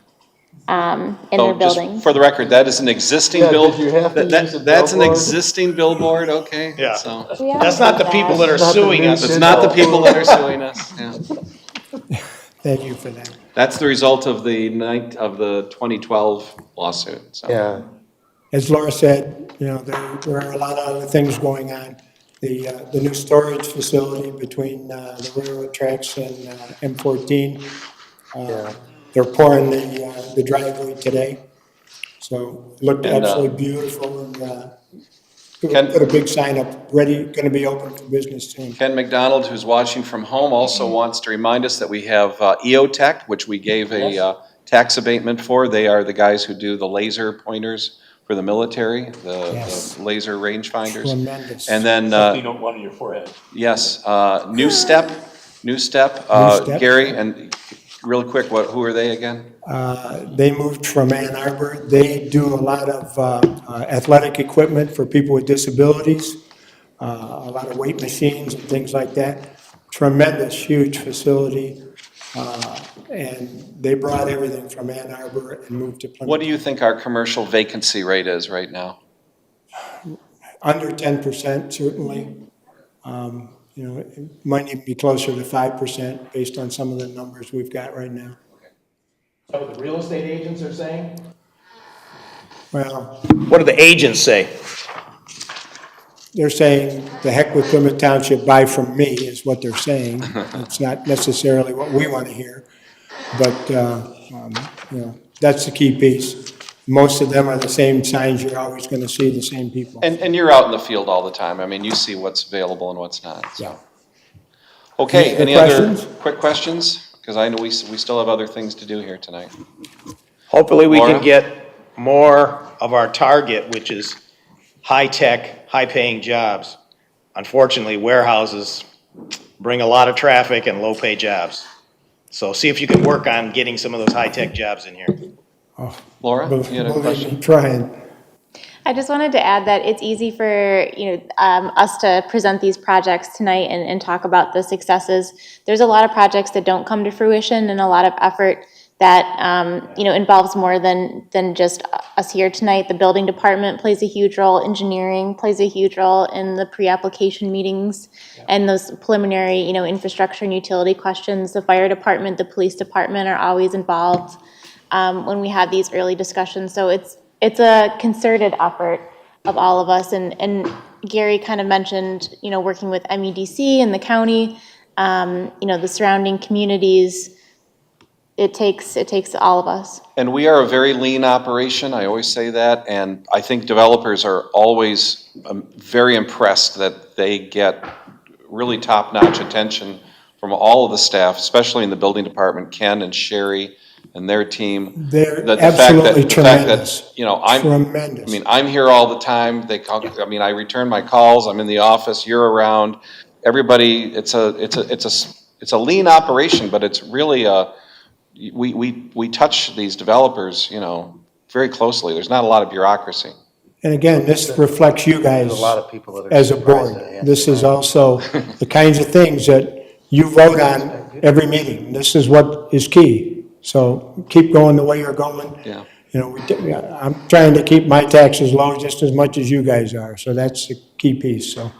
in their buildings. Just for the record, that is an existing that's an existing billboard, okay? Yeah. So, That's not the people that are suing us. it's not the people that are suing us, yeah. Thank you for that. That's the result of the 2012 lawsuit, so. Yeah. As Laura said, you know, there are a lot of other things going on. The new storage facility between the railroad tracks and M14. They're pouring the driveway today. So it looked absolutely beautiful and put a big sign up, ready, gonna be open for business soon. Ken McDonald, who's watching from home, also wants to remind us that we have EOTech, which we gave a tax abatement for. They are the guys who do the laser pointers for the military, the laser rangefinders. Tremendous. And then, Something you don't want on your forehead. yes, New Step, Gary, and real quick, who are they again? They moved from Ann Arbor. They do a lot of athletic equipment for people with disabilities, a lot of weight machines and things like that. Tremendous, huge facility. And they brought everything from Ann Arbor and moved to Plymouth. What do you think our commercial vacancy rate is right now? Under 10%, certainly. You know, it might even be closer to 5% based on some of the numbers we've got right now. So the real estate agents are saying? Well, What do the agents say? they're saying, the heck with Plymouth Township, buy from me, is what they're saying. It's not necessarily what we want to hear, but, you know, that's the key piece. Most of them are the same signs, you're always going to see the same people. And you're out in the field all the time. I mean, you see what's available and what's not. So. Yeah. Okay, Any any other other quick questions? Because I know we still have other things to do here tonight. Hopefully we Laura? can get more of our target, which is high-tech, high-paying jobs. Unfortunately, warehouses bring a lot of traffic and low-pay jobs. So see if you can work on getting some of those high-tech jobs in here. Laura, you had a question? Trying. I just wanted to add that it's easy for, us to present these projects tonight and talk about the successes. There's a lot of projects that don't come to fruition and a lot of effort that, involves more than just us here tonight. The building department plays a huge role, engineering plays a huge role in the pre-application meetings and those preliminary, infrastructure and utility questions. The fire department, the police department are always involved when we have these early discussions. So it's a concerted effort of all of us. And Gary kind of mentioned, working with MEDC and the county, the surrounding communities. It takes all of us. And we are a very lean operation, I always say that, and I think developers are always very impressed that they get really top-notch attention from all of the staff, especially in the building department, Ken and Sherry and their team. They're The fact absolutely the fact tremendous. that, you know, I Tremendous. mean, I'm here all the time. They call, I mean, I return my calls. I'm in the office. You're around. Everybody, it's a lean operation, but it's really we touch these developers, you know, very closely. There's not a lot of bureaucracy. And again, this reflects you guys There's a lot of people that are as a surprised board. that I answered This is that. also the kinds of things that you vote on every meeting. This is what is key. So keep going the way you're going. Yeah. You know, I'm trying to keep my taxes low just as much as you guys are. So that's the key piece. So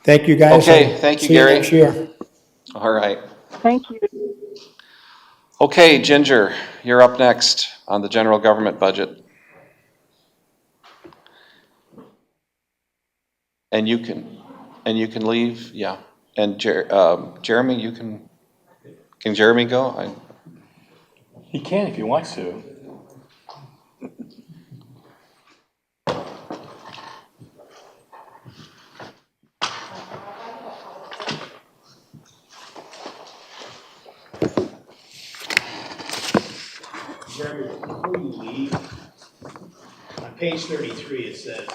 thank you, guys. Okay, thank you, See Gary. next year. All right. Thank you. Okay, Ginger, you're up next on the general government budget. And you can leave, yeah. And Jeremy, can Jeremy go? He can if he wants to. Jeremy, before you leave, on page 33, it says,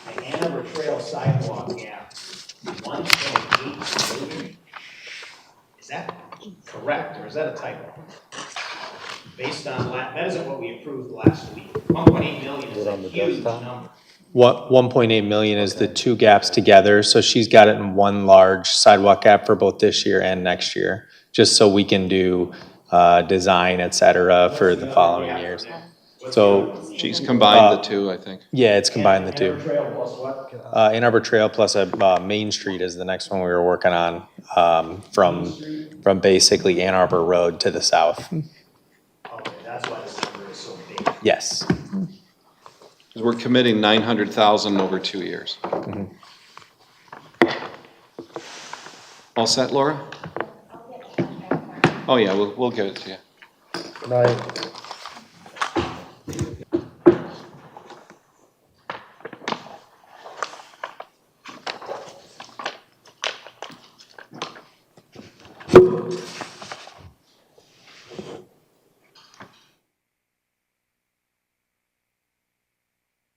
the Hanover Trail Sidewalk Gap, 1.8 million. Is that correct, or is that a typo? Based on, that isn't what we approved last week. 1.8 million is a huge number. What, 1.8 million is the two gaps together, so she's got it in one large sidewalk gap for both this year and next year, just so we can do design, et cetera, for the following years. So, She's combined the two, I think. yeah, it's combined the two. Hanover Trail plus what? Ann Arbor Trail plus a Main Street is the next one we were working on, from basically Ann Arbor Road to the south. Okay, that's why this number is so big. Yes. Because we're committing 900,000 over 2 years. All set, Laura? Oh, yeah, we'll give it to you. Good night.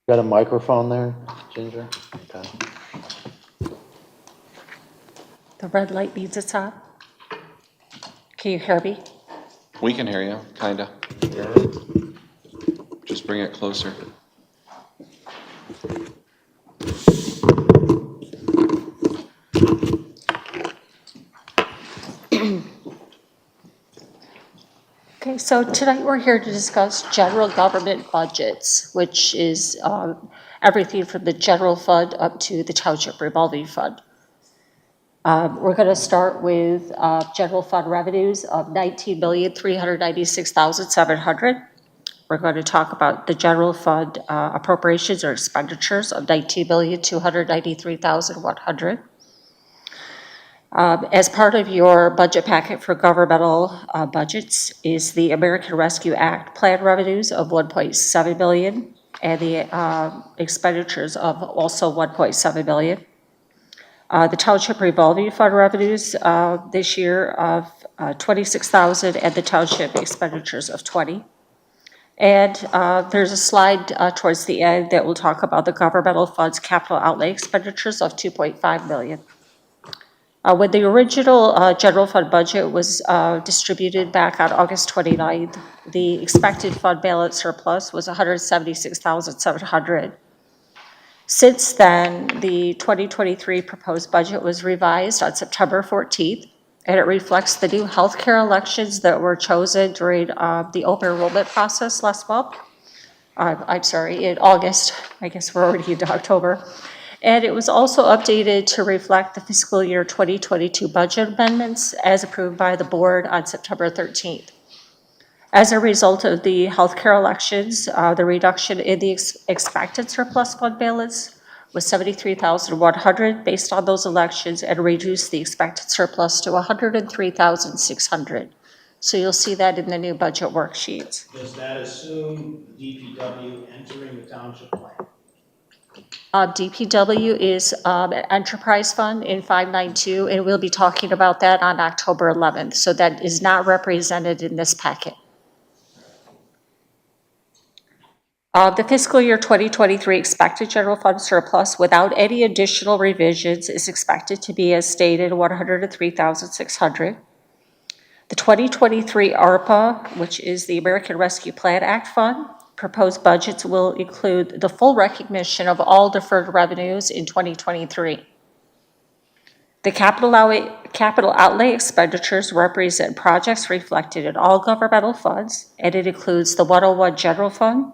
Got a microphone there, Ginger? Okay. The red light means it's on. Can you hear me? We can hear you, kinda. Just bring it closer. Okay, so tonight we're here to discuss general government budgets, which is everything from the general fund up to the township revolving fund. We're going to start with general fund revenues of $19,396,700. We're going to talk about the general fund appropriations or expenditures of $19,293,100. As part of your budget packet for governmental budgets is the American Rescue Act plan revenues of $1.7 billion and the expenditures of also $1.7 billion. The township revolving fund revenues this year of $26,000 and the township expenditures of $20,000. And there's a slide towards the end that will talk about the governmental funds capital outlay expenditures of $2.5 million. When the original general fund budget was distributed back on August 29th, the expected fund balance surplus was $176,700. Since then, the 2023 proposed budget was revised on September 14th, and it reflects the new healthcare elections that were chosen during the open enrollment process last month. I'm sorry, in August. I guess we're already into October. And it was also updated to reflect the fiscal year 2022 budget amendments as approved by the board on September 13th. As a result of the healthcare elections, the reduction in the expected surplus fund balance was $73,100 based on those elections and reduced the expected surplus to $103,600. So you'll see that in the new budget worksheets. Does that assume DPW entering the township plan? DPW is an enterprise fund in 592, and we'll be talking about that on October 11th. So that is not represented in this packet. The fiscal year 2023 expected general fund surplus without any additional revisions is expected to be, as stated, $103,600. The 2023 ARPA, which is the American Rescue Plan Act Fund, proposed budgets will include the full recognition of all deferred revenues in 2023. The capital outlay expenditures represent projects reflected in all governmental funds, and it includes the 101 General Fund,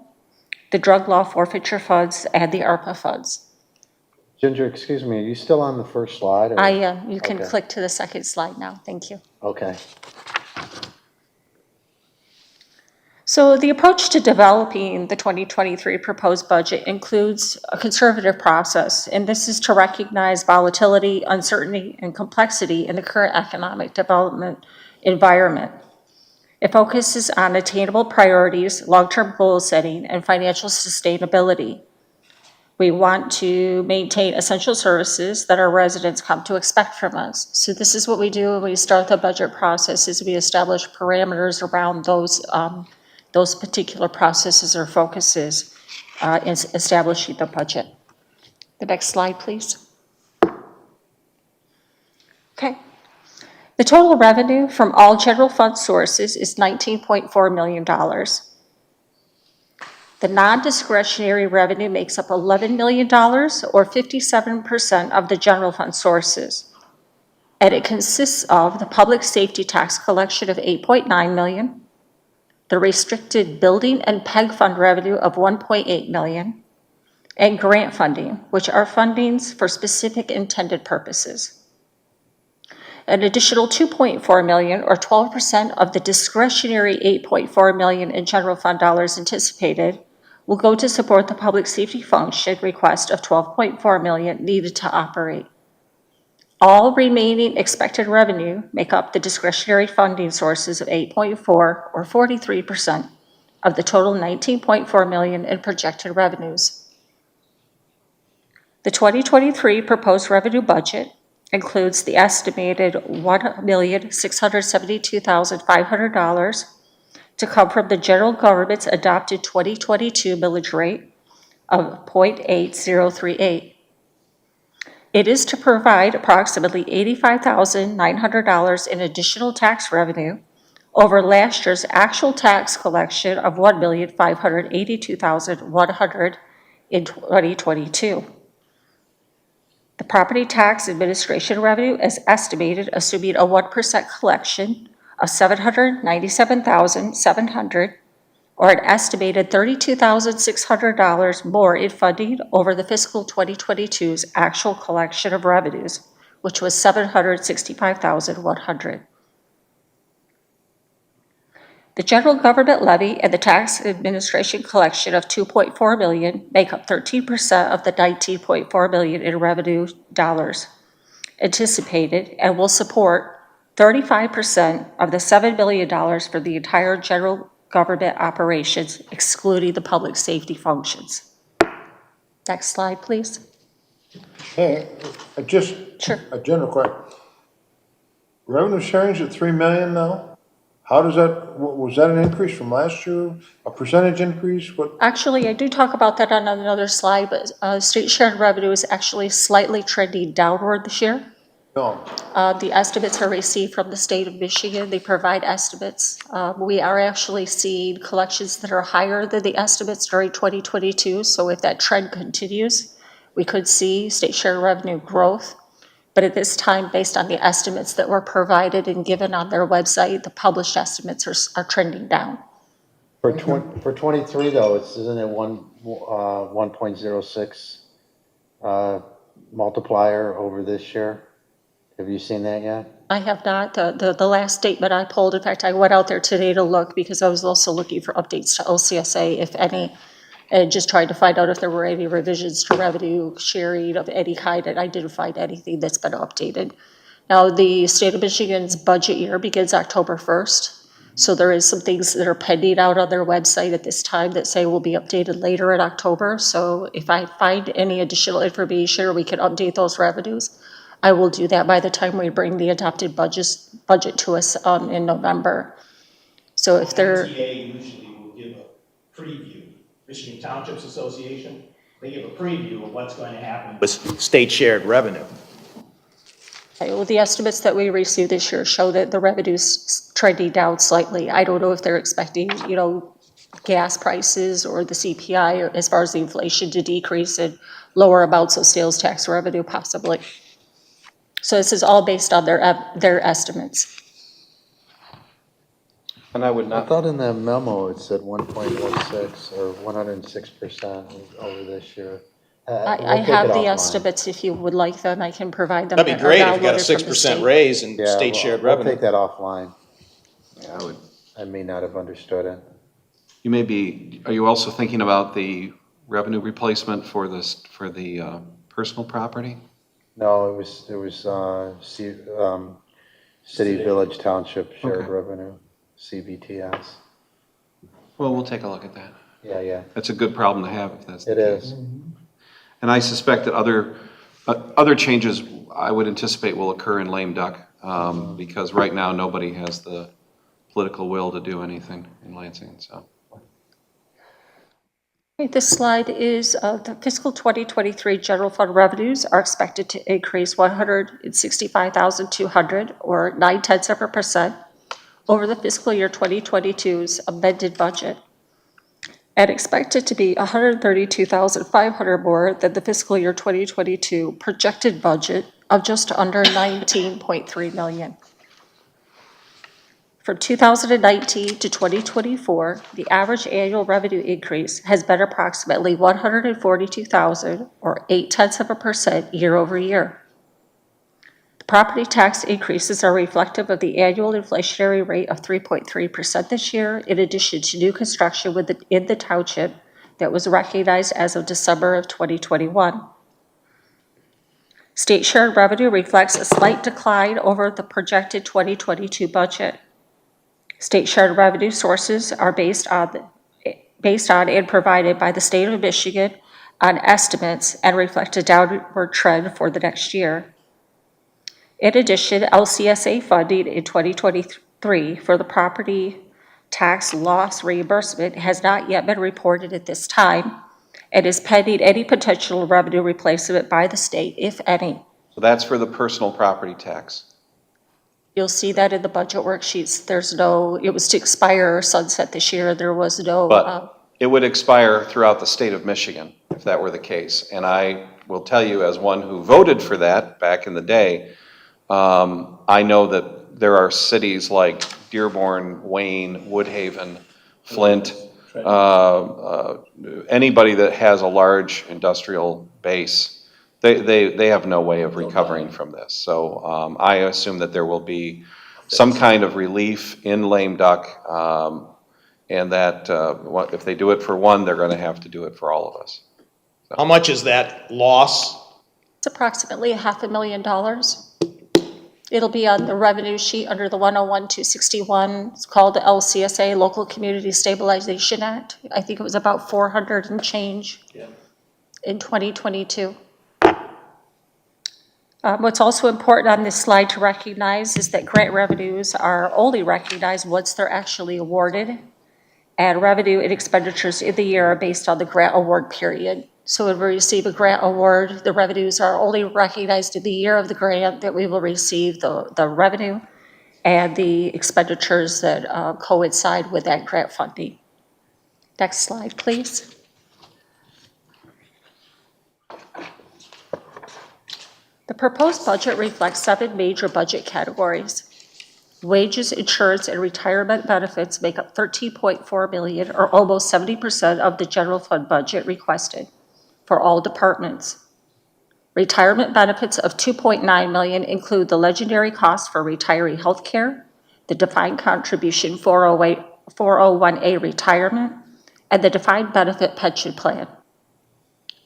the Drug Law Forfeiture Funds, and the ARPA funds. Ginger, excuse me, are you still on the first slide? Or? I am. You can Okay. click to the second slide now. Thank you. Okay. So the approach to developing the 2023 proposed budget includes a conservative process, and this is to recognize volatility, uncertainty, and complexity in the current economic development environment. It focuses on attainable priorities, long-term goal setting, and financial sustainability. We want to maintain essential services that our residents come to expect from us. So this is what we do when we start the budget process, is we establish parameters around those particular processes or focuses in establishing the budget. The next slide, please. Okay. The total revenue from all general fund sources is $19.4 million. The non-discretionary revenue makes up $11 million, or 57% of the general fund sources. And it consists of the public safety tax collection of $8.9 million, the restricted building and PEG fund revenue of $1.8 million, and grant funding, which are fundings for specific intended purposes. An additional $2.4 million, or 12% of the discretionary $8.4 million in general fund dollars anticipated, will go to support the public safety function request of $12.4 million needed to operate. All remaining expected revenue make up the discretionary funding sources of 8.4, or 43%, of the total $19.4 million in projected revenues. The 2023 proposed revenue budget includes the estimated $1,672,500 to come from the general government's adopted 2022 millage rate of 0.8038. It is to provide approximately $85,900 in additional tax revenue over last year's actual tax collection of $1,582,100 in 2022. The property tax administration revenue is estimated, assuming a 1% collection, of $797,700, or an estimated $32,600 more in funding over the fiscal 2022's actual collection of revenues, which was $765,100. The general government levy and the tax administration collection of $2.4 million make up 13% of the $19.4 million in revenue dollars anticipated, and will support 35% of the $7 million for the entire general government operations, excluding the public safety functions. Next slide, please. Hey, Sure. a general question. Revenue sharing's at $3 million now? How does that, was that an increase from last year? A percentage increase? What? Actually, I do talk about that on another slide, but state shared revenue is actually slightly trending downward this year. No. The estimates are received from the state of Michigan. They provide estimates. We are actually seeing collections that are higher than the estimates during 2022. So if that trend continues, we could see state share revenue growth. But at this time, based on the estimates that were provided and given on their website, the published estimates are trending down. For 23 though, isn't it 1.06 multiplier over this year? Have you seen that yet? I have not. The last statement I pulled, in fact, I went out there today to look because I was also looking for updates to OCSA, if any, and just trying to find out if there were any revisions to revenue sharing of any kind, and I didn't find anything that's been updated. Now, the state of Michigan's budget year begins October 1st, so there is some things that are pending out on their website at this time that say will be updated later in October. So if I find any additional information or we can update those revenues, I will do that by the time we bring the adopted budget to us in November. So if they're... MTA usually will give a preview Michigan Townships Association. They give a preview of what's going to happen with state shared revenue. Okay, well, the estimates that we received this year show that the revenue's trending down slightly. I don't know if they're expecting, gas prices or the CPI, or as far as the inflation, to decrease and lower amounts of sales tax revenue possibly. So this is all based on their estimates. And I would I not, thought in the memo it said 1.16 or 106% over this year. I We'll take have it the offline. estimates. If you would like them, I can provide them. That'd be or great if you got a download it from the 6% state. raise in Yeah, state shared we'll revenue. take that offline. yeah, I would, I may not have understood it. you may be, are you also thinking about the revenue replacement for this, for the personal property? No, it was city, village, township shared Okay. revenue, CVTS. Well, we'll take a look at that. Yeah. That's a good problem to have if that's the It case. is. And I suspect that other changes I would anticipate will occur in lame duck, because right now, nobody has the political will to do anything in Lansing, so. Okay, this slide is the fiscal 2023 general fund revenues are expected to increase 165,200 or 0.9% over the fiscal year 2022's amended budget, and expected to be 132,500 more than the fiscal year 2022 projected budget of just under 19.3 million. From 2019 to 2024, the average annual revenue increase has been approximately 142,000 or 0.8% year over year. The property tax increases are reflective of the annual inflationary rate of 3.3% this year, in addition to new construction in the township that was recognized as of December of 2021. State shared revenue reflects a slight decline over the projected 2022 budget. State shared revenue sources are based on and provided by the state of Michigan on estimates and reflect a downward trend for the next year. In addition, LCSA funding in 2023 for the property tax loss reimbursement has not yet been reported at this time and is pending any potential revenue replacement by the state, if any. So that's for the personal property tax. You'll see that in the budget worksheets. It was to expire or sunset this year. There was no. But it would expire throughout the state of Michigan if that were the case. And I will tell you, as one who voted for that back in the day, I know that there are cities like Dearborn, Wayne, Woodhaven, Flint, anybody that has a large industrial base, they have no way of recovering from this. So I assume that there will be some kind of relief in lame duck, and that if they do it for one, they're going to have to do it for all of us. So. How much is that loss? It's approximately $500,000. It'll be on the revenue sheet under the 101-261. It's called the LCSA, Local Community Stabilization Act. I think it was about 400 and change in 2022. What's also important on this slide to recognize is that grant revenues are only recognized once they're actually awarded, and revenue and expenditures in the year are based on the grant award period. So when we receive a grant award, the revenues are only recognized in the year of the grant that we will receive the revenue and the expenditures that coincide with that grant funding. Next slide, please. The proposed budget reflects 7 major budget categories. Wages, insurance, and retirement benefits make up $13.4 million, or almost 70% of the general fund budget requested for all departments. Retirement benefits of $2.9 million include the legendary costs for retiree health care, the defined contribution 401A retirement, and the defined benefit pension plan.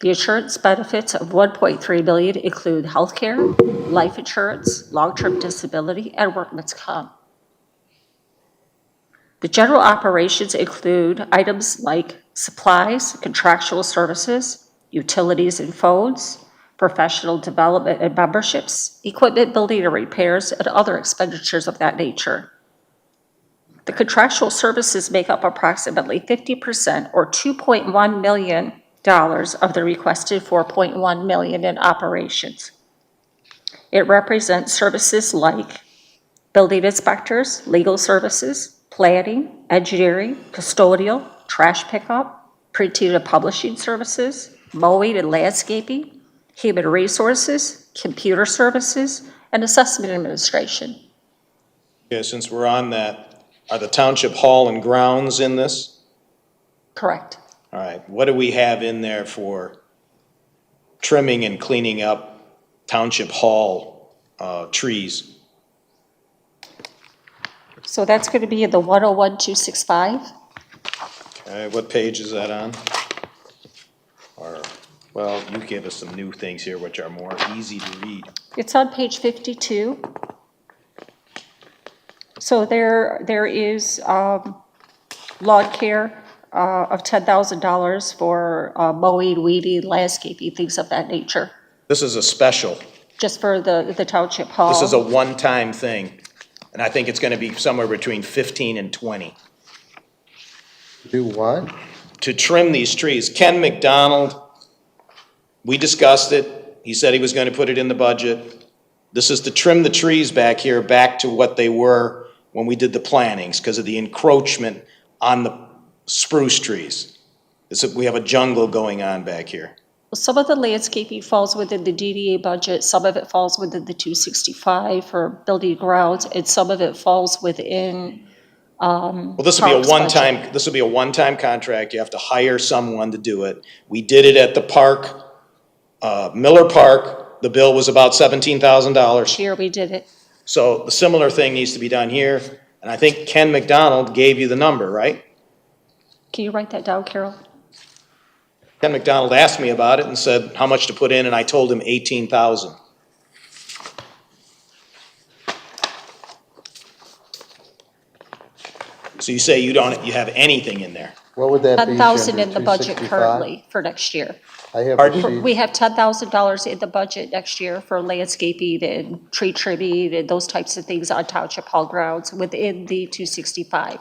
The insurance benefits of $1.3 million include health care, life insurance, long-term disability, and workman's comp. The general operations include items like supplies, contractual services, utilities and phones, professional development and memberships, equipment building and repairs, and other expenditures of that nature. The contractual services make up approximately 50% or $2.1 million of the requested $4.1 million in operations. It represents services like building inspectors, legal services, planning, engineering, custodial, trash pickup, printing and publishing services, mowing and landscaping, human resources, computer services, and assessment administration. Okay, since we're on that, are the township hall and grounds in this? Correct. All right, what do we have in there for trimming and cleaning up township hall trees? So that's going to be in the 101-265. Okay, what page is that on? Or, well, you gave us some new things here which are more easy to read. It's on page 52. So there is lawn care of $10,000 for mowing, weeding, landscaping, things of that nature, This is a special. just for the township hall. This is a one-time thing, and I think it's gonna be somewhere between 15 and 20. Do what? To trim these trees. Ken McDonald, we discussed it. He said he was gonna put it in the budget. This is to trim the trees back here, back to what they were when we did the plantings, because of the encroachment on the spruce trees. We have a jungle going on back here. Some of the landscaping falls within the DDA budget, some of it falls within the 265 for building grounds, and some of it falls within Well, this will be a Parks budget. one-time, this will be a one-time contract. You have to hire someone to do it. We did it at the park, Miller Park. The bill was about $17,000. Here we did it. So the similar thing needs to be done here. And I think Ken McDonald gave you the number, right? Can you write that down, Carol? Ken McDonald asked me about it and said how much to put in, and I told him 18,000. So you say you have anything in there? What would that be? 10,000 in the budget 265? currently for next year. I have Pardon? received, We have $10,000 in the budget next year for landscaping and tree trimming and those types of things on township hall grounds within the 265.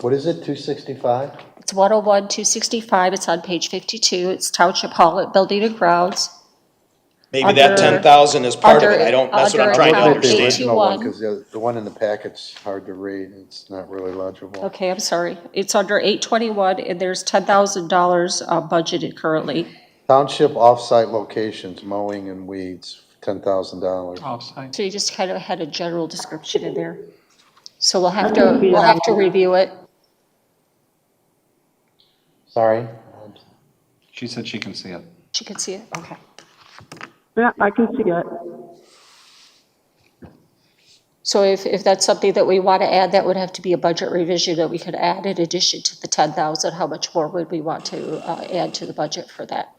what is it, 265? It's 101-265, it's on page 52, it's township hall at building and grounds. Maybe that Under- 10,000 is part of it. I don't, that's what I'm under trying to account understand. The original one, 821. because the one in the packet's hard to read, it's not really legible. Okay, I'm sorry. It's under 821 and there's $10,000 budgeted currently. Township off-site locations, mowing and weeds, $10,000. So you just kind of had a general description in there. So we'll have to review it. Sorry? She said she can see it. She can see it, okay. Yeah, I can see it. So if that's something that we want to add, that would have to be a budget revision that we could add in addition to the 10,000. How much more would we want to add to the budget for that?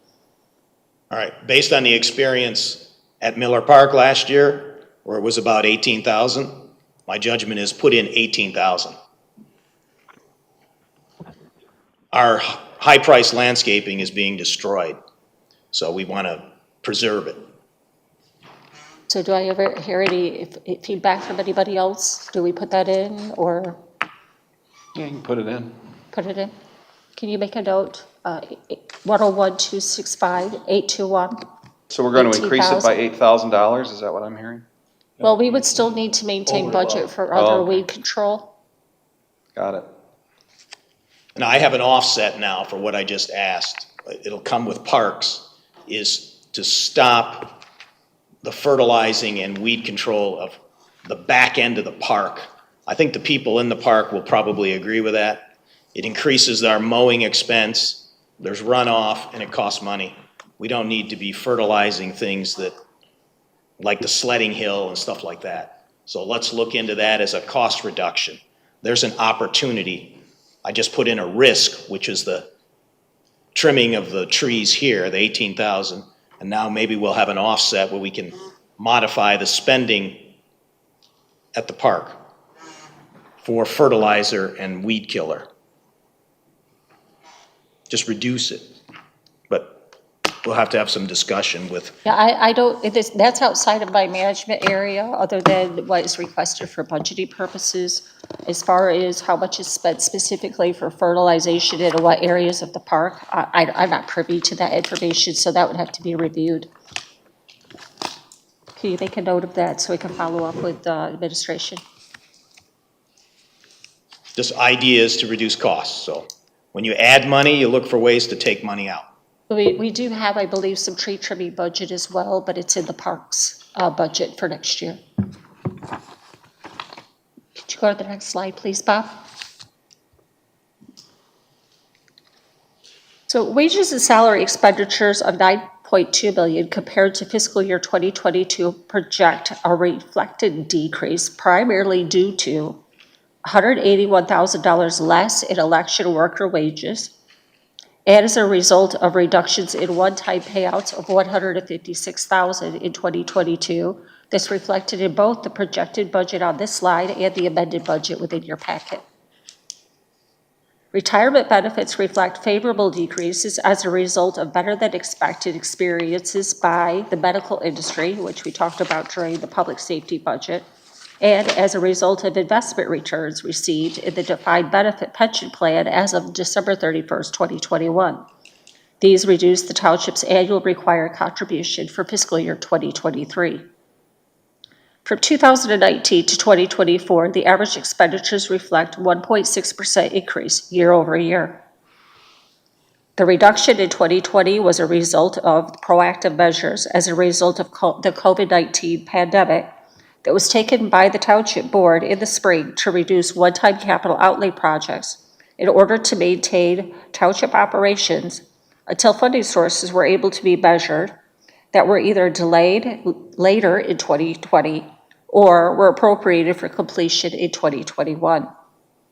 All right, based on the experience at Miller Park last year, where it was about 18,000, my judgment is put in 18,000. Our high-priced landscaping is being destroyed, so we want to preserve it. So do I ever hear any feedback from anybody else? Do we put that in or Yeah, you can put it in. put it in? Can you make a note? 101-265, 821. So we're going to increase it by $18,000. $8,000, is that what I'm hearing? Well, we would still need to maintain budget for other Oh, okay. weed control. Got it. Now, I have an offset now for what I just asked. It'll come with parks, is to stop the fertilizing and weed control of the back end of the park. I think the people in the park will probably agree with that. It increases our mowing expense, there's runoff, and it costs money. We don't need to be fertilizing things that, like the sledding hill and stuff like that. So let's look into that as a cost reduction. There's an opportunity. I just put in a risk, which is the trimming of the trees here, the 18,000, and now maybe we'll have an offset where we can modify the spending at the park for fertilizer and weed killer. Just reduce it. But we'll have to have some discussion with, Yeah, I don't, that's outside of my management area, other than what is requested for budgeting purposes. As far as how much is spent specifically for fertilization and what areas of the park, I'm not privy to that information, so that would have to be reviewed. Can you make a note of that so we can follow up with administration? just ideas to reduce costs. So when you add money, you look for ways to take money out. We do have, I believe, some tree trimming budget as well, but it's in the parks budget for next year. Could you go to the next slide, please, Bob? So wages and salary expenditures of $9.2 million compared to fiscal year 2022 project a reflected decrease primarily due to $181,000 less in election worker wages, and as a result of reductions in one-time payouts of $156,000 in 2022. This reflected in both the projected budget on this slide and the amended budget within your packet. Retirement benefits reflect favorable decreases as a result of better than expected experiences by the medical industry, which we talked about during the public safety budget, and as a result of investment returns received in the defined benefit pension plan as of December 31st, 2021. These reduced the township's annual required contribution for fiscal year 2023. From 2019 to 2024, the average expenditures reflect 1.6% increase year over year. The reduction in 2020 was a result of proactive measures as a result of the COVID-19 pandemic that was taken by the Township Board in the spring to reduce one-time capital outlay projects in order to maintain township operations until funding sources were able to be measured that were either delayed later in 2020 or were appropriated for completion in 2021.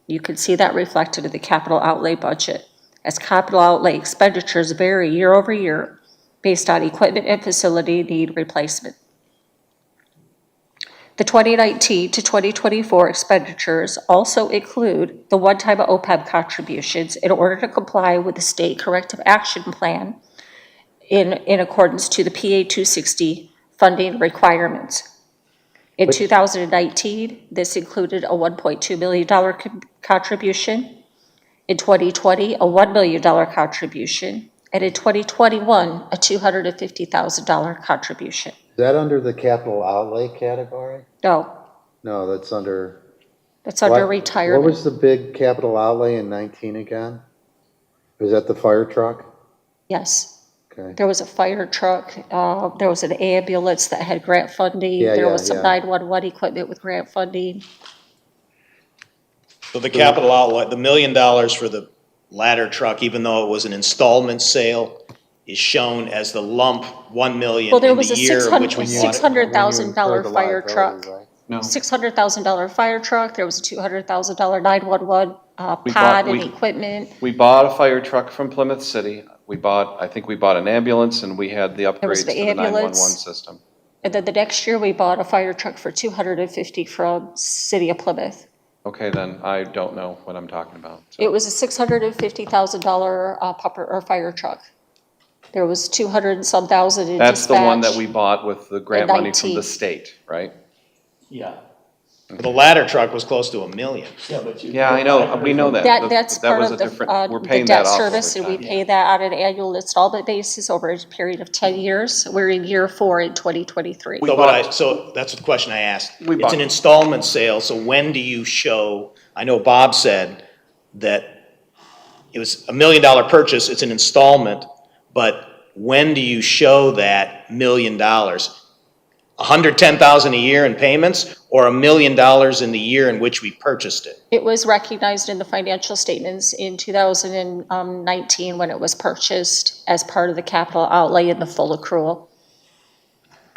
You can see that reflected in the capital outlay budget, as capital outlay expenditures vary year over year based on equipment and facility need replacement. The 2019 to 2024 expenditures also include the one-time OPEB contributions in order to comply with the state corrective action plan in accordance to the PA 260 funding requirements. In 2019, this included a $1.2 million contribution. In 2020, a $1 million contribution. And in 2021, a $250,000 contribution. Is that under the capital outlay category? No, No, that's under. that's under What retirement. was the big capital outlay in 19 again? Was that the fire truck? Yes. Okay. There was a fire truck, there was an ambulance that had grant funding. Yeah, There yeah, was some yeah. 911 equipment with grant funding. So the capital outlay, the $1 million for the ladder truck, even though it was an installment sale, is shown as the lump 1 million Well, there in was the a year in which we bought it. $600,000 fire truck. No. $600,000 fire truck, there was a $200,000 911 We pod bought- and we- equipment. We bought a fire truck from Plymouth City. I think we bought an ambulance, and we had the There was upgrades the to the 911 ambulance. system. And then the next year, we bought a fire truck for $250 from City of Plymouth. Okay, then I don't know what I'm talking about. So- It was a $650,000 pumper or fire truck. There was 200 and some thousand in That's the one that dispatch. we bought with the grant And money from 19. the state, right? Yeah. The ladder truck was close to $1 million. Yeah, but you. Yeah, I know, we know that. That's That part was of a the different- we're the paying debt that off service, over and we time. pay that on an annual installment basis over a period of 10 years. We're in year 4 in 2023. So that's the question I asked. We It's bought- an installment sale, so when do you show, I know Bob said that it was $1 million purchase, it's an installment, but when do you show that $1 million? $110,000 a year in payments, or $1 million in the year in which we purchased it? It was recognized in the financial statements in 2019 when it was purchased as part of the capital outlay in the full accrual.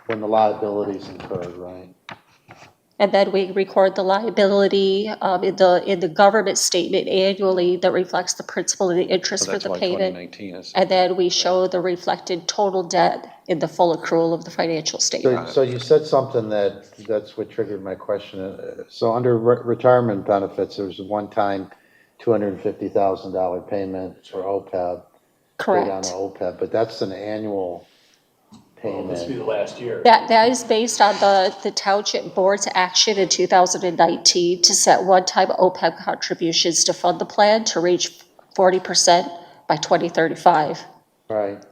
When the liabilities incurred, right? And then we record the liability in the government statement annually that reflects the principal and the interest So for that's the why payment. 2019 is. And then we show the reflected total debt in the full accrual of the financial statement. So you said something that's what triggered my question. So under retirement benefits, there was a one-time $250,000 payment for OPEB. paid on Correct. the OPEB, but that's an annual payment. the last year. That is based on the township board's action in 2019 to set one-time OPEB contributions to fund the plan to reach 40% by 2035. Right,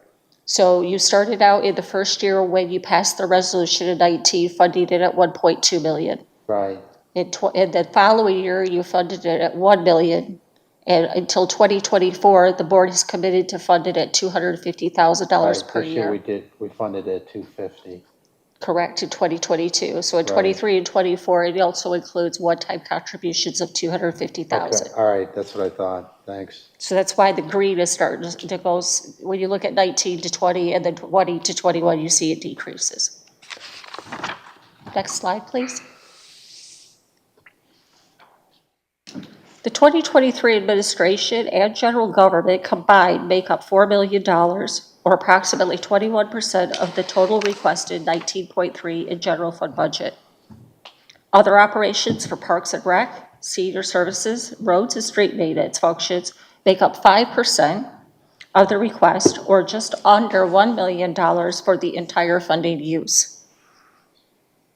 So you started out in the first year when you passed the resolution in 19, funding it at 1.2 million. right. In the following year, you funded it at 1 million. And until 2024, the board is committed to fund it at $250,000 Right, per this year year. we funded it at 250. Correct, in 2022. So in Right. 23 and 24, it also includes one-time contributions of 250,000. Okay, all right, that's what I thought, thanks. So that's why the green is starting to go, when you look at 19 to 20 and then 20 to 21, you see it decreases. Next slide, please. The 2023 administration and general government combined make up $4 million, or approximately 21% of the total requested 19.3 in general fund budget. Other operations for Parks and Rec, senior services, roads and street maintenance functions make up 5% of the request, or just under $1 million for the entire funding use.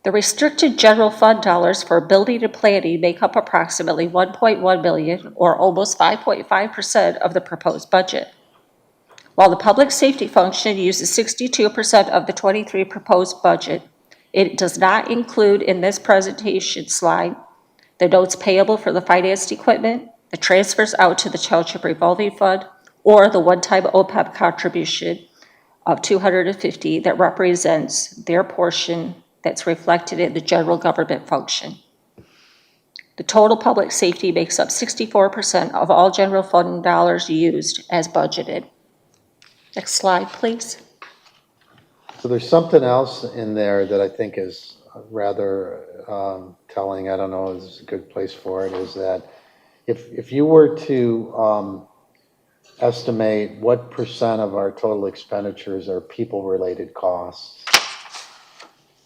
The restricted general fund dollars for building and planning make up approximately $1.1 million, or almost 5.5% of the proposed budget. While the public safety function uses 62% of the 23 proposed budget, it does not include in this presentation slide the notes payable for the financed equipment, the transfers out to the township revolving fund, or the one-time OPEB contribution of $250 that represents their portion that's reflected in the general government function. The total public safety makes up 64% of all general fund dollars used as budgeted. Next slide, please. So there's something else in there that I think is rather telling, I don't know if this is a good place for it, is that if you were to estimate what percent of our total expenditures are people-related costs,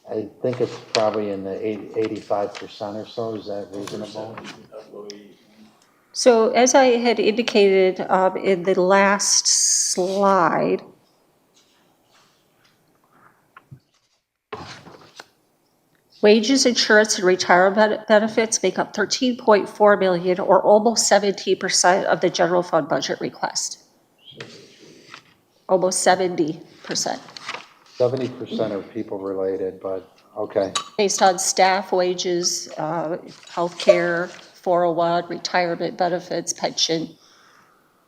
I think it's probably in the 85% or so. Is that reasonable? So as I had indicated in the last slide, wages, insurance, and retirement benefits make up $13.4 million, or almost 17% of the general fund budget request. Almost 70%. 70% are people-related, but okay. Based on staff wages, healthcare, 401, retirement benefits, pension.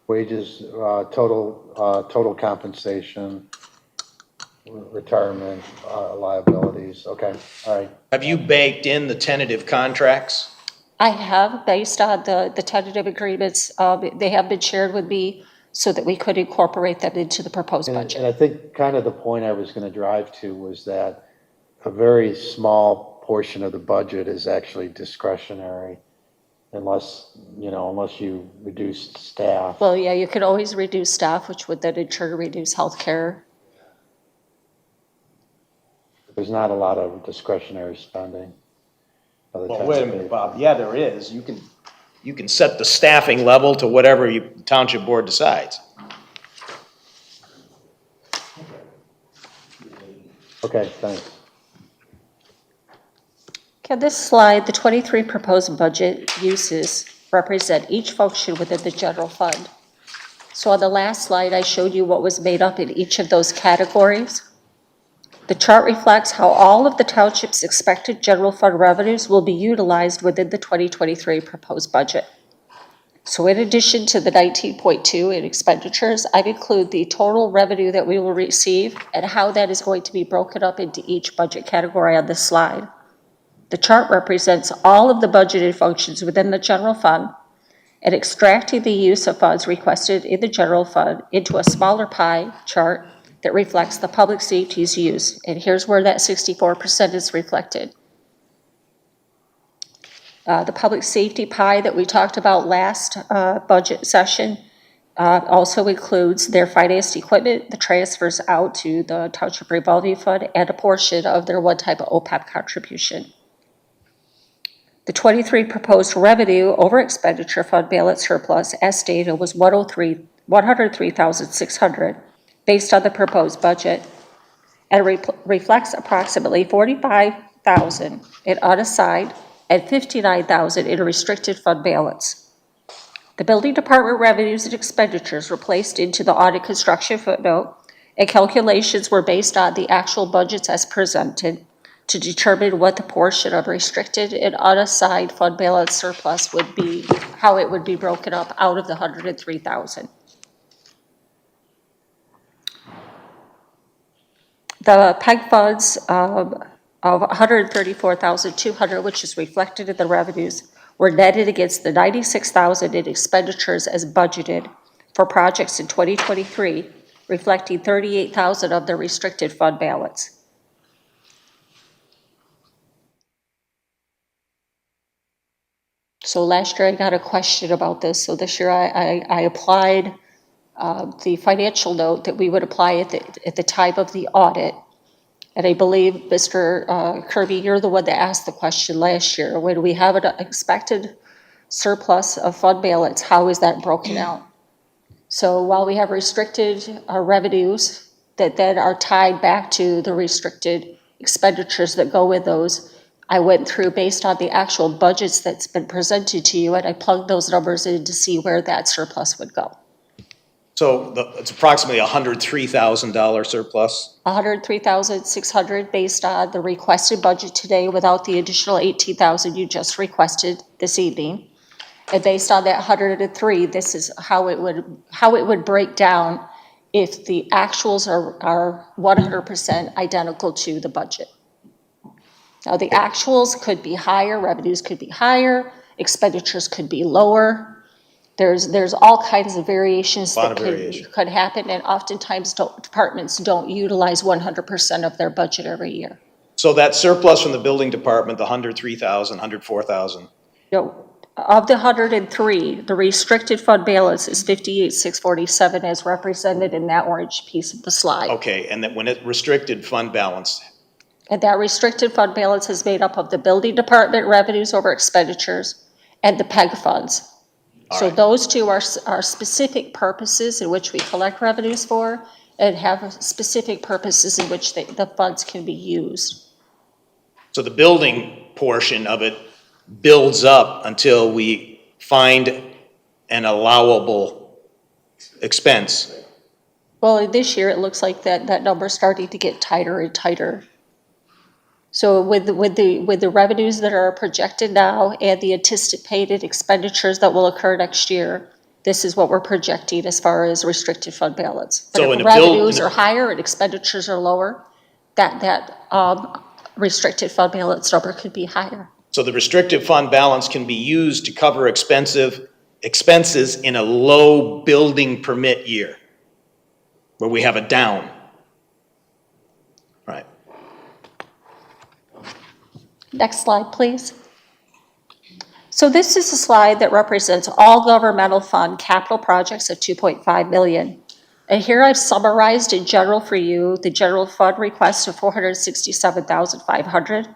Wages, total compensation, retirement, liabilities, okay, all right. Have you baked in the tentative contracts? I have, based on the tentative agreements, they have been shared with me so that we could incorporate them into the proposed budget. And I think kind of the point I was gonna drive to was that a very small portion of the budget is actually discretionary unless you reduce staff. Well, yeah, you could always reduce staff, which would then in turn reduce healthcare. There's not a lot of discretionary spending. Well, wait a minute, Bob. Yeah, there is. You can set the staffing level to whatever the township board decides. Okay, thanks. Okay, this slide, the 23 proposed budget uses represent each function within the general fund. So on the last slide, I showed you what was made up in each of those categories. The chart reflects how all of the township's expected general fund revenues will be utilized within the 2023 proposed budget. So in addition to the 19.2 in expenditures, I've included the total revenue that we will receive and how that is going to be broken up into each budget category on this slide. The chart represents all of the budgeted functions within the general fund and extracting the use of funds requested in the general fund into a smaller pie chart that reflects the public safety's use. And here's where that 64% is reflected. The public safety pie that we talked about last budget session also includes their financed equipment, the transfers out to the township revolving fund, and a portion of their one-time OPEB contribution. The 23 proposed revenue over expenditure fund balance surplus as stated was $103,600 based on the proposed budget, and reflects approximately $45,000 in unassigned and $59,000 in a restricted fund balance. The building department revenues and expenditures were placed into the audit construction footnote, and calculations were based on the actual budgets as presented to determine what the portion of restricted and unassigned fund balance surplus would be, how it would be broken up out of the $103,000. The PEG funds of $134,200, which is reflected in the revenues, were netted against the $96,000 in expenditures as budgeted for projects in 2023, reflecting $38,000 of the restricted fund balance. So last year I got a question about this, so this year I applied the financial note that we would apply at the time of the audit. And I believe, Mr. Kirby, you're the one that asked the question last year. When we have an expected surplus of fund balance, how is that broken out? So while we have restricted revenues that then are tied back to the restricted expenditures that go with those, I went through based on the actual budgets that's been presented to you, and I plugged those numbers in to see where that surplus would go. So it's approximately $103,000 surplus? $103,600 based on the requested budget today without the additional $18,000 you just requested this evening. And based on that 103, this is how it would break down if the actuals are 100% identical to the budget. Now, the actuals could be higher, revenues could be higher, expenditures could be lower. There's all kinds of variations that could happen, and oftentimes departments don't utilize 100% of their budget every year. So that surplus from the building department, the $103,000, $104,000? Of the 103, the restricted fund balance is $58,647 as represented in that orange piece of the slide. Okay, and that when it restricted fund balance? And that restricted fund balance is made up of the building department revenues over expenditures and the PEG funds. So those two are specific purposes in which we collect revenues for and have specific purposes in which the funds can be used. So the building portion of it builds up until we find an allowable expense. Well, this year it looks like that number's starting to get tighter and tighter. So with the revenues that are projected now and the anticipated expenditures that will occur next year, this is what we're projecting as far as restricted fund balance. But if revenues are higher and expenditures are lower, that restricted fund balance number could be higher. So the restricted fund balance can be used to cover expenses in a low building permit year where we have a down. Right. Next slide, please. So this is a slide that represents all governmental fund capital projects of $2.5 million. And here I've summarized in general for you the general fund request of $467,500.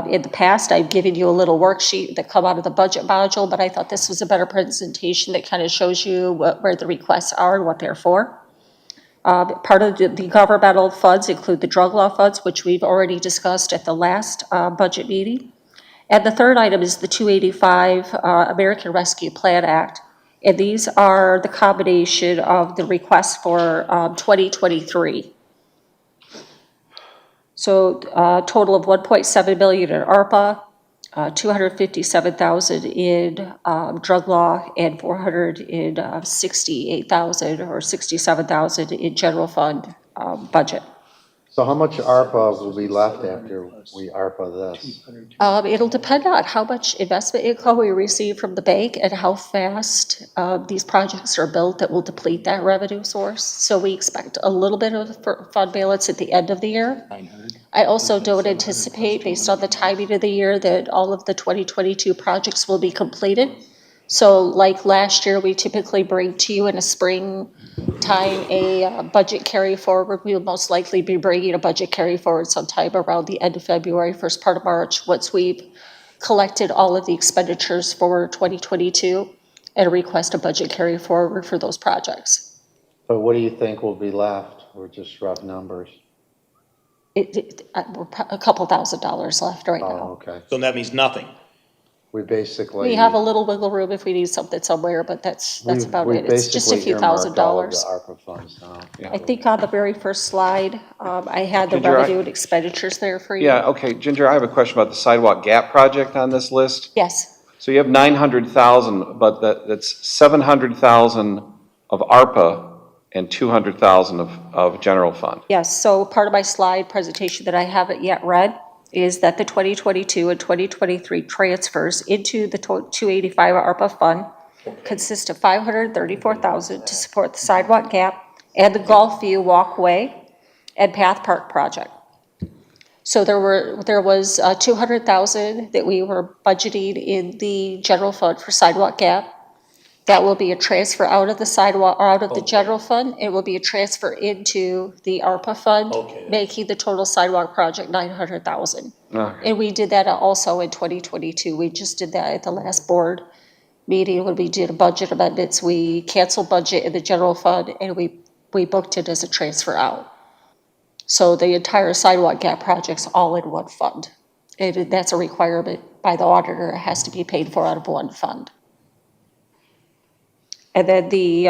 In the past, I've given you a little worksheet that come out of the budget module, but I thought this was a better presentation that kind of shows you where the requests are and what they're for. Part of the governmental funds include the drug law funds, which we've already discussed at the last budget meeting. And the third item is the 285 American Rescue Plan Act. And these are the combination of the requests for 2023. So total of $1.7 billion in ARPA, $257,000 in drug law, and $468,000 or $67,000 in general fund budget. So how much ARPA will be left after we ARPA this? It'll depend on how much investment income we receive from the bank and how fast these projects are built that will deplete that revenue source. So we expect a little bit of fund balance at the end of the year. I also don't anticipate, based on the timing of the year, that all of the 2022 projects will be completed. So like last year, we typically bring to you in a spring time a budget carry forward. We will most likely be bringing a budget carry forward sometime around the end of February, first part of March, once we've collected all of the expenditures for 2022. and request a budget carry forward for those projects. But what do you think will be left, or just rough numbers? We're a couple $1,000s left right now. Oh, okay. So that means nothing. We basically. We have a little wiggle room if we need something somewhere, but that's about it. It's just a few $1,000. $1,000s. ARPA funds now. I think on the very first slide, I had the Ginger, revenue and expenditures there for you. Yeah, okay, Ginger, I have a question about the Sidewalk Gap project on this list. Yes, So you have 900,000, but that's 700,000 of ARPA and 200,000 of general fund. yes. So part of my slide presentation that I haven't yet read is that the 2022 and 2023 transfers into the 285 ARPA fund consist of 534,000 to support the Sidewalk Gap and the Golf View Walkway and Path Park project. So there was 200,000 that we were budgeting in the general fund for Sidewalk Gap. That will be a transfer out of the sidewalk, or out of the general fund. It will be a transfer into the ARPA fund, making the total sidewalk project 900,000. Okay. And we did that also in 2022. We just did that at the last board meeting when we did a budget amendments. We canceled budget in the general fund and we booked it as a transfer out. So the entire Sidewalk Gap project's all in one fund. And that's a requirement by the auditor. It has to be paid for out of one fund. And then the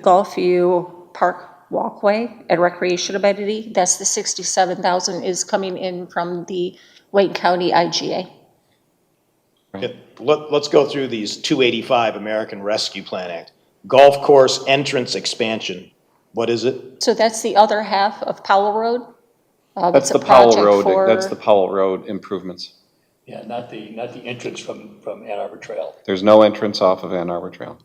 Golf View Park Walkway and Recreation Amenity, that's the 67,000 is coming in from the Wayne County IGA. Okay, let's go through these 285 American Rescue Plan Act. Golf course entrance expansion, what is it? So that's the other half of Powell Road. That's It's a the Powell project Road, for- that's the Powell Road improvements. Yeah, not the entrance from Ann Arbor Trail. There's no entrance off of Ann Arbor Trail.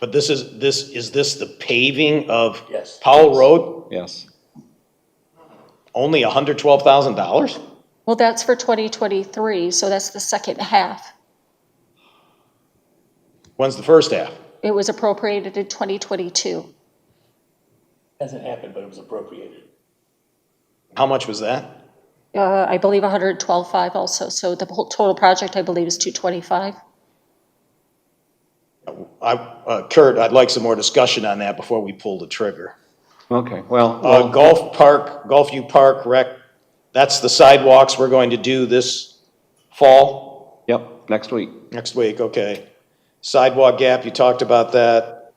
But is this the paving of Yes. Powell Road? Yes. Only $112,000? Well, that's for 2023, so that's the second half. When's the first half? It was appropriated in 2022. Hasn't happened, but it was appropriated. How much was that? I believe 112.5 also, so the whole total project, I believe, is 225. Kurt, I'd like some more discussion on that before we pull the trigger. Okay, well. Golf View Park Rec, that's the sidewalks we're going to do this fall? Yep, next week. Next week, okay. Sidewalk Gap, you talked about that.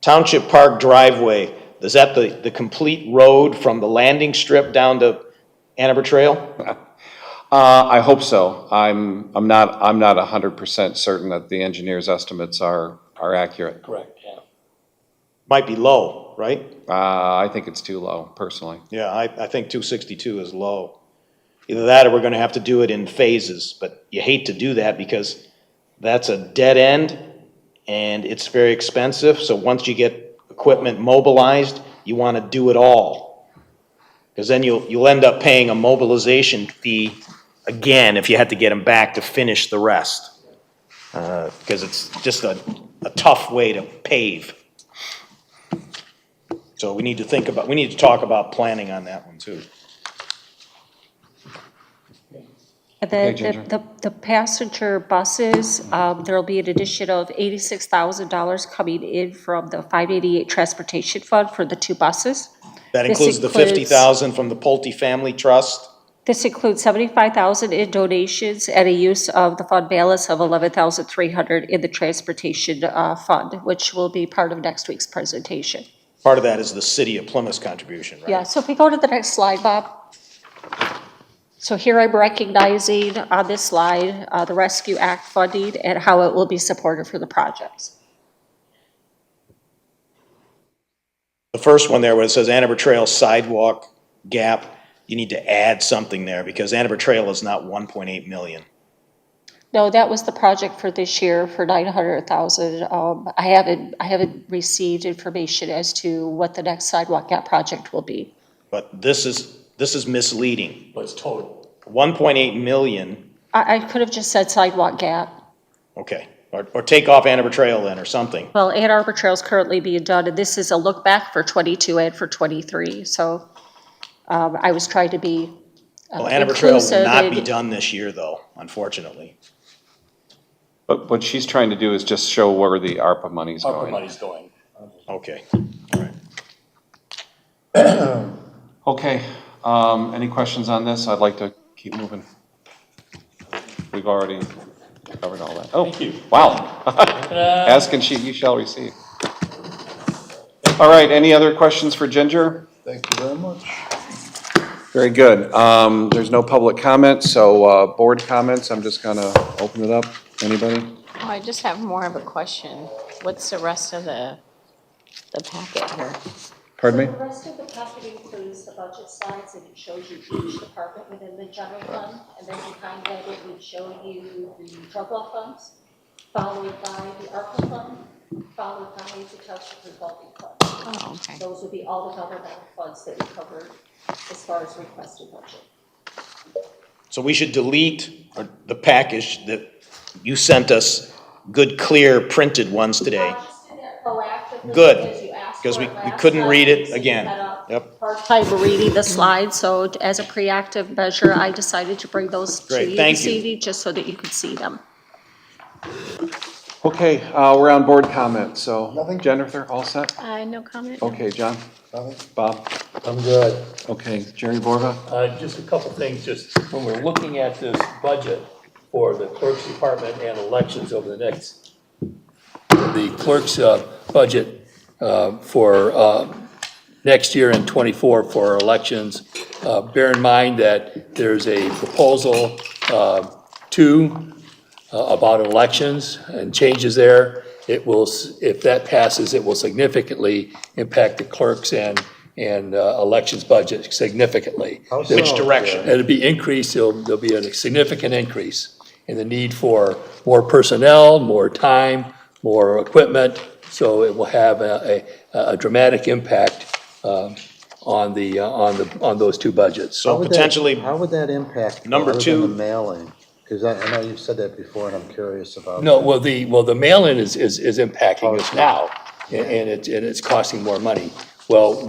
Township Park driveway, is that the complete road from the landing strip down to Ann Arbor Trail? I hope so. I'm not 100% certain that the engineer's estimates are accurate. Correct, yeah. Might be low, right? I think it's too low, personally. Yeah, I think 262 is low. Either that or we're gonna have to do it in phases, but you hate to do that because that's a dead end and it's very expensive. So once you get equipment mobilized, you wanna do it all. Because then you'll end up paying a mobilization fee again if you had to get them back to finish the rest. Because it's just a tough way to pave. So we need to talk about planning on that one too. And Okay, then Ginger. the passenger buses, there'll be an addition of $86,000 coming in from the 588 Transportation Fund for the two buses. That This includes the includes- 50,000 from the Pulte Family Trust. This includes 75,000 in donations and a use of the fund balance of 11,300 in the transportation fund, which will be part of next week's presentation. Part of that is the City of Plymouth's contribution, right? Yeah, so if we go to the next slide, Bob. So here I'm recognizing on this slide, the Rescue Act funding and how it will be supported for the projects. The first one there where it says Ann Arbor Trail Sidewalk Gap, you need to add something there because Ann Arbor Trail is not 1.8 million. No, that was the project for this year for 900,000. I haven't received information as to what the next Sidewalk Gap project will be. But this is misleading. But it's total. 1.8 million, I could have just said Sidewalk Gap. okay. Or take off Ann Arbor Trail then or something. Well, Ann Arbor Trail is currently being done, and this is a look back for 22 and for 23. So I was trying to be Well, Ann Arbor Trail will inclusive not be and- done this year though, unfortunately. But what she's trying to do is just show where the ARPA money's going. ARPA money's going. Okay. Okay, any questions on this? I'd like to keep moving. We've already covered all that. Oh, Thank you. wow. Ask and you shall receive. All right, any other questions for Ginger? Thank you very much. Very good. There's no public comment, so board comments, I'm just gonna open it up. Anybody? Oh, I just have more of a question. What's the rest of the packet here? Pardon me? The rest of the packet includes the budget slides, and it shows you each department within the general fund, and then behind that, it would show you the drug law funds, followed by the ARPA fund, followed by the township revolving fund. Oh, okay. Those would be all the governmental funds that we covered as far as requested budget. So we should delete the package that you sent us, good, clear, printed ones today. I just did that proactively Good, because you asked because for we it last couldn't time, read it so you again. had a Yep. hard time reading the slides, so as a preactive measure, I decided to bring those to Great, you thank this you. evening, just so that you could see them. Okay, we're on board comment, so Nothing. Jennifer, all set? No comment. Okay, John? Nothing? Bob? I'm good. Okay, Jerry Borba? Just a couple things, just when we're looking at this budget for the clerk's department and elections over the next, the clerk's budget for next year in '24 for elections, bear in mind that there's a proposal about elections and changes there. It will, if that passes, it will significantly impact the clerks and elections budget significantly. Which direction? It'll be increased, there'll be a significant increase in the need for more personnel, more time, more equipment, so it will have a dramatic impact on those two budgets. So potentially, How would that impact? Number other than two- the mailing? Because I know you've said that before, and I'm curious about. No, that. well, the mail-in is impacting us now, and it's costing more money. Well,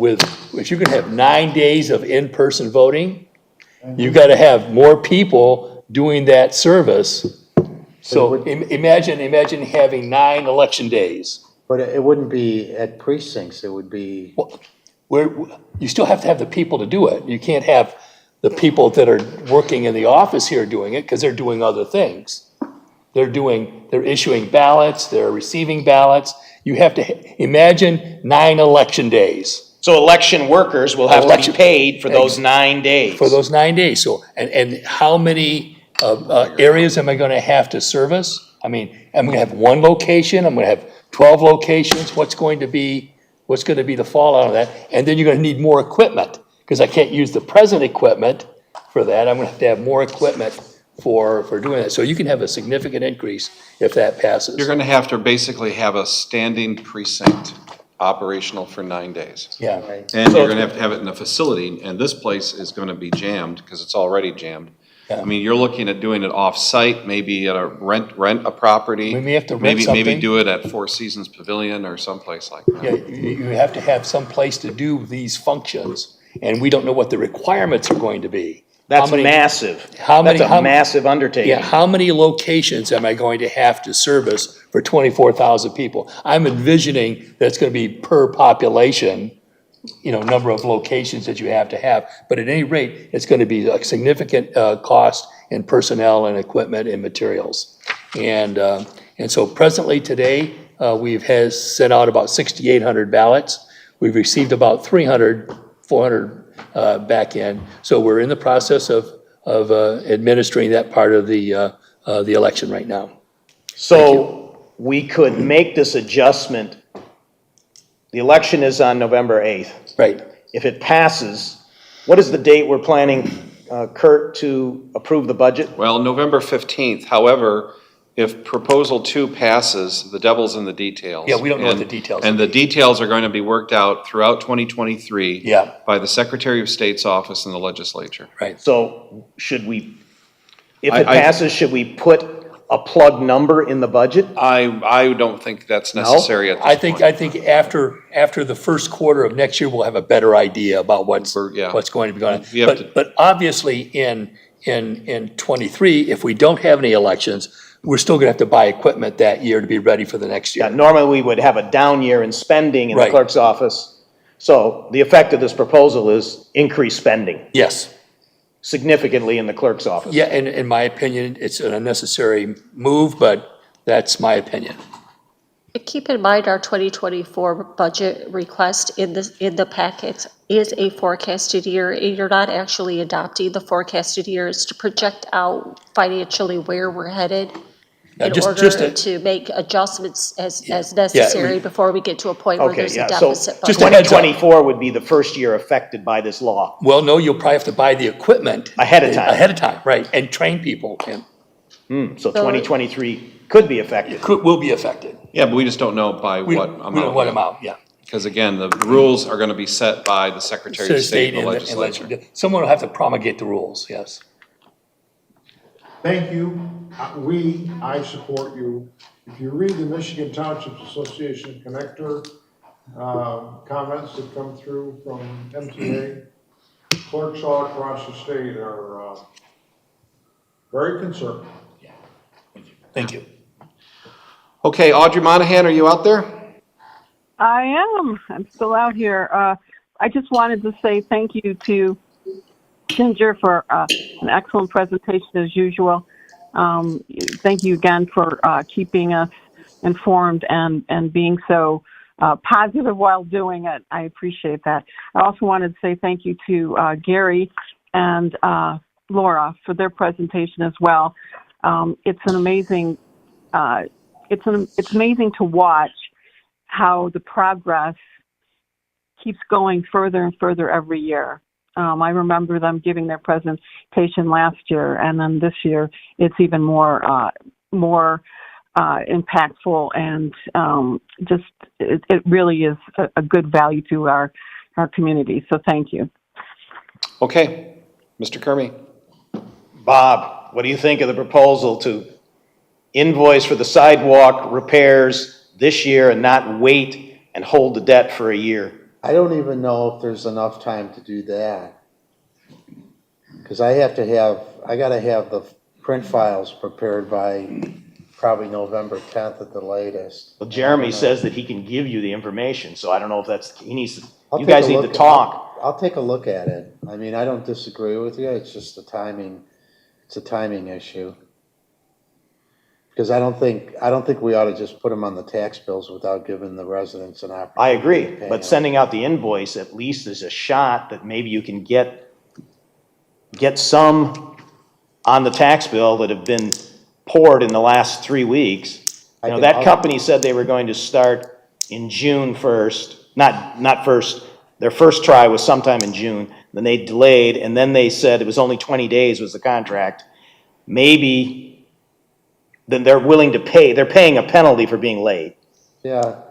if you're gonna have 9 days of in-person voting, you gotta have more people doing that service. So imagine having 9 election days. But it wouldn't be at precincts, it would be. Where, you still have to have the people to do it. You can't have the people that are working in the office here doing it, because they're doing other things. They're issuing ballots, they're receiving ballots. You have to, imagine 9 election days. so election workers will have to be paid for those 9 days. For those 9 days, so, and how many, areas am I gonna have to service? I mean, I'm gonna have 1 location, I'm gonna have 12 locations, what's gonna be the fallout of that? And then you're gonna need more equipment, because I can't use the present equipment for that, I'm gonna have to have more equipment for doing that. So you can have a significant increase if that passes. You're gonna have to basically have a standing precinct operational for 9 days. Yeah. And you're gonna have to have it in a facility, and this place is gonna be jammed, because it's already jammed. Yeah. I mean, you're looking at doing it off-site, maybe at a rent a property. We may have to rent Maybe something. do it at Four Seasons Pavilion or someplace like that. Yeah, you have to have some place to do these functions, and we don't know what the requirements are going to be. That's How many- massive. how many- That's how- a massive undertaking. Yeah, how many locations am I going to have to service for 24,000 people? I'm envisioning that's gonna be per population, number of locations that you have to have. But at any rate, it's gonna be a significant, cost in personnel and equipment and materials. And so presently today, has sent out about 6,800 ballots. We've received about 400 back in. So we're in the process of administering that part of the election right now. So we could make this adjustment. The election is on November 8th. Right. If it passes, what is the date we're planning, Kurt, to approve the budget? Well, November 15th, however, if Proposal 2 passes, the devil's in the details. Yeah, we don't know what the details And the details are going to be worked out throughout 2023. Yeah. By the Secretary of State's office and the legislature. Right. So should we, if it I- passes, should we put a plug number in the budget? I don't think that's necessary at this point. I think after the first quarter of next year, we'll have a better idea about what's going to be going You have on. But obviously in '23, if we don't have any elections, we're still gonna have to buy equipment that year to be ready for the next Yeah, year. normally we would have a down year in spending in the Right. clerk's office. So the effect of this proposal is increased spending Yes. significantly in the clerk's office. Yeah, and in my opinion, it's an unnecessary move, but that's my opinion. Keep in mind, our 2024 budget request in the packet is a forecasted year. You're not actually adopting the forecasted years to project out financially where we're headed in order to make adjustments as necessary before we get to a point where Okay, there's a yeah, so deficit. Just a heads up. 2024 would be the first year affected by this law. Well, no, you'll probably have to buy the equipment. Ahead of time. Ahead of time, right, and train people, and So 2023 could be affected. will be affected. Yeah, but we just don't know by We what don't amount. know what amount, yeah. Because again, the rules are gonna be set by the Secretary of State and the and legislature. Someone will have to promulgate the rules, yes. Thank you. I support you. If you read the Michigan Township Association connector, comments that come through from MTA, clerks all across the state are, very concerned. Thank you. Okay, Audrey Monahan, are you out there? I am. I'm still out here. I just wanted to say thank you to Ginger for an excellent presentation as usual. Thank you again for keeping us informed and being so positive while doing it. I appreciate that. I also wanted to say thank you to Gary and Laura for their presentation as well. It's an amazing. It's amazing to watch how the progress keeps going further and further every year. I remember them giving their presentation last year, and then this year it's even more impactful, and it really is a good value to our community. So thank you. Okay, Mr. Kermy. Bob, what do you think of the proposal to invoice for the sidewalk repairs this year and not wait and hold the debt for a year? I don't even know if there's enough time to do that. Because I gotta have the print files prepared by probably November 10th at the latest. Well, Jeremy says that he can give you the information, so I don't know if that's, he needs to, I'll you take guys a need look to talk. I'll take a look at it. I mean, I don't disagree with you, it's just the timing, it's a timing issue. Because I don't think we ought to just put them on the tax bills without giving the residents an opportunity. I agree, to pay but them. sending out the invoice at least is a shot that maybe you can get some on the tax bill that have been poured in the last 3 weeks. You know, that company said they were going to start in June 1st, not first, their first try was sometime in June, then they delayed, and then they said it was only 20 days was the contract. Maybe then they're willing to pay, they're paying a penalty for being late. Yeah.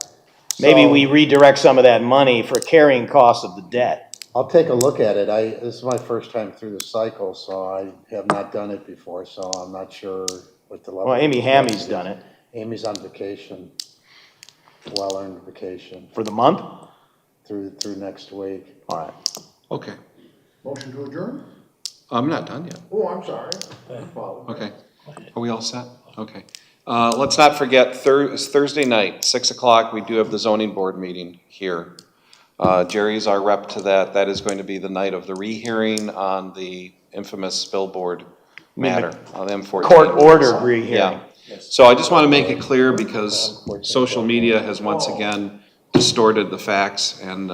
Maybe So- we redirect some of that money for carrying costs of the debt. I'll take a look at it. This is my first time through the cycle, so I have not done it before, so I'm not sure what the level. Well, Amy Hammy's done it. Amy's on vacation, well-earned vacation. For the month? Through next week. All right. Okay, Motion to adjourn? I'm not done yet. Oh, I'm sorry. Okay, are we all set? Okay. Let's not forget, Thursday night, 6 o'clock, we do have the zoning board meeting here. Jerry's our rep to that. That is going to be the night of the rehearing on the infamous billboard matter on M14. Court ordered rehearing. Yeah. So I just want to make it clear because social media has once again distorted the facts, and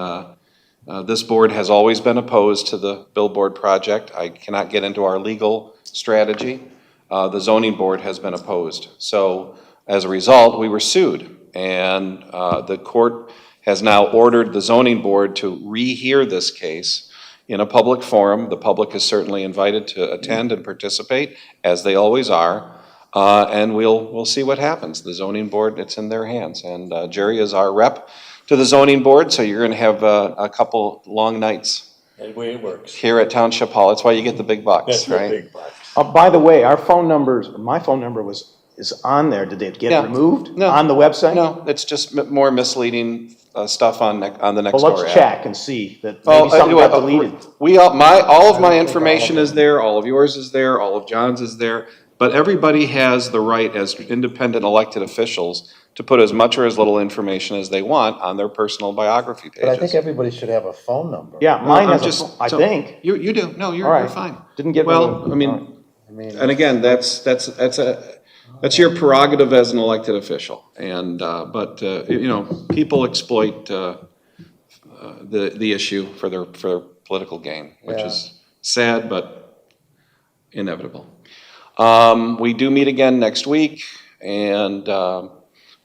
this board has always been opposed to the billboard project. I cannot get into our legal strategy. The zoning board has been opposed. So as a result, we were sued, and the court has now ordered the zoning board to rehear this case in a public forum. The public is certainly invited to attend and participate, as they always are, and we'll see what happens. The zoning board, it's in their hands, and Jerry is our rep to the zoning board, so you're going to have a couple long nights. That's the way it works. Here at Township Hall. That's why you get the big bucks, That's the right? big bucks. By the way, our phone numbers, my phone number is on there. Did it get Yeah. removed No. on the website? No, it's just more misleading stuff on the Nextdoor Well, let's app. check and see that Oh, maybe something anyway, got deleted. all of my information is there, all of yours is there, all of John's is there, But everybody has the right as independent elected officials to put as much or as little information as they want on their personal biography pages. But I think everybody should have a phone number. Yeah, No, mine I'm has just- I so- think. You do, no, All you're right. fine. Didn't get Well, rid I of- mean, and again, that's your prerogative as an elected official. And, but, you know, people exploit, the issue for their political gain, which Yeah. is sad, but inevitable. We do meet again next week, and,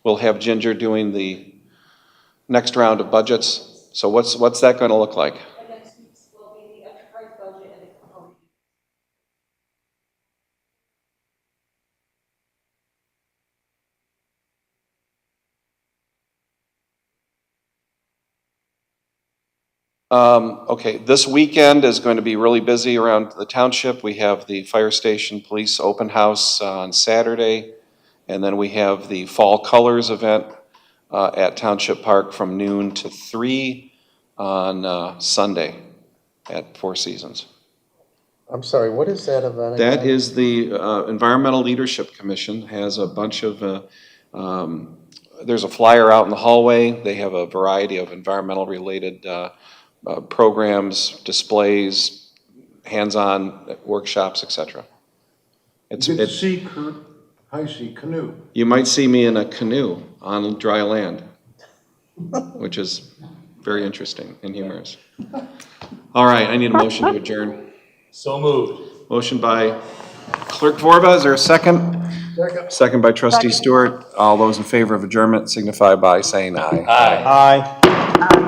we'll have Ginger doing the next round of budgets. So what's that gonna look like? Okay, this weekend is going to be really busy around the township. We have the fire station police open house on Saturday, and then we have the Fall Colors event at Township Park from noon to 3 on Sunday at Four Seasons. I'm sorry, what is that event again? That is the Environmental Leadership Commission has a bunch of, there's a flyer out in the hallway. They have a variety of environmental related programs, displays, hands-on workshops, etc. You get to see Kurt Heisey canoe. You might see me in a canoe on dry land, which is very interesting and humorous. All right, I need a motion to adjourn. So moved. Motion by Clerk Vorba, is there a second? Second. Second by Trustee Stewart. All those in favor of adjournment signify by saying aye. Aye.